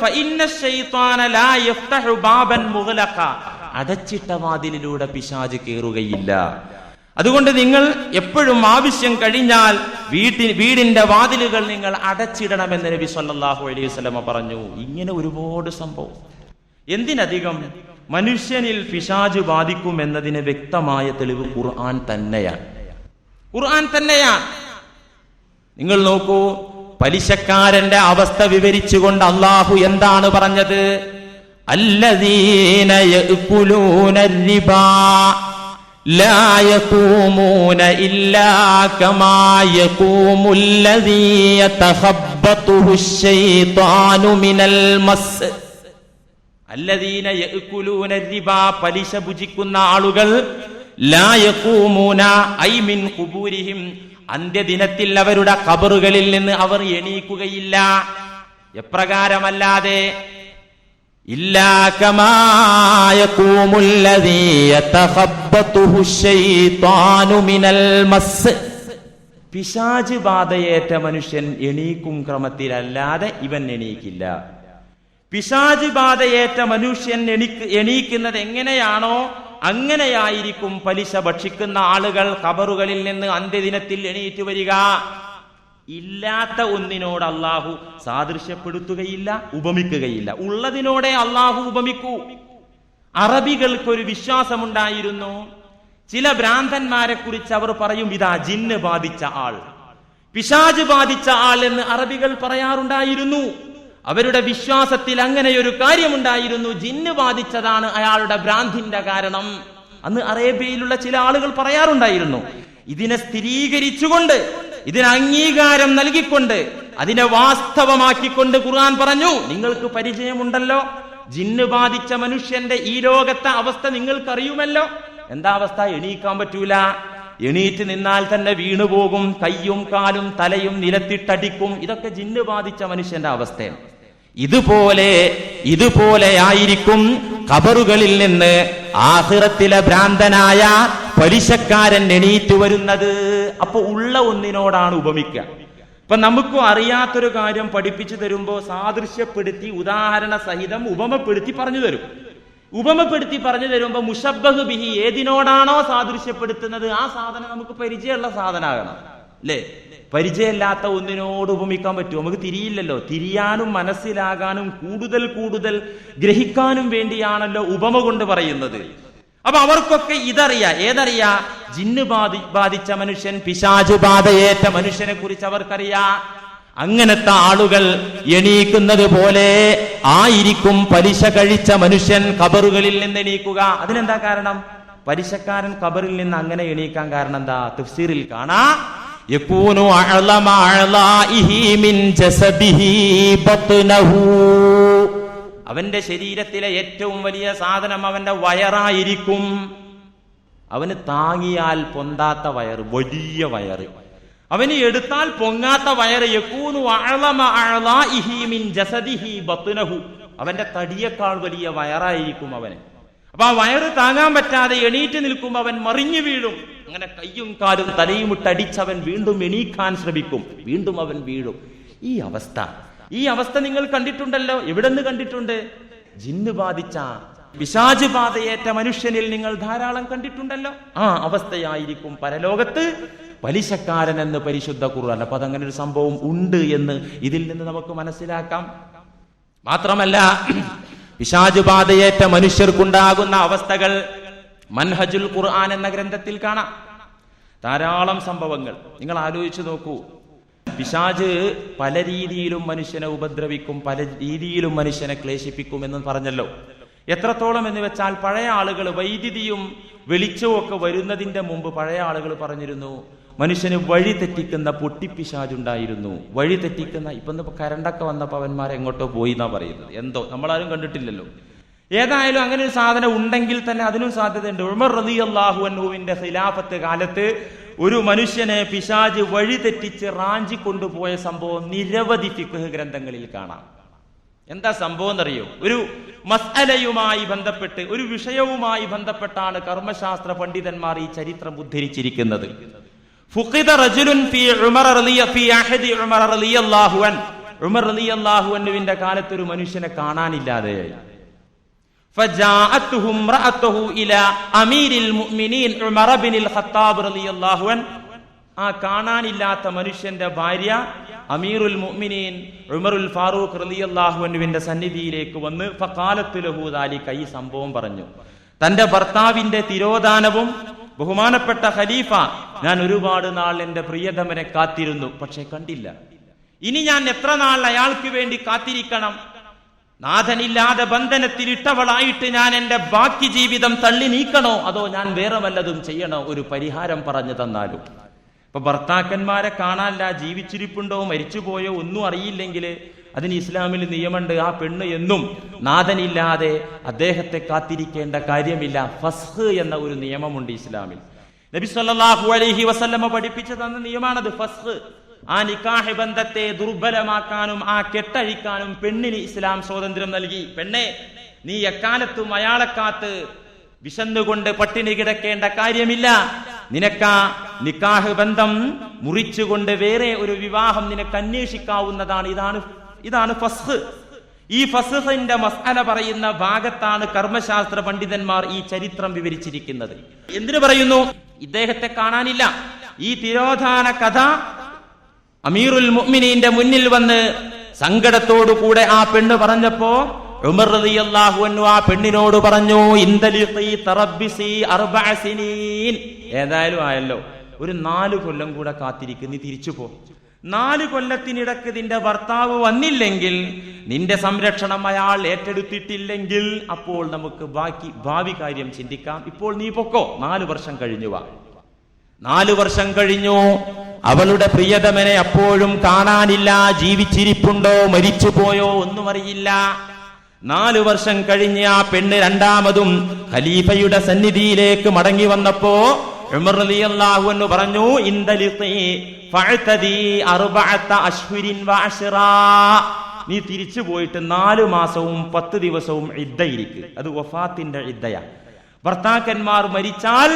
അടച്ചിട്ട വാതിലിലൂടെ പിശാച് കയറുകയില്ല. അതുകൊണ്ട് നിങ്ങൾ എപ്പോഴും ആവശ്യം കഴിഞ്ഞാൽ വീടിന്റെ വാതിലുകൾ നിങ്ങൾ അടച്ചിടണമെന്ന് നബി സല്ലല്ലാഹു അലൈഹി വസല്ലമ പറഞ്ഞു. ഇങ്ങനെ ഒരുപാട് സംഭവം. എന്തിനധികം മനുഷ്യനിൽ പിശാച് ബാധിക്കും എന്നതിന് വ്യക്തമായ തെളിവ് ഖുർആൻ തന്നെയാണ്. ഖുർആൻ തന്നെയാണ്. നിങ്ങൾ നോക്കൂ, പലിശക്കാരന്റെ അവസ്ഥ വിവരിച്ചുകൊണ്ട് അള്ളാഹു എന്താണ് പറഞ്ഞത്? അല്ലദീന യഅ്കുലൂന റിബാ ലാ യഖൂമൂന ഇല്ലാ കമാ യഖൂമുല്ലദീ യതഖബ്ബതുഹു ശൈത്വാനു മിനൽ മസ്. അല്ലദീന യഅ്കുലൂന റിബാ, പലിശ ഭുജിക്കുന്ന ആളുകൾ, ലാ യഖൂമൂന ഐ മിൻ ഖുബൂരിഹിം, അന്ത്യദിനത്തിൽ അവരുടെ ഖബറുകളിൽ നിന്ന് അവർ എണീക്കുകയില്ല. എപ്രകാരമല്ലാതെ? ഇല്ലാ കമാ യഖൂമുല്ലദീ യതഖബ്ബതുഹു ശൈത്വാനു മിനൽ മസ്. പിശാച് ബാധയേറ്റ മനുഷ്യൻ എണീക്കും ക്രമത്തിലല്ലാതെ ഇവൻ എണീക്കില്ല. പിശാച് ബാധയേറ്റ മനുഷ്യൻ എണീക്കുന്നത് എങ്ങനെയാണോ അങ്ങനെയായിരിക്കും പലിശ ഭക്ഷിക്കുന്ന ആളുകൾ ഖബറുകളിൽ നിന്ന് അന്ത്യദിനത്തിൽ എണീറ്റ് വരിക. ഇല്ലാത്ത ഒന്നിനോട് അള്ളാഹു സാദൃശ്യപ്പെടുത്തുകയില്ല, ഉപമിക്കുകയില്ല. ഉള്ളതിനോടെ അള്ളാഹു ഉപമിക്കൂ. അറബികൾക്കൊരു വിശ്വാസമുണ്ടായിരുന്നു. ചില ഭ്രാന്തന്മാരെ കുറിച്ച് അവർ പറയും, ഇതാ ജിന്ന് ബാധിച്ച ആൾ, പിശാച് ബാധിച്ച ആൾ എന്ന് അറബികൾ പറയാറുണ്ടായിരുന്നു. അവരുടെ വിശ്വാസത്തിൽ അങ്ങനെയൊരു കാര്യമുണ്ടായിരുന്നു. ജിന്ന് ബാധിച്ചതാണ് അയാളുടെ ഭ്രാന്തിന്റെ കാരണം. അന്ന് അറേബ്യയിലുള്ള ചില ആളുകൾ പറയാറുണ്ടായിരുന്നു. ഇതിനെ സ്ഥിരീകരിച്ചുകൊണ്ട്, ഇതിന് അംഗീകാരം നൽകിക്കൊണ്ട്, അതിനെ വാസ്തവമാക്കിക്കൊണ്ട് ഖുർആൻ പറഞ്ഞു, നിങ്ങൾക്ക് പരിചയമുണ്ടല്ലോ, ജിന്ന് ബാധിച്ച മനുഷ്യന്റെ ഈ ലോകത്തെ അവസ്ഥ നിങ്ങൾക്കറിയുമല്ലോ. എന്താ അവസ്ഥ? എണീക്കാൻ പറ്റൂല. എണീറ്റ് നിന്നാൽ തന്നെ വീണുപോകും. കയ്യും കാലും തലയും നിലത്തിട്ടടിക്കും. ഇതൊക്കെ ജിന്ന് ബാധിച്ച മനുഷ്യന്റെ അവസ്ഥയാണ്. ഇതുപോലെ ആയിരിക്കും ഖബറുകളിൽ നിന്ന് ആഖിറത്തിലെ ഭ്രാന്തനായ പലിശക്കാരൻ എണീറ്റ് വരുന്നത്. അപ്പൊ ഉള്ള ഒന്നിനോടാണ് ഉപമിക്കുക. ഇപ്പൊ നമുക്കും അറിയാത്തൊരു കാര്യം പഠിപ്പിച്ചു തരുമ്പോ സാദൃശ്യപ്പെടുത്തി ഉദാഹരണ സഹിതം ഉപമപ്പെടുത്തി പറഞ്ഞു തരും. ഉപമപ്പെടുത്തി പറഞ്ഞു തരുമ്പോ മുശബ്ബഹ് ബിഹി, ഏതിനോടാണോ സാദൃശ്യപ്പെടുത്തുന്നത് ആ സാധനം നമുക്ക് പരിചയമുള്ള സാധനമാകണം, അല്ലേ? പരിചയമില്ലാത്ത ഒന്നിനോട് ഉപമിക്കാൻ പറ്റുമോ? നമുക്ക് തിരിയില്ലല്ലോ. തിരിയാനും മനസ്സിലാകാനും കൂടുതൽ ഗ്രഹിക്കാനും വേണ്ടിയാണല്ലോ ഉപമ കൊണ്ട് പറയുന്നത്. അപ്പൊ അവർക്കൊക്കെ ഏതറിയാ? ജിന്ന് ബാധിച്ച മനുഷ്യൻ, പിശാച് ബാധയേറ്റ മനുഷ്യനെ കുറിച്ച് അവർക്കറിയാ. അങ്ങനത്തെ ആളുകൾ എണീക്കുന്നത് പോലെ ആയിരിക്കും പലിശ കഴിച്ച മനുഷ്യൻ ഖബറുകളിൽ നിന്ന് എണീക്കുക. അതിനെന്താ കാരണം? പലിശക്കാരൻ ഖബറിൽ നിന്ന് അങ്ങനെ എണീക്കാൻ കാരണം എന്താ? തഫ്സീറിൽ കാണാം, യകൂനു അഅലമ അഅലാഇഹി മിൻ ജസദിഹി ബത്നഹു. അവന്റെ ശരീരത്തിലെ ഏറ്റവും വലിയ സാധനം അവന്റെ വയറായിരിക്കും. അവന് താങ്ങിയാൽ പൊന്താത്ത വയറ്, വലിയ വയറ്. അവന് എടുത്താൽ പൊങ്ങാത്ത വയറ്. യകൂനു അഅലമ അഅലാഇഹി മിൻ ജസദിഹി ബത്നഹു. അവന്റെ തടിയേക്കാൾ വലിയ വയറായിരിക്കും അവന്. അപ്പൊ ആ വയറ് താങ്ങാൻ പറ്റാതെ എണീറ്റ് നിൽക്കുമ്പോൾ അവൻ മറിഞ്ഞു വീഴും. അങ്ങനെ കയ്യും കാലും തലയും ഇട്ടടിച്ചവൻ വീണ്ടും എണീക്കാൻ ശ്രമിക്കും, വീണ്ടും അവൻ വീഴും. ഈ അവസ്ഥ നിങ്ങൾ കണ്ടിട്ടുണ്ടല്ലോ. എവിടെ നിന്ന് കണ്ടിട്ടുണ്ട്? ജിന്ന് ബാധിച്ച, പിശാച് ബാധയേറ്റ മനുഷ്യനിൽ നിങ്ങൾ ധാരാളം കണ്ടിട്ടുണ്ടല്ലോ. ആ അവസ്ഥയായിരിക്കും പരലോകത്ത് പലിശക്കാരൻ എന്ന് പരിശുദ്ധ ഖുർആൻ. അപ്പൊ അതങ്ങനെ ഒരു സംഭവം ഉണ്ട് എന്ന് ഇതിൽ നിന്ന് നമുക്ക് മനസ്സിലാക്കാം. മാത്രമല്ല, പിശാച് ബാധയേറ്റ മനുഷ്യർക്കുണ്ടാകുന്ന അവസ്ഥകൾ മൻഹജുൽ ഖുർആൻ എന്ന ഗ്രന്ഥത്തിൽ കാണാം. ധാരാളം സംഭവങ്ങൾ നിങ്ങൾ ആലോചിച്ചു നോക്കൂ. പിശാച് പല രീതിയിലും മനുഷ്യനെ ഉപദ്രവിക്കും, പല രീതിയിലും മനുഷ്യനെ ക്ലേശിപ്പിക്കും എന്ന് പറഞ്ഞല്ലോ. എത്രത്തോളം എന്ന് വെച്ചാൽ, പഴയ ആളുകൾ വൈദ്യുതിയും വെളിച്ചവും ഒക്കെ വരുന്നതിന്റെ മുമ്പ് പഴയ ആളുകൾ പറഞ്ഞിരുന്നു, മനുഷ്യന് വഴി തെറ്റിക്കുന്ന പൊട്ടിപ്പിശാചുണ്ടായിരുന്നു. വഴി തെറ്റിക്കുന്ന, ഇപ്പൊ കരണ്ടൊക്കെ വന്നപ്പോ അവന്മാരെ എങ്ങോട്ടോ പോയി എന്നാ പറയുന്നത്. എന്തോ നമ്മളാരും കണ്ടിട്ടില്ലല്ലോ. ഏതായാലും അങ്ങനെ ഒരു സാധനം ഉണ്ടെങ്കിൽ തന്നെ അതിനും സാധ്യതയുണ്ട്. ഉമർ റളിയല്ലാഹു അൻഹുവിന്റെ ഖിലാഫത്ത് കാലത്ത് ഒരു മനുഷ്യനെ പിശാച് വഴി തെറ്റിച്ച് റാഞ്ചി കൊണ്ടുപോയ സംഭവം നിരവധി ഫിഖ്ഹ് ഗ്രന്ഥങ്ങളിൽ കാണാം. എന്താ സംഭവം എന്നറിയോ? ഒരു മസ്അലയുമായി ബന്ധപ്പെട്ട്, ഒരു വിഷയവുമായി ബന്ധപ്പെട്ടാണ് കർമ്മശാസ്ത്ര പണ്ഡിതന്മാർ ഈ ചരിത്രം ഉദ്ധരിച്ചിരിക്കുന്നത്. ഫുഖിദ റജുലുൻ ഫീ ഉമർ റളിയല്ലാഹു അൻഹു. ഉമർ റളിയല്ലാഹു അൻഹുവിന്റെ കാലത്ത് ഒരു മനുഷ്യനെ കാണാനില്ലാതെയായി. فجاءته امرأته إلى أمير المؤمنين عمر بن الخطاب رضي الله عنه. ആ കാണാനില്ലാത്ത മനുഷ്യന്റെ ഭാര്യ അമീറുൽ മുഅ്മിനീൻ ഉമറുൽ ഫാറൂഖ് റളിയല്ലാഹു അൻഹുവിന്റെ സന്നിധിയിലേക്ക് വന്ന് ഫഖാലത്ത് ലഹു ദാലിക, ഈ സംഭവം പറഞ്ഞു. തന്റെ ഭർത്താവിന്റെ തിരോധാനവും, ബഹുമാനപ്പെട്ട ഖലീഫ, ഞാൻ ഒരുപാട് നാൾ എന്റെ പ്രിയതമനെ കാത്തിരുന്നു, പക്ഷെ കണ്ടില്ല. ഇനി ഞാൻ എത്ര നാൾ അയാൾക്ക് വേണ്ടി കാത്തിരിക്കണം? നാഥനില്ലാതെ ബന്ധനത്തിലിട്ടവളായിട്ട് ഞാൻ എന്റെ ബാക്കി ജീവിതം തള്ളി നീക്കണോ, അതോ ഞാൻ വേറെ വല്ലതും ചെയ്യണോ? ഒരു പരിഹാരം പറഞ്ഞു തന്നാലും. ഇപ്പൊ ഭർത്താക്കന്മാരെ കാണാനില്ല, ജീവിച്ചിരിപ്പുണ്ടോ മരിച്ചുപോയോ ഒന്നും അറിയില്ലെങ്കിൽ അതിന് ഇസ്ലാമിൽ നിയമമുണ്ട്. ആ പെണ്ണ് എന്നും നാഥനില്ലാതെ അദ്ദേഹത്തെ കാത്തിരിക്കേണ്ട കാര്യമില്ല. ഫസ്ഖ് എന്ന ഒരു നിയമമുണ്ട് ഇസ്ലാമിൽ. നബി സല്ലല്ലാഹു അലൈഹി വസല്ലമ പഠിപ്പിച്ചു തന്ന നിയമമാണത്, ഫസ്ഖ്. ആ നിക്കാഹ് ബന്ധത്തെ ദുർബലമാക്കാനും ആ കെട്ടഴിക്കാനും പെണ്ണിന് ഇസ്ലാം സ്വാതന്ത്ര്യം നൽകി. പെണ്ണെ, നീ എക്കാലത്തും അയാളെ കാത്ത് വിശന്നുകൊണ്ട് പട്ടിണി കിടക്കേണ്ട കാര്യമില്ല. നിനക്കാ നിക്കാഹ് ബന്ധം മുറിച്ചുകൊണ്ട് വേറെ ഒരു വിവാഹം നിനക്ക് അന്വേഷിക്കാവുന്നതാണ്. ഇതാണ് ഫസ്ഖ്. ഈ ഫസ്ഖിന്റെ മസ്അല പറയുന്ന ഭാഗത്താണ് കർമ്മശാസ്ത്ര പണ്ഡിതന്മാർ ഈ ചരിത്രം വിവരിച്ചിരിക്കുന്നത്. എന്തിനു പറയുന്നു? ഇദ്ദേഹത്തെ കാണാനില്ല. ഈ തിരോധാന കഥ അമീറുൽ മുഅ്മിനീന്റെ മുന്നിൽ വന്ന് സങ്കടത്തോടു കൂടെ ആ പെണ്ണ് പറഞ്ഞപ്പോ ഉമർ റളിയല്ലാഹു അൻഹു ആ പെണ്ണിനോട് പറഞ്ഞു, ഇന്തലിഖി തറബ്ബിസി 4 സിനീൻ. ഏതായാലും ആയല്ലോ, ഒരു 4 കൊല്ലം കൂടെ കാത്തിരിക്കും, നീ തിരിച്ചു പോ. 4 കൊല്ലത്തിനിടക്ക് നിന്റെ ഭർത്താവ് വന്നില്ലെങ്കിൽ, നിന്റെ സംരക്ഷണം അയാൾ ഏറ്റെടുത്തിട്ടില്ലെങ്കിൽ, അപ്പോൾ നമുക്ക് ഭാവി കാര്യം ചിന്തിക്കാം. ഇപ്പോൾ നീ പൊക്കോ, 4 വർഷം കഴിഞ്ഞു വാ. 4 വർഷം കഴിഞ്ഞു. അവളുടെ പ്രിയതമനെ അപ്പോഴും കാണാനില്ല. ജീവിച്ചിരിപ്പുണ്ടോ മരിച്ചുപോയോ ഒന്നും അറിയില്ല. 4 വർഷം കഴിഞ്ഞ് ആ പെണ്ണ് രണ്ടാമതും ഖലീഫയുടെ സന്നിധിയിലേക്ക് മടങ്ങി വന്നപ്പോ ഉമർ റളിയല്ലാഹു അൻഹു പറഞ്ഞു, ഇന്തലിഖി ഫഅതദി 4 അശ്ഹുരിൻ വഅശ്റാ. നീ തിരിച്ചു പോയിട്ട് 4 മാസവും 10 ദിവസവും ഇദ്ദയിരിക്ക്. അത് വഫാത്തിന്റെ ഇദ്ദയാ. ഭർത്താക്കന്മാർ മരിച്ചാൽ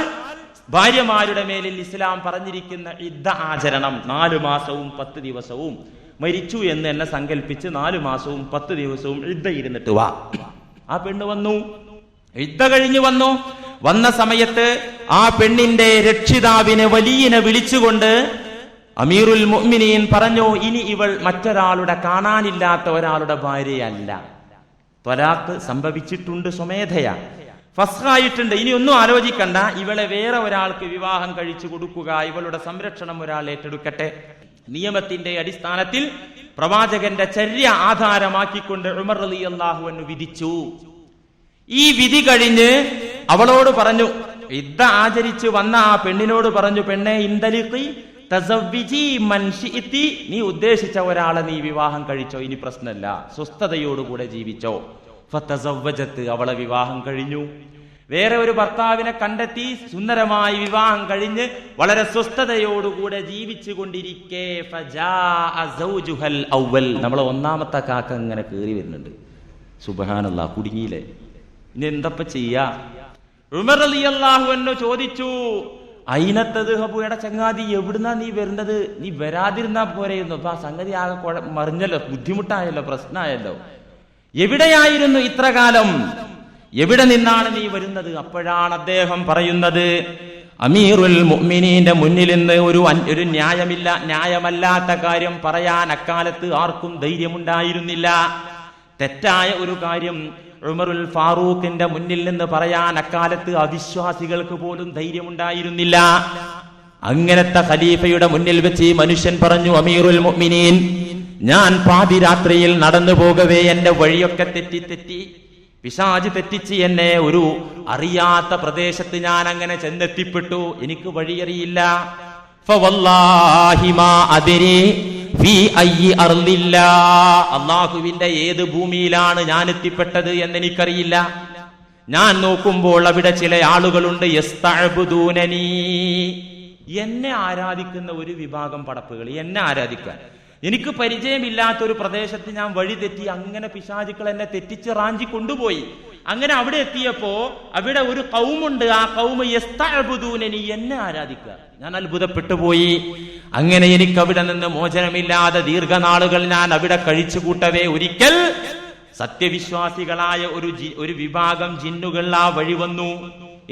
ഭാര്യമാരുടെ മേലിൽ ഇസ്ലാം പറഞ്ഞിരിക്കുന്ന ഇദ്ദ ആചരണം 4 മാസവും 10 ദിവസവും. മരിച്ചു എന്ന് എന്നെ സങ്കല്പിച്ച് 4 മാസവും 10 ദിവസവും ഇദ്ദ ഇരുന്നിട്ട് വാ. ആ പെണ്ണ് വന്നു, ഇദ്ദ കഴിഞ്ഞു വന്നു. വന്ന സമയത്ത് ആ പെണ്ണിന്റെ രക്ഷിതാവിനെ വലിയനെ വിളിച്ചുകൊണ്ട് അമീറുൽ മുഅ്മിനീൻ പറഞ്ഞു, ഇനി ഇവൾ മറ്റൊരാളുടെ, കാണാനില്ലാത്ത ഒരാളുടെ ഭാര്യയല്ല. ത്വലാഖ് സംഭവിച്ചിട്ടുണ്ട്, സ്വമേധയാ ഫസ്ഖായിട്ടുണ്ട്. ഇനി ഒന്നും ആലോചിക്കണ്ട, ഇവളെ വേറെ ഒരാൾക്ക് വിവാഹം കഴിച്ചു കൊടുക്കുക, ഇവളുടെ സംരക്ഷണം ഒരാൾ ഏറ്റെടുക്കട്ടെ. നിയമത്തിന്റെ അടിസ്ഥാനത്തിൽ പ്രവാചകന്റെ ചര്യ ആധാരമാക്കിക്കൊണ്ട് ഉമർ റളിയല്ലാഹു അൻഹു വിധിച്ചു. ഈ വിധി കഴിഞ്ഞ് അവളോട് പറഞ്ഞു, ഇദ്ദ ആചരിച്ച് വന്ന ആ പെണ്ണിനോട് പറഞ്ഞു, പെണ്ണെ, ഇന്തലിഖി തസവ്വിജി മൻ ശിഇതി. നീ ഉദ്ദേശിച്ച ഒരാളെ നീ വിവാഹം കഴിച്ചോ, ഇനി പ്രശ്നമില്ല, സ്വസ്ഥതയോടുകൂടെ ജീവിച്ചോ. ഫതസവ്വജത്ത്, അവളെ വിവാഹം കഴിഞ്ഞു. വേറെ ഒരു ഭർത്താവിനെ കണ്ടെത്തി സുന്ദരമായി വിവാഹം കഴിഞ്ഞ് വളരെ സ്വസ്ഥതയോടുകൂടെ ജീവിച്ചു കൊണ്ടിരിക്കെ നമ്മളെ ഒന്നാമത്തെ കാക്ക ഇങ്ങനെ കയറി വരുന്നുണ്ട്. സുബ്ഹാനല്ലാഹ്, കുടുങ്ങിയില്ലേ? ഇനി എന്തപ്പ ചെയ്യാ? ഉമർ റളിയല്ലാഹു അൻഹു ചോദിച്ചു, അയിനത്തദ്ഹബു, എടാ ചങ്ങാതി, എവിടുന്നാ നീ വരുന്നത്? നീ വരാതിരുന്നാ പോരെയിരുന്നു. അപ്പൊ ആ സംഗതി ആകെ മറിഞ്ഞല്ലോ, ബുദ്ധിമുട്ടായല്ലോ, പ്രശ്നമായല്ലോ. എവിടെയായിരുന്നു ഇത്ര കാലം? എവിടെ നിന്നാണ് നീ വരുന്നത്? അപ്പോഴാണ് അദ്ദേഹം പറയുന്നത്, അമീറുൽ മുഅ്മിനീന്റെ മുന്നിൽ നിന്ന് ഒരു ന്യായമല്ലാത്ത കാര്യം പറയാൻ അക്കാലത്ത് ആർക്കും ധൈര്യമുണ്ടായിരുന്നില്ല. തെറ്റായ ഒരു കാര്യം ഉമറുൽ ഫാറൂഖിന്റെ മുന്നിൽ നിന്ന് പറയാൻ അക്കാലത്ത് അവിശ്വാസികൾക്ക് പോലും ധൈര്യമുണ്ടായിരുന്നില്ല. അങ്ങനത്തെ ഖലീഫയുടെ മുന്നിൽ വെച്ച് മനുഷ്യൻ പറഞ്ഞു, അമീറുൽ മുഅ്മിനീൻ, ഞാൻ പാതിരാത്രിയിൽ നടന്നു പോകവേ എന്റെ വഴിയൊക്കെ തെറ്റി പിശാച് തെറ്റിച്ച് എന്നെ ഒരു അറിയാത്ത പ്രദേശത്ത് ഞാൻ അങ്ങനെ ചെന്നെത്തിപ്പെട്ടു. എനിക്ക് വഴിയറിയില്ല. ഫവല്ലാഹി മാ അദ്രി ഫീ അയ്യി അർളില്ലാ, അല്ലാഹുവിന്റെ ഏത് ഭൂമിയിലാണ് ഞാൻ എത്തിപ്പെട്ടത് എന്നെനിക്കറിയില്ല. ഞാൻ നോക്കുമ്പോൾ അവിടെ ചില ആളുകളുണ്ട്, യസ്തഅബ്ദൂനനി, എന്നെ ആരാധിക്കുന്ന ഒരു വിഭാഗം പടപ്പുകൾ, എന്നെ ആരാധിക്കാൻ. എനിക്ക് പരിചയമില്ലാത്ത ഒരു പ്രദേശത്ത് ഞാൻ വഴി തെറ്റി, അങ്ങനെ പിശാചുക്കൾ എന്നെ തെറ്റിച്ച് റാഞ്ചി കൊണ്ടുപോയി. അങ്ങനെ അവിടെ എത്തിയപ്പോ അവിടെ ഒരു ഖൗമുണ്ട്, ആ ഖൗമ് യസ്തഅബ്ദൂനനി, എന്നെ ആരാധിക്കുക. ഞാൻ അത്ഭുതപ്പെട്ടു പോയി. അങ്ങനെ എനിക്ക് അവിടെ നിന്ന് മോചനമില്ലാതെ ദീർഘനാളുകൾ ഞാൻ അവിടെ കഴിച്ചു കൂട്ടവേ ഒരിക്കൽ സത്യവിശ്വാസികളായ ഒരു വിഭാഗം ജിന്നുകൾ ആ വഴി വന്നു.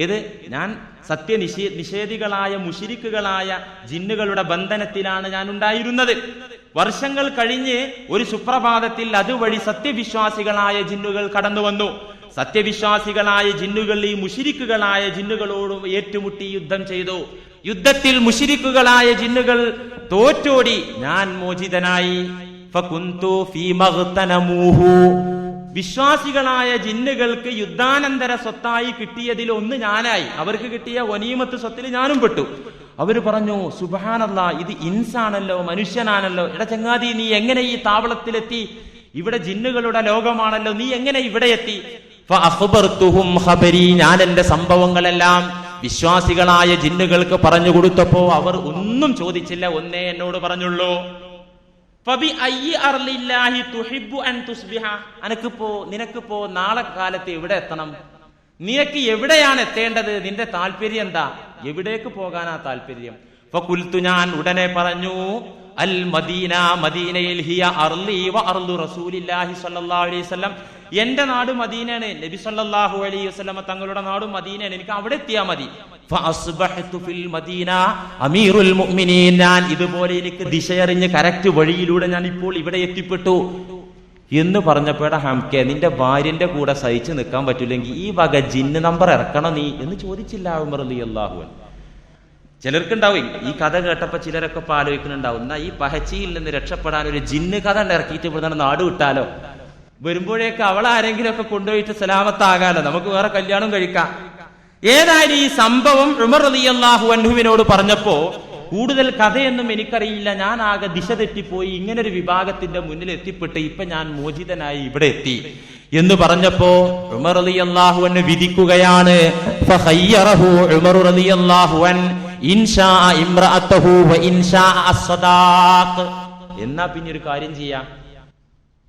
ഇത് ഞാൻ നിഷേധികളായ മുശ്രിക്കുകളായ ജിന്നുകളുടെ ബന്ധനത്തിലാണ് ഞാൻ ഉണ്ടായിരുന്നത്. വർഷങ്ങൾ കഴിഞ്ഞ് ഒരു സുപ്രഭാതത്തിൽ അതുവഴി സത്യവിശ്വാസികളായ ജിന്നുകൾ കടന്നു വന്നു. സത്യവിശ്വാസികളായ ജിന്നുകൾ ഈ മുശ്രിക്കുകളായ ജിന്നുകളോടും ഏറ്റുമുട്ടി യുദ്ധം ചെയ്തു. യുദ്ധത്തിൽ മുശ്രിക്കുകളായ ജിന്നുകൾ തോറ്റോടി, ഞാൻ മോചിതനായി. ഫകുന്തു ഫീ മഗ്തനമൂഹു, വിശ്വാസികളായ ജിന്നുകൾക്ക് യുദ്ധാനന്തര സ്വത്തായി കിട്ടിയതിൽ ഒന്ന് ഞാനായി. അവർക്ക് കിട്ടിയ ഗനീമത്ത് സ്വത്തിൽ ഞാനും പെട്ടു. അവര് പറഞ്ഞു, സുബ്ഹാനല്ലാഹ്, ഇത് ഇൻസാണല്ലോ, മനുഷ്യനാണല്ലോ. എടാ ചങ്ങാതി, നീ എങ്ങനെ ഈ താവളത്തിലെത്തി? ഇവിടെ ജിന്നുകളുടെ ലോകമാണല്ലോ, നീ എങ്ങനെ ഇവിടെ എത്തി? ഫഅഖ്ബർതുഹും ഖബരി, ഞാൻ എന്റെ സംഭവങ്ങളെല്ലാം വിശ്വാസികളായ ജിന്നുകൾക്ക് പറഞ്ഞു കൊടുത്തപ്പോ അവർ ഒന്നും ചോദിച്ചില്ല, ഒന്നേ എന്നോട് പറഞ്ഞുള്ളൂ, ഫബി അയ്യി അർളില്ലാഹി തുഹിബ്ബു അൻ തുസ്ബിഹ, നിനക്കിപ്പോ നാളെ കാലത്ത് എവിടെ എത്തണം? നിനക്ക് എവിടെയാണ് എത്തേണ്ടത്? നിന്റെ താല്പര്യം എന്താ? എവിടേക്ക് പോകാനാ താല്പര്യം? ഫഖുൽതു, ഞാൻ ഉടനെ പറഞ്ഞു, അൽ മദീന, മദീനയിൽ ഹിയ അർളി വ അർളു റസൂലില്ലാഹി സ്വല്ലല്ലാഹു അലൈഹി വസല്ലം, എന്റെ നാട് മദീനയാണ്, നബി സല്ലല്ലാഹു അലൈഹി വസല്ലം തങ്ങളുടെ നാടും മദീനയാണ്, എനിക്ക് അവിടെ എത്തിയാ മതി. ഫഅസ്ബഹതു ഫിൽ മദീന അമീറുൽ മുഅ്മിനീൻ, ഞാൻ ഇതുപോലെ എനിക്ക് ദിശയറിഞ്ഞ് കറക്റ്റ് വഴിയിലൂടെ ഞാൻ ഇപ്പോൾ ഇവിടെ എത്തിപ്പെട്ടു എന്ന് പറഞ്ഞപ്പോഴാ, ഹംകെ, നിന്റെ ഭാര്യന്റെ കൂടെ സഹിച്ചു നിൽക്കാൻ പറ്റില്ലെങ്കിൽ ഈ വക ജിന്ന് നമ്പർ ഇറക്കണം നീ എന്ന് ചോദിച്ചില്ല ഉമർ റളിയല്ലാഹു അൻഹു. ചിലർക്കുണ്ടാവും ഈ കഥ കേട്ടപ്പോ ചിലരൊക്കെ ഇപ്പൊ ആലോചിക്കുന്നുണ്ടാവും, എന്നാ ഈ പഹച്ചിയിൽ നിന്ന് രക്ഷപ്പെടാൻ ഒരു ജിന്ന് കഥ ഇറക്കിയിട്ട് ഇവിടെ നാട് വിട്ടാലോ, വരുമ്പോഴേക്ക് അവളാരെങ്കിലും ഒക്കെ കൊണ്ടുപോയിട്ട് സലാമത്താകാലോ, നമുക്ക് വേറെ കല്യാണം കഴിക്കാം. ഏതായാലും ഈ സംഭവം ഉമർ റളിയല്ലാഹു അൻഹുവിനോട് പറഞ്ഞപ്പോ, കൂടുതൽ കഥയൊന്നും എനിക്കറിയില്ല, ഞാൻ ആകെ ദിശ തെറ്റിപ്പോയി, ഇങ്ങനൊരു വിഭാഗത്തിന്റെ മുന്നിൽ എത്തിപ്പെട്ട് ഇപ്പൊ ഞാൻ മോചിതനായി ഇവിടെ എത്തി എന്ന് പറഞ്ഞപ്പോ ഉമർ റളിയല്ലാഹു അൻഹു വിധിക്കുകയാണ്, ഫഖയ്യറഹു ഉമർ റളിയല്ലാഹു അൻഹു ഇൻഷാ ഇംറഅതഹു വ ഇൻഷാ അസ്സദാഖ്, എന്നാ പിന്നെ ഒരു കാര്യം ചെയ്യാം,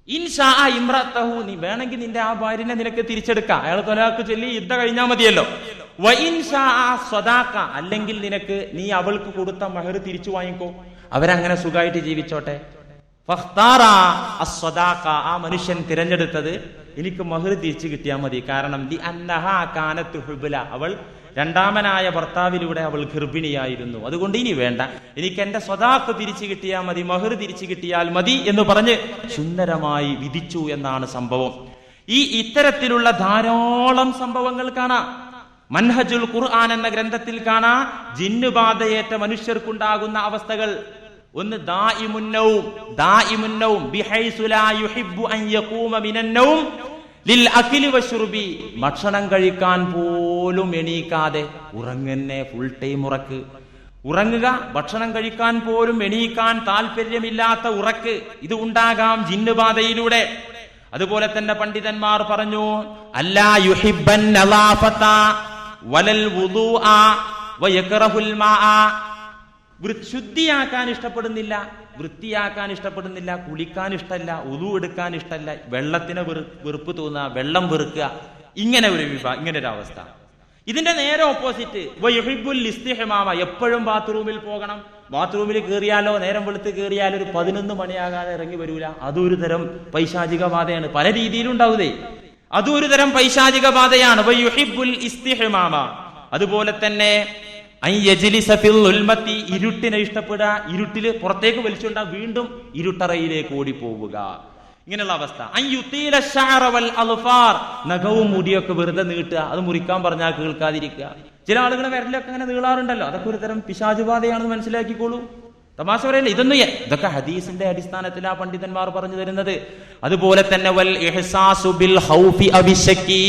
ഇൻഷാ ഇംറഅതഹു, നീ വേണമെങ്കിൽ നിന്റെ ആ ഭാര്യനെ നിനക്ക് തിരിച്ചെടുക്കാം, അയാൾ തൊലാക്ക് ചൊല്ലി യുദ്ധം കഴിഞ്ഞാൽ മതിയല്ലോ. വ ഇൻഷാ സ്വദാഖ, അല്ലെങ്കിൽ നീ അവൾക്ക് കൊടുത്ത മഹർ തിരിച്ചു വാങ്ങിക്കോ, അവരങ്ങനെ സുഖമായിട്ട് ജീവിച്ചോട്ടെ. ഫഖ്താറ അസ്സദാഖ, ആ മനുഷ്യൻ തിരഞ്ഞെടുത്തത് എനിക്ക് മഹർ തിരിച്ചു കിട്ടിയാൽ മതി. കാരണം ദി അന്നഹാ കാനത്ത് ഹുബ്ല, അവൾ രണ്ടാമനായ ഭർത്താവിലൂടെ അവൾ ഗർഭിണിയായിരുന്നു, അതുകൊണ്ട് ഇനി വേണ്ട, എനിക്ക് എന്റെ സ്വദാഖ് തിരിച്ചു കിട്ടിയാൽ മതി, മഹർ തിരിച്ചു കിട്ടിയാൽ മതി എന്ന് പറഞ്ഞ് സുന്ദരമായി വിധിച്ചു എന്നാണ് സംഭവം. ഇത്തരത്തിലുള്ള ധാരാളം സംഭവങ്ങൾ കാണാം. മൻഹജുൽ ഖുർആൻ എന്ന ഗ്രന്ഥത്തിൽ കാണാം ജിന്നുബാധയേറ്റ മനുഷ്യർക്കുണ്ടാകുന്ന അവസ്ഥകൾ. ഒന്ന് ദാഇമുന്നൗം ബിഹൈസു ലാ യുഹിബ്ബു അൻ യഖൂമ മിനൻ നൗം ലിൽ അക്ലി വശുർബി, ഭക്ഷണം കഴിക്കാൻ പോലും എണീക്കാതെ ഉറങ്ങന്നെ, ഫുൾ ടൈം ഉറങ്ങുക, ഭക്ഷണം കഴിക്കാൻ പോലും എണീക്കാൻ താല്പര്യമില്ലാത്ത ഉറക്ക്, ഇത് ഉണ്ടാകാം ജിന്നുബാധയിലൂടെ. അതുപോലെ തന്നെ പണ്ഡിതന്മാർ പറഞ്ഞു, അല്ലാ യുഹിബ്ബൻ നളാഫത വലൽ വുദൂഅ വയക്റഹുൽ മാഅ, ശുദ്ധിയാക്കാൻ ഇഷ്ടപ്പെടുന്നില്ല, വൃത്തിയാക്കാൻ ഇഷ്ടപ്പെടുന്നില്ല, കുളിക്കാൻ ഇഷ്ടമല്ല, ഉളു എടുക്കാൻ ഇഷ്ടമല്ല, വെള്ളത്തിന് വെറുപ്പ് തോന്നുക, വെള്ളം വെറുക്കുക, ഇങ്ങനെ ഒരു അവസ്ഥ. ഇതിന്റെ നേരെ ഓപ്പോസിറ്റ് വയുഹിബ്ബുൽ ഇസ്തിഹ്മാമ, എപ്പോഴും ബാത്റൂമിൽ പോകണം. ബാത്റൂമിൽ കയറിയാലോ നേരം വെളുത്ത് കയറിയാലോ ഒരു 11 മണിയാകാതെ ഇറങ്ങി വരൂല. അതൊരു തരം പൈശാചിക ബാധയാണ്. പല രീതിയിലും ഉണ്ടാവുതേ. അതൊരു തരം പൈശാചിക ബാധയാണ്. വയുഹിബ്ബുൽ ഇസ്തിഹ്മാമ. അതുപോലെ തന്നെ ഇരുട്ടിനെ ഇഷ്ടപ്പെടുക, ഇരുട്ടില് പുറത്തേക്ക് വലിച്ചുകൊണ്ടാ വീണ്ടും ഇരുട്ടറയിലേക്ക് ഓടിപ്പോവുക, ഇങ്ങനെയുള്ള അവസ്ഥ. നഖവും മുടിയൊക്കെ വെറുതെ നീട്ടുക, അത് മുറിക്കാൻ പറഞ്ഞാൽ കേൾക്കാതിരിക്കുക. ചില ആളുകളെ വിരലൊക്കെ അങ്ങനെ നീളാറുണ്ടല്ലോ, അതൊക്കെ ഒരു തരം പിശാചുബാധയാണെന്ന് മനസ്സിലാക്കിക്കോളൂ. തമാശ പറയല്ലേ, ഇതൊക്കെ ഹദീസിന്റെ അടിസ്ഥാനത്തിൽ ആ പണ്ഡിതന്മാർ പറഞ്ഞു തരുന്നത്. അതുപോലെ തന്നെ വൽ ഇഹ്സാസു ബിൽ ഖൗഫി അബിശക്കി,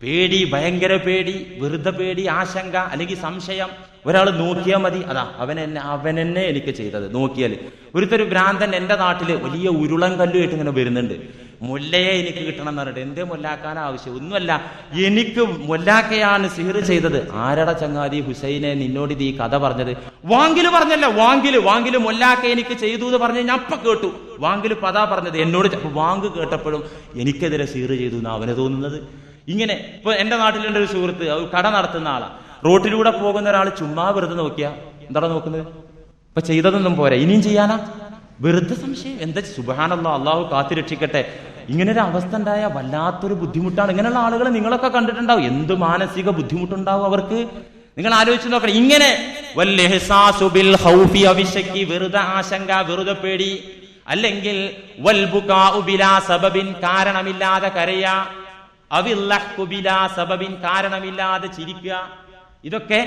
പേടി, ഭയങ്കര പേടി, വെറുതെ പേടി, ആശങ്ക അല്ലെങ്കിൽ സംശയം. ഒരാൾ നോക്കിയാൽ മതി, അതാ അവനെന്നെ എനിക്ക് ചെയ്തത്. നോക്കിയാൽ ഒരുത്തൊരു ഭ്രാന്തൻ എന്റെ നാട്ടില് വലിയ ഉരുളൻ കല്ലുമായിട്ട് ഇങ്ങനെ വരുന്നുണ്ട്. മുല്ലയെ എനിക്ക് കിട്ടണം എന്ന് പറഞ്ഞിട്ട്. എന്തേ മുല്ലാക്കാൻ ആവശ്യം? ഒന്നുമല്ല, എനിക്ക് മുല്ലാക്കയാണ് സിഹിർ ചെയ്തത്. ആരടാ ചങ്ങാതി ഹുസൈനെ നിന്നോട് ഇത് ഈ കഥ പറഞ്ഞത്? വാങ്കില് പറഞ്ഞല്ല, വാങ്കില് മുല്ലാക്ക എനിക്ക് ചെയ്തു എന്ന് പറഞ്ഞ് ഞാൻ അപ്പ കേട്ടു. വാങ്കില് പതാ പറഞ്ഞത് എന്നോട്. വാങ്ക് കേട്ടപ്പോഴും എനിക്കെതിരെ സിഹിർ ചെയ്തു എന്ന് അവന് തോന്നുന്നത്. ഇങ്ങനെ ഇപ്പൊ എന്റെ നാട്ടിലുണ്ട് ഒരു സുഹൃത്ത്, കട നടത്തുന്ന ആളാ. റോട്ടിലൂടെ പോകുന്ന ഒരാൾ ചുമ്മാ വെറുതെ നോക്കിയാ എന്താണ് നോക്കുന്നത്? ഇപ്പൊ ചെയ്തതൊന്നും പോരാ, ഇനിയും ചെയ്യാനാ? വെറുതെ സംശയം. എന്താ സുബ്ഹാനല്ലാഹ്, അള്ളാഹു കാത്തിരക്ഷിക്കട്ടെ. ഇങ്ങനൊരു അവസ്ഥ ഉണ്ടായ വല്ലാത്തൊരു ബുദ്ധിമുട്ടാണ്. ഇങ്ങനെയുള്ള ആളുകളെ നിങ്ങളൊക്കെ കണ്ടിട്ടുണ്ടാവും. എന്ത് മാനസിക ബുദ്ധിമുട്ടുണ്ടാവും അവർക്ക്, നിങ്ങൾ ആലോചിച്ച് നോക്കണം. ഇങ്ങനെ വെറുതെ ആശങ്ക, വെറുതെ പേടി, അല്ലെങ്കിൽ കാരണമില്ലാതെ കരയാ, സബബിൻ കാരണമില്ലാതെ ചിരിക്കുക. ഇതൊക്കെ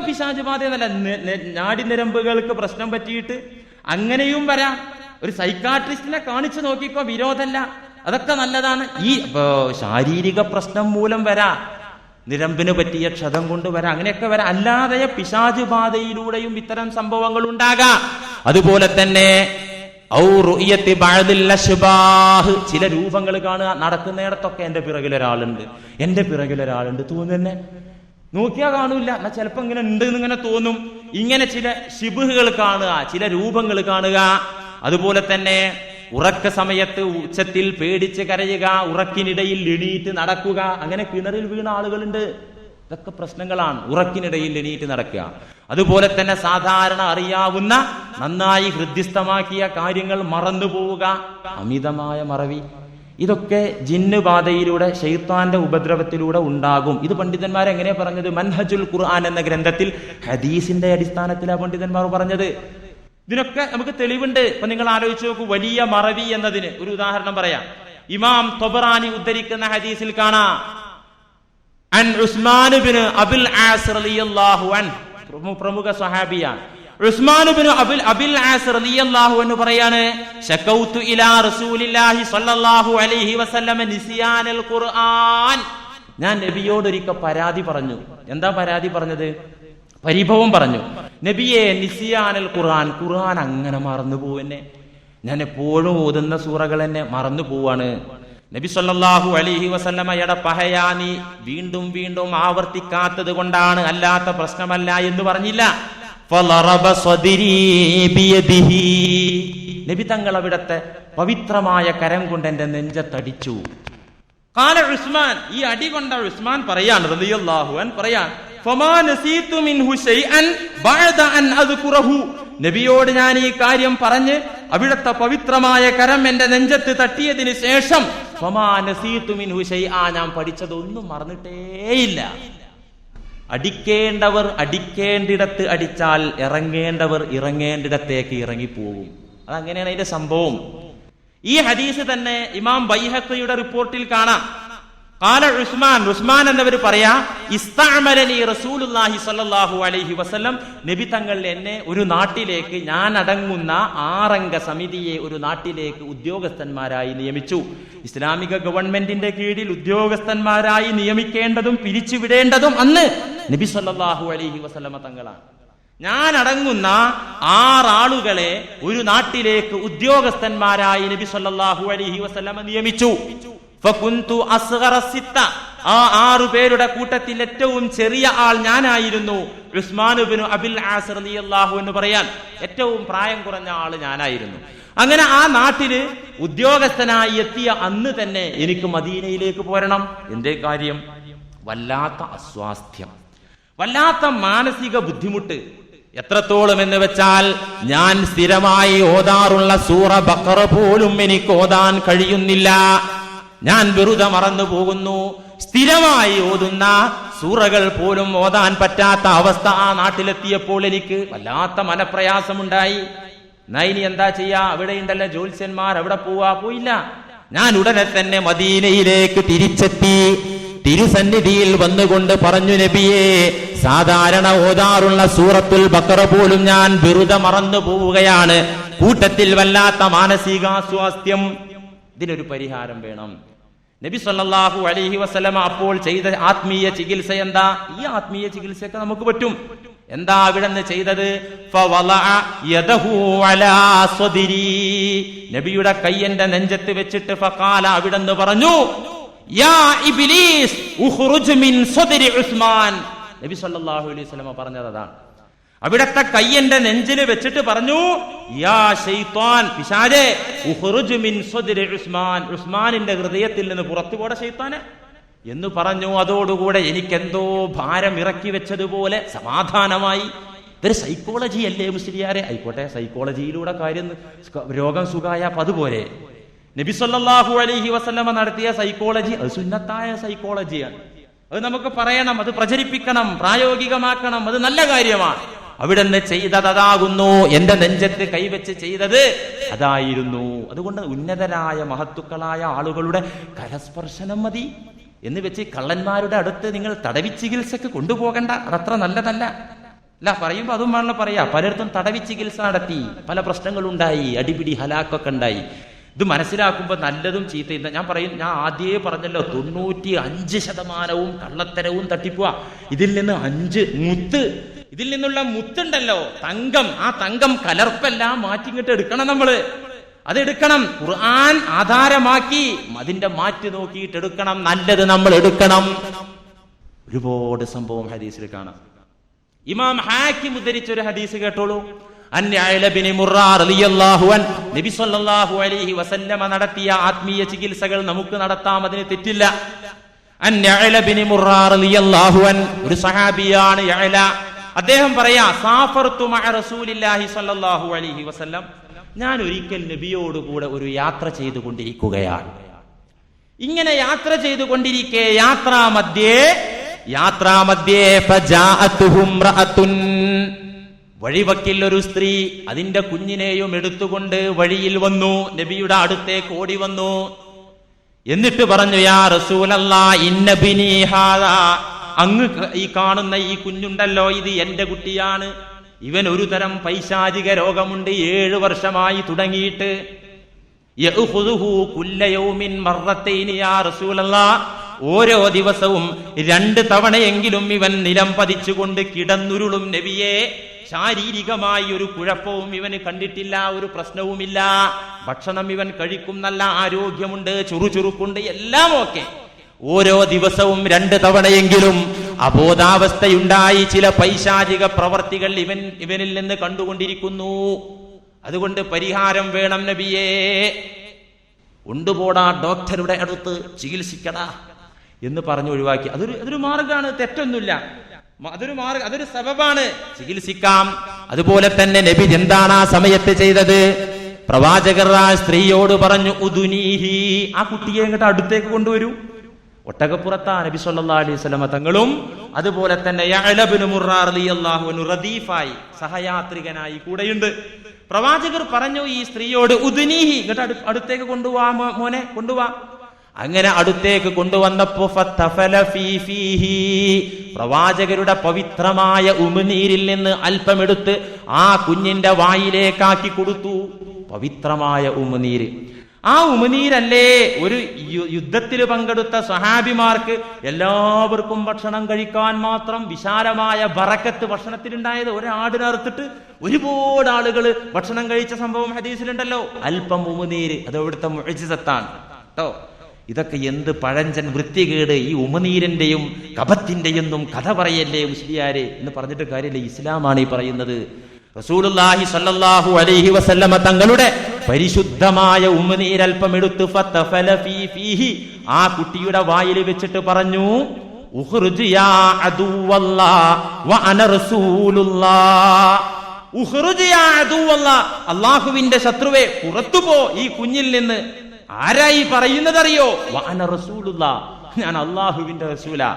പിശാച് ബാധയെന്നല്ല. നാടിനരമ്പുകൾക്ക് പ്രശ്നം പറ്റിയിട്ട് അങ്ങനെയും വരാം. ഒരു സൈക്കാട്രിസ്റ്റിനെ കാണിച്ചു നോക്കിക്കോ, വിരോധമല്ല, അതൊക്കെ നല്ലതാണ്. ഈ ശാരീരിക പ്രശ്നം മൂലം വരാ, നിരമ്പിന് പറ്റിയ ക്ഷതം കൊണ്ട് വരാം, അങ്ങനെയൊക്കെ വരാം. അല്ലാതെ പിശാച് ബാധയിലൂടെയും ഇത്തരം സംഭവങ്ങൾ ഉണ്ടാകാം. അതുപോലെ തന്നെ ചില രൂപങ്ങൾ കാണുക. നടക്കുന്നിടത്തൊക്കെ എന്റെ പിറകിലൊരാളുണ്ട് തോന്നുന്നെ. നോക്കിയാ കാണൂല, എന്നാ ചിലപ്പോ ഇങ്ങനെ ഉണ്ട് എന്നിങ്ങനെ തോന്നും. ഇങ്ങനെ ചില ശിബുഹുകൾ കാണുക, ചില രൂപങ്ങൾ കാണുക. അതുപോലെ തന്നെ ഉറക്ക സമയത്ത് ഉച്ചത്തിൽ പേടിച്ച് കരയുക, ഉറക്കിനിടയിൽ എണീറ്റ് നടക്കുക. അങ്ങനെ കിണറിൽ വീണ ആളുകളുണ്ട്. ഇതൊക്കെ പ്രശ്നങ്ങളാണ്. ഉറക്കിനിടയിൽ എണീറ്റ് നടക്കുക. അതുപോലെ തന്നെ സാധാരണ അറിയാവുന്ന, നന്നായി ഹൃദ്യസ്ഥമാക്കിയ കാര്യങ്ങൾ മറന്നു പോവുക, അമിതമായ മറവി. ഇതൊക്കെ ജിന്ന് ബാധയിലൂടെ, ശൈത്താന്റെ ഉപദ്രവത്തിലൂടെ ഉണ്ടാകും. ഇത് പണ്ഡിതന്മാർ എങ്ങനെയാ പറഞ്ഞത്? മൻഹജുൽ ഖുർആൻ എന്ന ഗ്രന്ഥത്തിൽ ഹദീസിന്റെ അടിസ്ഥാനത്തിലാണ് പണ്ഡിതന്മാർ പറഞ്ഞത്. ഇതിനൊക്കെ നമുക്ക് തെളിവുണ്ട്. ഇപ്പൊ നിങ്ങൾ ആലോചിച്ച് നോക്കൂ, വലിയ മറവി എന്നതിന് ഒരു ഉദാഹരണം പറയാം. ഇമാം തൊബറാനി ഉദ്ധരിക്കുന്ന ഹദീസിൽ കാണാം, അൻ ഉസ്മാൻ ഇബ്നു അബിൽ ആസ് റളിയല്ലാഹു അൻഹു, പ്രമുഖ സ്വഹാബിയാണ്. ഉസ്മാൻ ഇബ്നു അബിൽ ആസ് റളിയല്ലാഹു അൻഹു പറയാണ്, ശകൗതു ഇലാ റസൂലില്ലാഹി സ്വല്ലല്ലാഹു അലൈഹി വസല്ലം നിസിയാനൽ ഖുർആൻ. ഞാൻ നബിയോട് ഒരിക്കൽ പരാതി പറഞ്ഞു. എന്താ പരാതി പറഞ്ഞത്? പരിഭവം പറഞ്ഞു. നബിയെ, നിസിയാനൽ ഖുർആൻ, ഖുർആൻ അങ്ങനെ മറന്നു പോവെന്നെ. ഞാൻ എപ്പോഴും ഓതുന്ന സൂറകൾ എന്നെ മറന്നു പോവാണ്. നബി സല്ലല്ലാഹു അലൈഹി വസല്ലമയുടെ പഹയാനി വീണ്ടും വീണ്ടും ആവർത്തിക്കാത്തത് കൊണ്ടാണ്, അല്ലാത്ത പ്രശ്നമല്ല എന്ന് പറഞ്ഞില്ല. നബി തങ്ങൾ അവിടത്തെ പവിത്രമായ കരം കൊണ്ട് എന്റെ നെഞ്ചത്തടിച്ചു. ഖാല ഉസ്മാൻ, ഈ അടി കൊണ്ട ഉസ്മാൻ പറയാണ് റളിയല്ലാഹു അൻഹു പറയാൻ, ഫമാ നസീതു മിൻഹു ശൈഅൻ ബഅദ അൻ അദ്കുറഹു. നബിയോട് ഞാൻ ഈ കാര്യം പറഞ്ഞ് അവിടുത്തെ പവിത്രമായ കരം എന്റെ നെഞ്ചത്ത് തട്ടിയതിന് ശേഷം ഫമാ നസീതു മിൻഹു ശൈഅ, ഞാൻ പഠിച്ചതൊന്നും മറന്നിട്ടേയില്ല. അടിക്കേണ്ടവർ അടിക്കേണ്ടിടത്ത് അടിച്ചാൽ ഇറങ്ങേണ്ടവർ ഇറങ്ങേണ്ടിടത്തേക്ക് ഇറങ്ങിപ്പോകും. അതങ്ങനെയാണ് അതിന്റെ സംഭവം. ഈ ഹദീസ് തന്നെ ഇമാം ബൈഹഖിയുടെ റിപ്പോർട്ടിൽ കാണാം. ഖാല ഉസ്മാൻ എന്നവർ പറയാ, ഇസ്തഅമലനി റസൂലുള്ളാഹി സ്വല്ലല്ലാഹു അലൈഹി വസല്ലം, നബി തങ്ങൾ എന്നെ ഒരു നാട്ടിലേക്ക്, ഞാൻ അടങ്ങുന്ന 6 അംഗ സമിതിയെ ഒരു നാട്ടിലേക്ക് ഉദ്യോഗസ്ഥന്മാരായി നിയമിച്ചു. ഇസ്ലാമിക ഗവൺമെന്റിന്റെ കീഴിൽ ഉദ്യോഗസ്ഥന്മാരായി നിയമിക്കേണ്ടതും പിരിച്ചുവിടേണ്ടതും അന്ന് നബി സ്വല്ലല്ലാഹു അലൈഹി വസല്ലമ തങ്ങളാണ്. ഞാൻ അടങ്ങുന്ന 6 ആളുകളെ ഒരു നാട്ടിലേക്ക് ഉദ്യോഗസ്ഥന്മാരായി നബി സ്വല്ലല്ലാഹു അലൈഹി വസല്ലമ നിയമിച്ചു. ഫകുന്തു അസ്ഗറ സിത്ത, ആ 6 പേരുടെ കൂട്ടത്തിൽ ഏറ്റവും ചെറിയ ആൾ ഞാനായിരുന്നു. ഉസ്മാൻ ഇബ്നു അബിൽ ആസ് റളിയല്ലാഹു എന്ന് പറയാൻ ഏറ്റവും പ്രായം കുറഞ്ഞ ആള് ഞാനായിരുന്നു. അങ്ങനെ ആ നാട്ടില് ഉദ്യോഗസ്ഥനായി എത്തിയ അന്ന് തന്നെ എനിക്ക് മദീനയിലേക്ക് പോരണം. എന്തേ കാര്യം? വല്ലാത്ത അസ്വാസ്ഥ്യം, വല്ലാത്ത മാനസിക ബുദ്ധിമുട്ട്. എത്രത്തോളം എന്ന് വെച്ചാൽ ഞാൻ സ്ഥിരമായി ഓതാറുള്ള സൂറ ബഖറ പോലും എനിക്ക് ഓതാൻ കഴിയുന്നില്ല. ഞാൻ വെറുതെ മറന്നു പോകുന്നു. സ്ഥിരമായി ഓതുന്ന സൂറകൾ പോലും ഓതാൻ പറ്റാത്ത അവസ്ഥ ആ നാട്ടിലെത്തിയപ്പോൾ എനിക്ക് വല്ലാത്ത മനപ്രയാസമുണ്ടായി. ഇനി എന്താ ചെയ്യാ? അവിടെ ഉണ്ടല്ലോ ജ്യോത്സ്യന്മാർ, അവിടെ പോയില്ല. ഞാൻ ഉടനെ തന്നെ മദീനയിലേക്ക് തിരിച്ചെത്തി. തിരുസന്നിധിയിൽ വന്നുകൊണ്ട് പറഞ്ഞു, നബിയേ, സാധാരണ ഓതാറുള്ള സൂറത്തുൽ ബഖറ പോലും ഞാൻ വെറുതെ മറന്നു പോവുകയാണ്. കൂട്ടത്തിൽ വല്ലാത്ത മാനസികാസ്വാസ്ഥ്യം. ഇതിനൊരു പരിഹാരം വേണം. നബി സല്ലല്ലാഹു അലൈഹി വസല്ലമ അപ്പോൾ ചെയ്ത ആത്മീയ ചികിത്സ എന്താ? ഈ ആത്മീയ ചികിത്സയൊക്കെ നമുക്ക് പറ്റും. എന്താ അവിടെന്ന് ചെയ്തത്? ഫവളഅ യദഹു അലാ സ്വദിരി, നബിയുടെ കൈ എന്റെ നെഞ്ചത്ത് വെച്ചിട്ട് ഫഖാല, അവിടെന്ന് പറഞ്ഞു, യാ ഇബ്ലീസ് ഉഖ്റുജ് മിൻ സ്വദരി ഉസ്മാൻ. നബി സല്ലല്ലാഹു അലൈഹി വസല്ലമ പറഞ്ഞത് അതാണ്. അവിടത്തെ കൈ എന്റെ നെഞ്ചിൽ വെച്ചിട്ട് പറഞ്ഞു, യാ ശൈത്താൻ, പിശാചേ, ഉഖ്റുജ് മിൻ സ്വദരി ഉസ്മാൻ, ഉസ്മാനിന്റെ ഹൃദയത്തിൽ നിന്ന് പുറത്തു പോടെ ശൈത്താനെ എന്ന് പറഞ്ഞു. അതോടുകൂടെ എനിക്കെന്തോ ഭാരം ഇറക്കി വെച്ചതുപോലെ സമാധാനമായി. ഇതൊരു സൈക്കോളജി അല്ലേ മുസ്ലിയാരെ? ആയിക്കോട്ടെ, സൈക്കോളജിയിലൂടെ കാര്യം, രോഗം സുഖായ അതുപോലെ നബി സല്ലല്ലാഹു അലൈഹി വസല്ലമ നടത്തിയ സൈക്കോളജി അത് സുന്നത്തായ സൈക്കോളജിയാണ്. അത് നമുക്ക് പറയണം, അത് പ്രചരിപ്പിക്കണം, പ്രായോഗികമാക്കണം. അത് നല്ല കാര്യമാണ്. അവിടുന്ന് ചെയ്തത് അതാകുന്നു. എന്റെ നെഞ്ചത്ത് കൈവച്ച് ചെയ്തത് അതായിരുന്നു. അതുകൊണ്ട് ഉന്നതരായ മഹത്തുക്കളായ ആളുകളുടെ കരസ്പർശനം മതി എന്ന് വെച്ച് കള്ളന്മാരുടെ അടുത്ത് നിങ്ങൾ തടവി ചികിത്സക്ക് കൊണ്ടുപോകണ്ട. അതത്ര നല്ലതല്ല. അല്ല, പറയുമ്പോ അതും വേണമെന്ന് പറയാ. പലയിടത്തും തടവി ചികിത്സ നടത്തി പല പ്രശ്നങ്ങളുണ്ടായി, അടിപിടി ഹലാക്കൊക്കെ ഉണ്ടായി. ഇത് മനസ്സിലാക്കുമ്പോൾ നല്ലതും ചീത്തയും ഞാൻ പറയും. ഞാൻ ആദ്യമേ പറഞ്ഞല്ലോ, 95% കള്ളത്തരവും തട്ടിപ്പുക. ഇതിൽ നിന്ന് 5 മുത്ത്, ഇതിൽ നിന്നുള്ള മുത്തുണ്ടല്ലോ, തങ്കം, ആ തങ്കം കലർപ്പെല്ലാം മാറ്റിങ്ങിട്ട് എടുക്കണം. നമ്മള് അതെടുക്കണം. ഖുർആൻ ആധാരമാക്കി അതിന്റെ മാറ്റി നോക്കിയിട്ട് എടുക്കണം. നല്ലത് നമ്മൾ എടുക്കണം. ഒരുപാട് സംഭവം ഹദീസിൽ കാണാം. ഇമാം ഹാക്കിം ഉദ്ധരിച്ച ഒരു ഹദീസ് കേട്ടോളൂ. നബി സല്ലല്ലാഹു അലൈഹി വസല്ലമ നടത്തിയ ആത്മീയ ചികിത്സകൾ നമുക്ക് നടത്താം, അതിന് തെറ്റില്ല. ഒരു സഹാബിയാണ് യഅല. അദ്ദേഹം പറയാ, സാഫർതു മഅ റസൂലില്ലാഹി സല്ലല്ലാഹു അലൈഹി വസല്ലം, ഞാൻ ഒരിക്കൽ നബിയോടുകൂടെ ഒരു യാത്ര ചെയ്തുകൊണ്ടിരിക്കുകയാണ്. ഇങ്ങനെ യാത്ര ചെയ്തുകൊണ്ടിരിക്കെ യാത്രാമധ്യേ ഫജാഅതുഹും റഅതുൻ, വഴിവക്കിൽ ഒരു സ്ത്രീ അതിന്റെ കുഞ്ഞിനെയും എടുത്തുകൊണ്ട് വഴിയിൽ വന്നു. നബിയുടെ അടുത്തേക്ക് ഓടി വന്നു. എന്നിട്ട് പറഞ്ഞു, യാ റസൂലല്ലാഹ്, ഇന്ന ബിനി ഹാദാ, അങ്ങ് ഈ കാണുന്ന ഈ കുഞ്ഞുണ്ടല്ലോ, ഇത് എന്റെ കുട്ടിയാണ്. ഇവൻ ഒരു തരം പൈശാചിക രോഗമുണ്ട്, 7 വർഷമായി തുടങ്ങിയിട്ട്. യഅഖുദുഹു കുല്ല യൗമിൻ മർറത്തൈനി യാ റസൂലല്ലാഹ്, ഓരോ ദിവസവും 2 തവണയെങ്കിലും ഇവൻ നിലം പതിച്ചുകൊണ്ട് കിടന്നുരുളും നബിയെ. ശാരീരികമായി ഒരു കുഴപ്പവും ഇവന് കണ്ടിട്ടില്ല, ഒരു പ്രശ്നവുമില്ല. ഭക്ഷണം ഇവൻ കഴിക്കും, നല്ല ആരോഗ്യമുണ്ട്, ചുറുചുറുക്കുണ്ട്, എല്ലാം ഓക്കെ. ഓരോ ദിവസവും 2 തവണയെങ്കിലും അബോധാവസ്ഥയുണ്ടായി ചില പൈശാചിക പ്രവർത്തികൾ ഇവനിൽ നിന്ന് കണ്ടുകൊണ്ടിരിക്കുന്നു. അതുകൊണ്ട് പരിഹാരം വേണം നബിയേ. കൊണ്ടുപോടാ ഡോക്ടറുടെ അടുത്ത്, ചികിത്സിക്കടാ എന്ന് പറഞ്ഞു ഒഴിവാക്കി. അതൊരു മാർഗമാണ്, തെറ്റൊന്നുമില്ല. അതൊരു സബബാണ്, ചികിത്സിക്കാം. അതുപോലെ തന്നെ നബി എന്താണ് ആ സമയത്ത് ചെയ്തത്? പ്രവാചകർ ആ സ്ത്രീയോട് പറഞ്ഞു, ഉദുനീഹി, ആ കുട്ടിയെ ഇങ്ങോട്ട് അടുത്തേക്ക് കൊണ്ടുവരൂ. ഒട്ടകപ്പുറത്താ നബി സല്ലല്ലാഹു അലൈഹി വസല്ലമ തങ്ങളും അതുപോലെ തന്നെ യഅല ഇബ്നു മുർറാ റളിയല്ലാഹു അൻഹു റദീഫായി, സഹയാത്രികനായി കൂടെയുണ്ട്. പ്രവാചകർ പറഞ്ഞു ഈ സ്ത്രീയോട്, ഉദുനീഹി, ഇങ്ങോട്ട് അടുത്തേക്ക് കൊണ്ടുപോവാ മോനെ, കൊണ്ടുപോവാ. അങ്ങനെ അടുത്തേക്ക് കൊണ്ടുവന്നപ്പോ പ്രവാചകരുടെ പവിത്രമായ ഉമിനീരിൽ നിന്ന് അല്പമെടുത്ത് ആ കുഞ്ഞിന്റെ വായിലേക്കാക്കി കൊടുത്തു. പവിത്രമായ ഉമിനീര്. ആ ഉമിനീരല്ലേ ഒരു യുദ്ധത്തിൽ പങ്കെടുത്ത സ്വഹാബിമാർക്ക് എല്ലാവർക്കും ഭക്ഷണം കഴിക്കാൻ മാത്രം വിശാലമായ ബറക്കത്ത് ഭക്ഷണത്തിലുണ്ടായത്. ഒരാടിനറുത്തിട്ട് ഒരുപാട് ആളുകൾ ഭക്ഷണം കഴിച്ച സംഭവം ഹദീസിലുണ്ടല്ലോ. അല്പം ഉമിനീര്, അത് അവിടുത്തെ മുഅ്ജിസത്താണ് കേട്ടോ. ഇതൊക്കെ എന്ത് പഴഞ്ചൻ വൃത്തികേട്, ഈ ഉമനീരന്റെയും കഫത്തിന്റെയൊന്നും കഥ പറയല്ലേ മുസ്ലിയാരെ എന്ന് പറഞ്ഞിട്ട് കാര്യമില്ല. ഇസ്ലാമാണ് ഈ പറയുന്നത്. റസൂലുള്ളാഹി സ്വല്ലല്ലാഹു അലൈഹി വസല്ലമ തങ്ങളുടെ പരിശുദ്ധമായ ഉമനീരൽപ്പം എടുത്ത് ഫതഫല ഫീഹി, ആ കുട്ടിയുടെ വായിൽ വെച്ചിട്ട് പറഞ്ഞു, ഉഖ്റുജ് യാ അദുവല്ലാഹ് വ അന റസൂലുള്ളാഹ്. ഉഖ്റുജ് യാ അദുവല്ലാഹ്, അല്ലാഹുവിന്റെ ശത്രുവേ പുറത്തു പോ ഈ കുഞ്ഞിൽ നിന്ന്. ആരായി പറയുന്നത് അറിയോ? വ അന റസൂലുള്ളാഹ്, ഞാൻ അല്ലാഹുവിന്റെ റസൂലാ.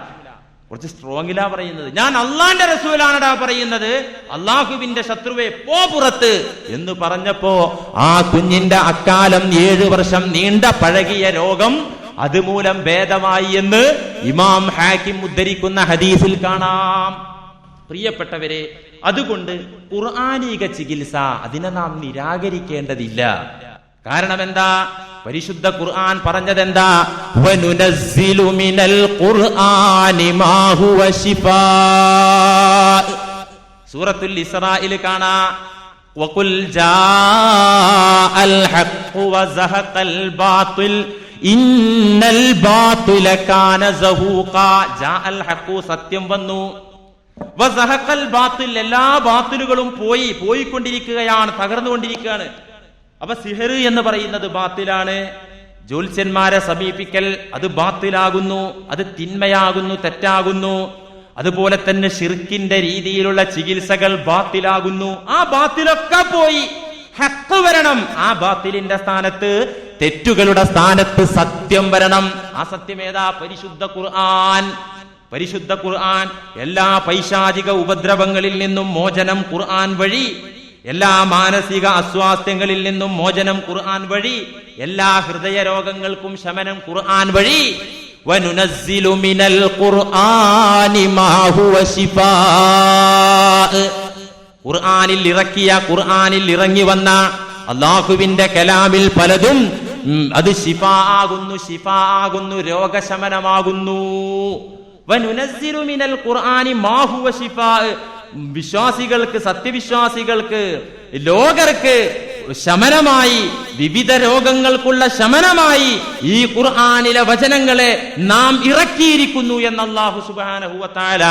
കുറച്ച് സ്ട്രോങ്ങിലാ പറയുന്നത്. ഞാൻ അള്ളാന്റെ റസൂലാണടാ പറയുന്നത്. അള്ളാഹുവിന്റെ ശത്രുവേ പോ പുറത്ത് എന്ന് പറഞ്ഞപ്പോ ആ കുഞ്ഞിന്റെ അക്കാലം 7 വർഷം നീണ്ട പഴകിയ രോഗം അതുമൂലം ഭേദമായി എന്ന് ഇമാം ഹാക്കിം ഉദ്ധരിക്കുന്ന ഹദീസിൽ കാണാം. പ്രിയപ്പെട്ടവരെ, അതുകൊണ്ട് ഖുർആനിക ചികിത്സ അതിനെ നാം നിരാകരിക്കേണ്ടതില്ല. കാരണം എന്താ? പരിശുദ്ധ ഖുർആൻ പറഞ്ഞതെന്താ? വനുനസ്സിലു മിനൽ ഖുർആനി മാ ഹുവ ശിഫാ. സൂറത്തുൽ ഇസ്രായിൽ കാണാ, വഖുൽ ജാഅൽ ഹഖ് വസഹഖൽ ബാത്തിൽ ഇന്നൽ ബാത്തില കാന സഹൂഖാ. ജാഅൽ ഹഖ്, സത്യം വന്നു, വസഹഖൽ ബാത്തിൽ, എല്ലാ ബാത്തിലുകളും പോയിക്കൊണ്ടിരിക്കുകയാണ്, തകർന്നുകൊണ്ടിരിക്കുകയാണ്. അപ്പൊ സിഹർ എന്ന് പറയുന്നത് ബാത്തിലാണ്. ജ്യോത്സ്യന്മാരെ സമീപിക്കൽ അത് ബാത്തിലാകുന്നു, അത് തിന്മയാകുന്നു, തെറ്റാകുന്നു. അതുപോലെ തന്നെ ശിർക്കിന്റെ രീതിയിലുള്ള ചികിത്സകൾ ബാത്തിലാകുന്നു. ആ ബാത്തിലൊക്കെ പോയി ഹഖ് വരണം. ആ ബാത്തിലിന്റെ സ്ഥാനത്ത്, തെറ്റുകളുടെ സ്ഥാനത്ത് സത്യം വരണം. ആ സത്യം ഏതാ? പരിശുദ്ധ ഖുർആൻ. പരിശുദ്ധ ഖുർആൻ. എല്ലാ പൈശാചിക ഉപദ്രവങ്ങളിൽ നിന്നും മോചനം ഖുർആൻ വഴി, എല്ലാ മാനസിക അസ്വാസ്ഥ്യങ്ങളിൽ നിന്നും മോചനം ഖുർആൻ വഴി, എല്ലാ ഹൃദയ രോഗങ്ങൾക്കും ശമനം ഖുർആൻ വഴി. വനുനസ്സിലു മിനൽ ഖുർആനി മാ ഹുവ ശിഫാ. ഖുർആനിൽ ഇറങ്ങി വന്ന അല്ലാഹുവിന്റെ കലാമിൽ പലതും അത് ശിഫാ ആകുന്നു, രോഗശമനമാകുന്നു. വനുനസ്സിലു മിനൽ ഖുർആനി മാ ഹുവ ശിഫാ. വിശ്വാസികൾക്ക്, സത്യവിശ്വാസികൾക്ക്, ലോകർക്ക് ശമനമായി, വിവിധ രോഗങ്ങൾക്കുള്ള ശമനമായി ഈ ഖുർആനിലെ വചനങ്ങളെ നാം ഇറക്കിയിരിക്കുന്നു എന്ന് അല്ലാഹു സുബ്ഹാനഹു വ തആല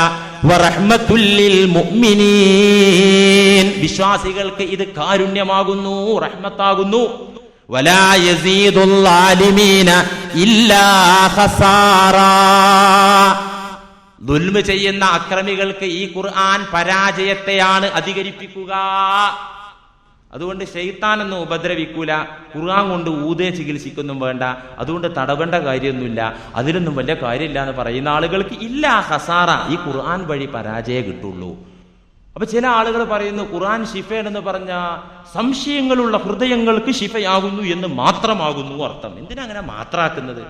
വറഹ്മത്തുൽ ലിൽ മുഅ്മിനീൻ. വിശ്വാസികൾക്ക് ഇത് കാരുണ്യമാകുന്നു, റഹ്മത്താകുന്നു. വലാ യസീദുൽ ളാലിമീന ഇല്ലാ ഖസാറാ. ദുൽമ ചെയ്യുന്ന അക്രമികൾക്ക് ഈ ഖുർആൻ പരാജയത്തെയാണ് അധികരിപ്പിക്കുക. അതുകൊണ്ട് ശൈത്താനൊന്നും ഉപദ്രവിക്കൂല. ഖുർആൻ കൊണ്ട് ഊതേ ചികിത്സിക്കൊന്നും വേണ്ട, അതുകൊണ്ട് തടവേണ്ട കാര്യമൊന്നുമില്ല, അതിലൊന്നും വലിയ കാര്യമില്ല എന്ന് പറയുന്ന ആളുകൾക്ക് ഇല്ല ഹസാറ. ഈ ഖുർആൻ വഴി പരാജയം കിട്ടുള്ളൂ. അപ്പൊ ചില ആളുകൾ പറയുന്നു ഖുർആൻ ശിഫയാണെന്ന് പറഞ്ഞ സംശയങ്ങളുള്ള ഹൃദയങ്ങൾക്ക് ശിഫയാകുന്നു എന്ന് മാത്രമാകുന്നു അർത്ഥം. എന്തിനാ അങ്ങനെ മാത്രാക്കുന്നത്?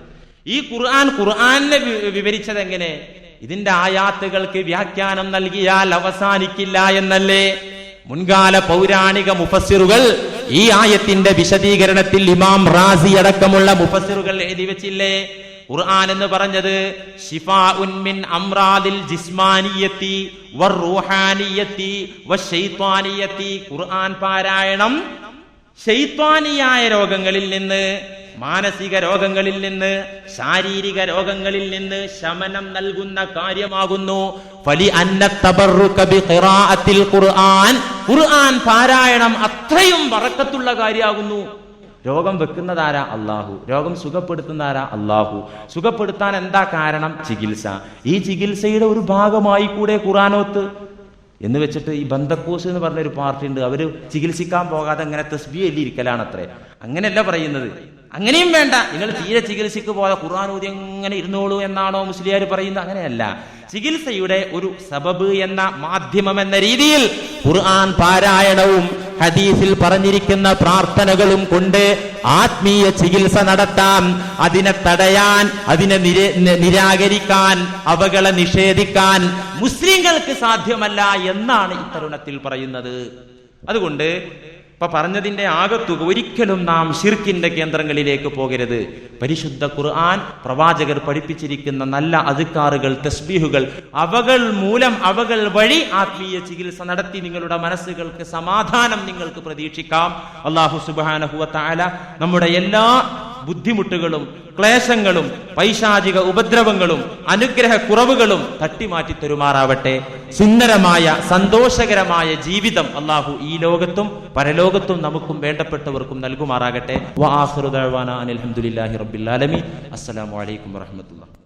ഈ ഖുർആനെ വിവരിച്ചത് എങ്ങനെ? ഇതിന്റെ ആയാത്തുകൾക്ക് വ്യാഖ്യാനം നൽകിയാൽ അവസാനിക്കില്ല എന്നല്ലേ മുൻകാല പൗരാണിക മുഫസ്സിറുകൾ ഈ ആയത്തിന്റെ വിശദീകരണത്തിൽ ഇമാം റാസി അടക്കമുള്ള മുഫസ്സിറുകൾ എഴുതി വെച്ചില്ലേ? ഖുർആൻ എന്ന് പറഞ്ഞത് ശിഫാഉൻ മിൻ അംറാദിൽ ജിസ്മാനിയത്തി വറൂഹാനിയത്തി വശൈത്വാനിയത്തി. ഖുർആൻ പാരായണം ശൈത്വാനിയായ രോഗങ്ങളിൽ നിന്ന്, മാനസിക രോഗങ്ങളിൽ നിന്ന്, ശാരീരിക രോഗങ്ങളിൽ നിന്ന് ശമനം നൽകുന്ന കാര്യമാകുന്നു. ഫലി അന്ന തബറുക ബിഖിറാഅത്തിൽ ഖുർആൻ. ഖുർആൻ പാരായണം അത്രയും ബറക്കത്തുള്ള കാര്യമാകുന്നു. രോഗം വെക്കുന്നതാരാ? അല്ലാഹു. രോഗം സുഖപ്പെടുത്തുന്നതാരാ? അല്ലാഹു. സുഖപ്പെടുത്താൻ എന്താ കാരണം? ചികിത്സ. ഈ ചികിത്സയുടെ ഒരു ഭാഗമായി കൂടെ ഖുർആനോത്ത് എന്ന് വെച്ചിട്ട് ഈ ബന്ധക്കോസ് എന്ന് പറഞ്ഞൊരു പാർട്ടി ഉണ്ട്, അവര് ചികിത്സിക്കാൻ പോകാതെ അങ്ങനെ തസ്ബീഹ് എല്ലിരിക്കലാണ് അത്രേ. അങ്ങനെയല്ല പറയുന്നത്. അങ്ങനെയും വേണ്ട. നിങ്ങൾ തീരെ ചികിത്സയ്ക്ക് പോയ ഖുർആൻ ഓതി എങ്ങനെ ഇരുന്നോളൂ എന്നാണോ മുസ്ലിയാർ പറയുന്നത്? അങ്ങനെയല്ല. ചികിത്സയുടെ ഒരു സബബ് എന്ന മാധ്യമം എന്ന രീതിയിൽ ഖുർആൻ പാരായണവും ഹദീസിൽ പറഞ്ഞിരിക്കുന്ന പ്രാർത്ഥനകളും കൊണ്ട് ആത്മീയ ചികിത്സ നടത്താം. അതിനെ തടയാൻ, അതിനെ നിരാകരിക്കാൻ, അവകളെ നിഷേധിക്കാൻ മുസ്ലിങ്ങൾക്ക് സാധ്യമല്ല എന്നാണ് ഇത്തരുണത്തിൽ പറയുന്നത്. അതുകൊണ്ട് ഇപ്പൊ പറഞ്ഞതിന്റെ ആകത്തുക ഒരിക്കലും നാം ശിർക്കിന്റെ കേന്ദ്രങ്ങളിലേക്ക് പോകരുത്. പരിശുദ്ധ ഖുർആൻ, പ്രവാചകർ പഠിപ്പിച്ചിരിക്കുന്ന നല്ല അദ്കാറുകൾ, തസ്ബീഹുകൾ, അവകൾ മൂലം, അവകൾ വഴി ആത്മീയ ചികിത്സ നടത്തി നിങ്ങളുടെ മനസ്സുകൾക്ക് സമാധാനം നിങ്ങൾക്ക് പ്രതീക്ഷിക്കാം. അല്ലാഹു സുബ്ഹാനഹു വ തആല നമ്മുടെ എല്ലാ ബുദ്ധിമുട്ടുകളും ക്ലേശങ്ങളും പൈശാചിക ഉപദ്രവങ്ങളും അനുഗ്രഹ കുറവുകളും തട്ടിമാറ്റി തരുമാറാവട്ടെ. സുന്ദരമായ സന്തോഷകരമായ ജീവിതം അല്ലാഹു ഈ ലോകത്തും പരലോകത്തും നമുക്കും വേണ്ടപ്പെട്ടവർക്കും നൽകുമാറാകട്ടെ. വആഖിറു ദഅ്വാനാ അനിൽ ഹംദുലില്ലാഹി റബ്ബിൽ ആലമീൻ. അസ്സലാമു അലൈക്കും വറഹ്മത്തുള്ളാഹി.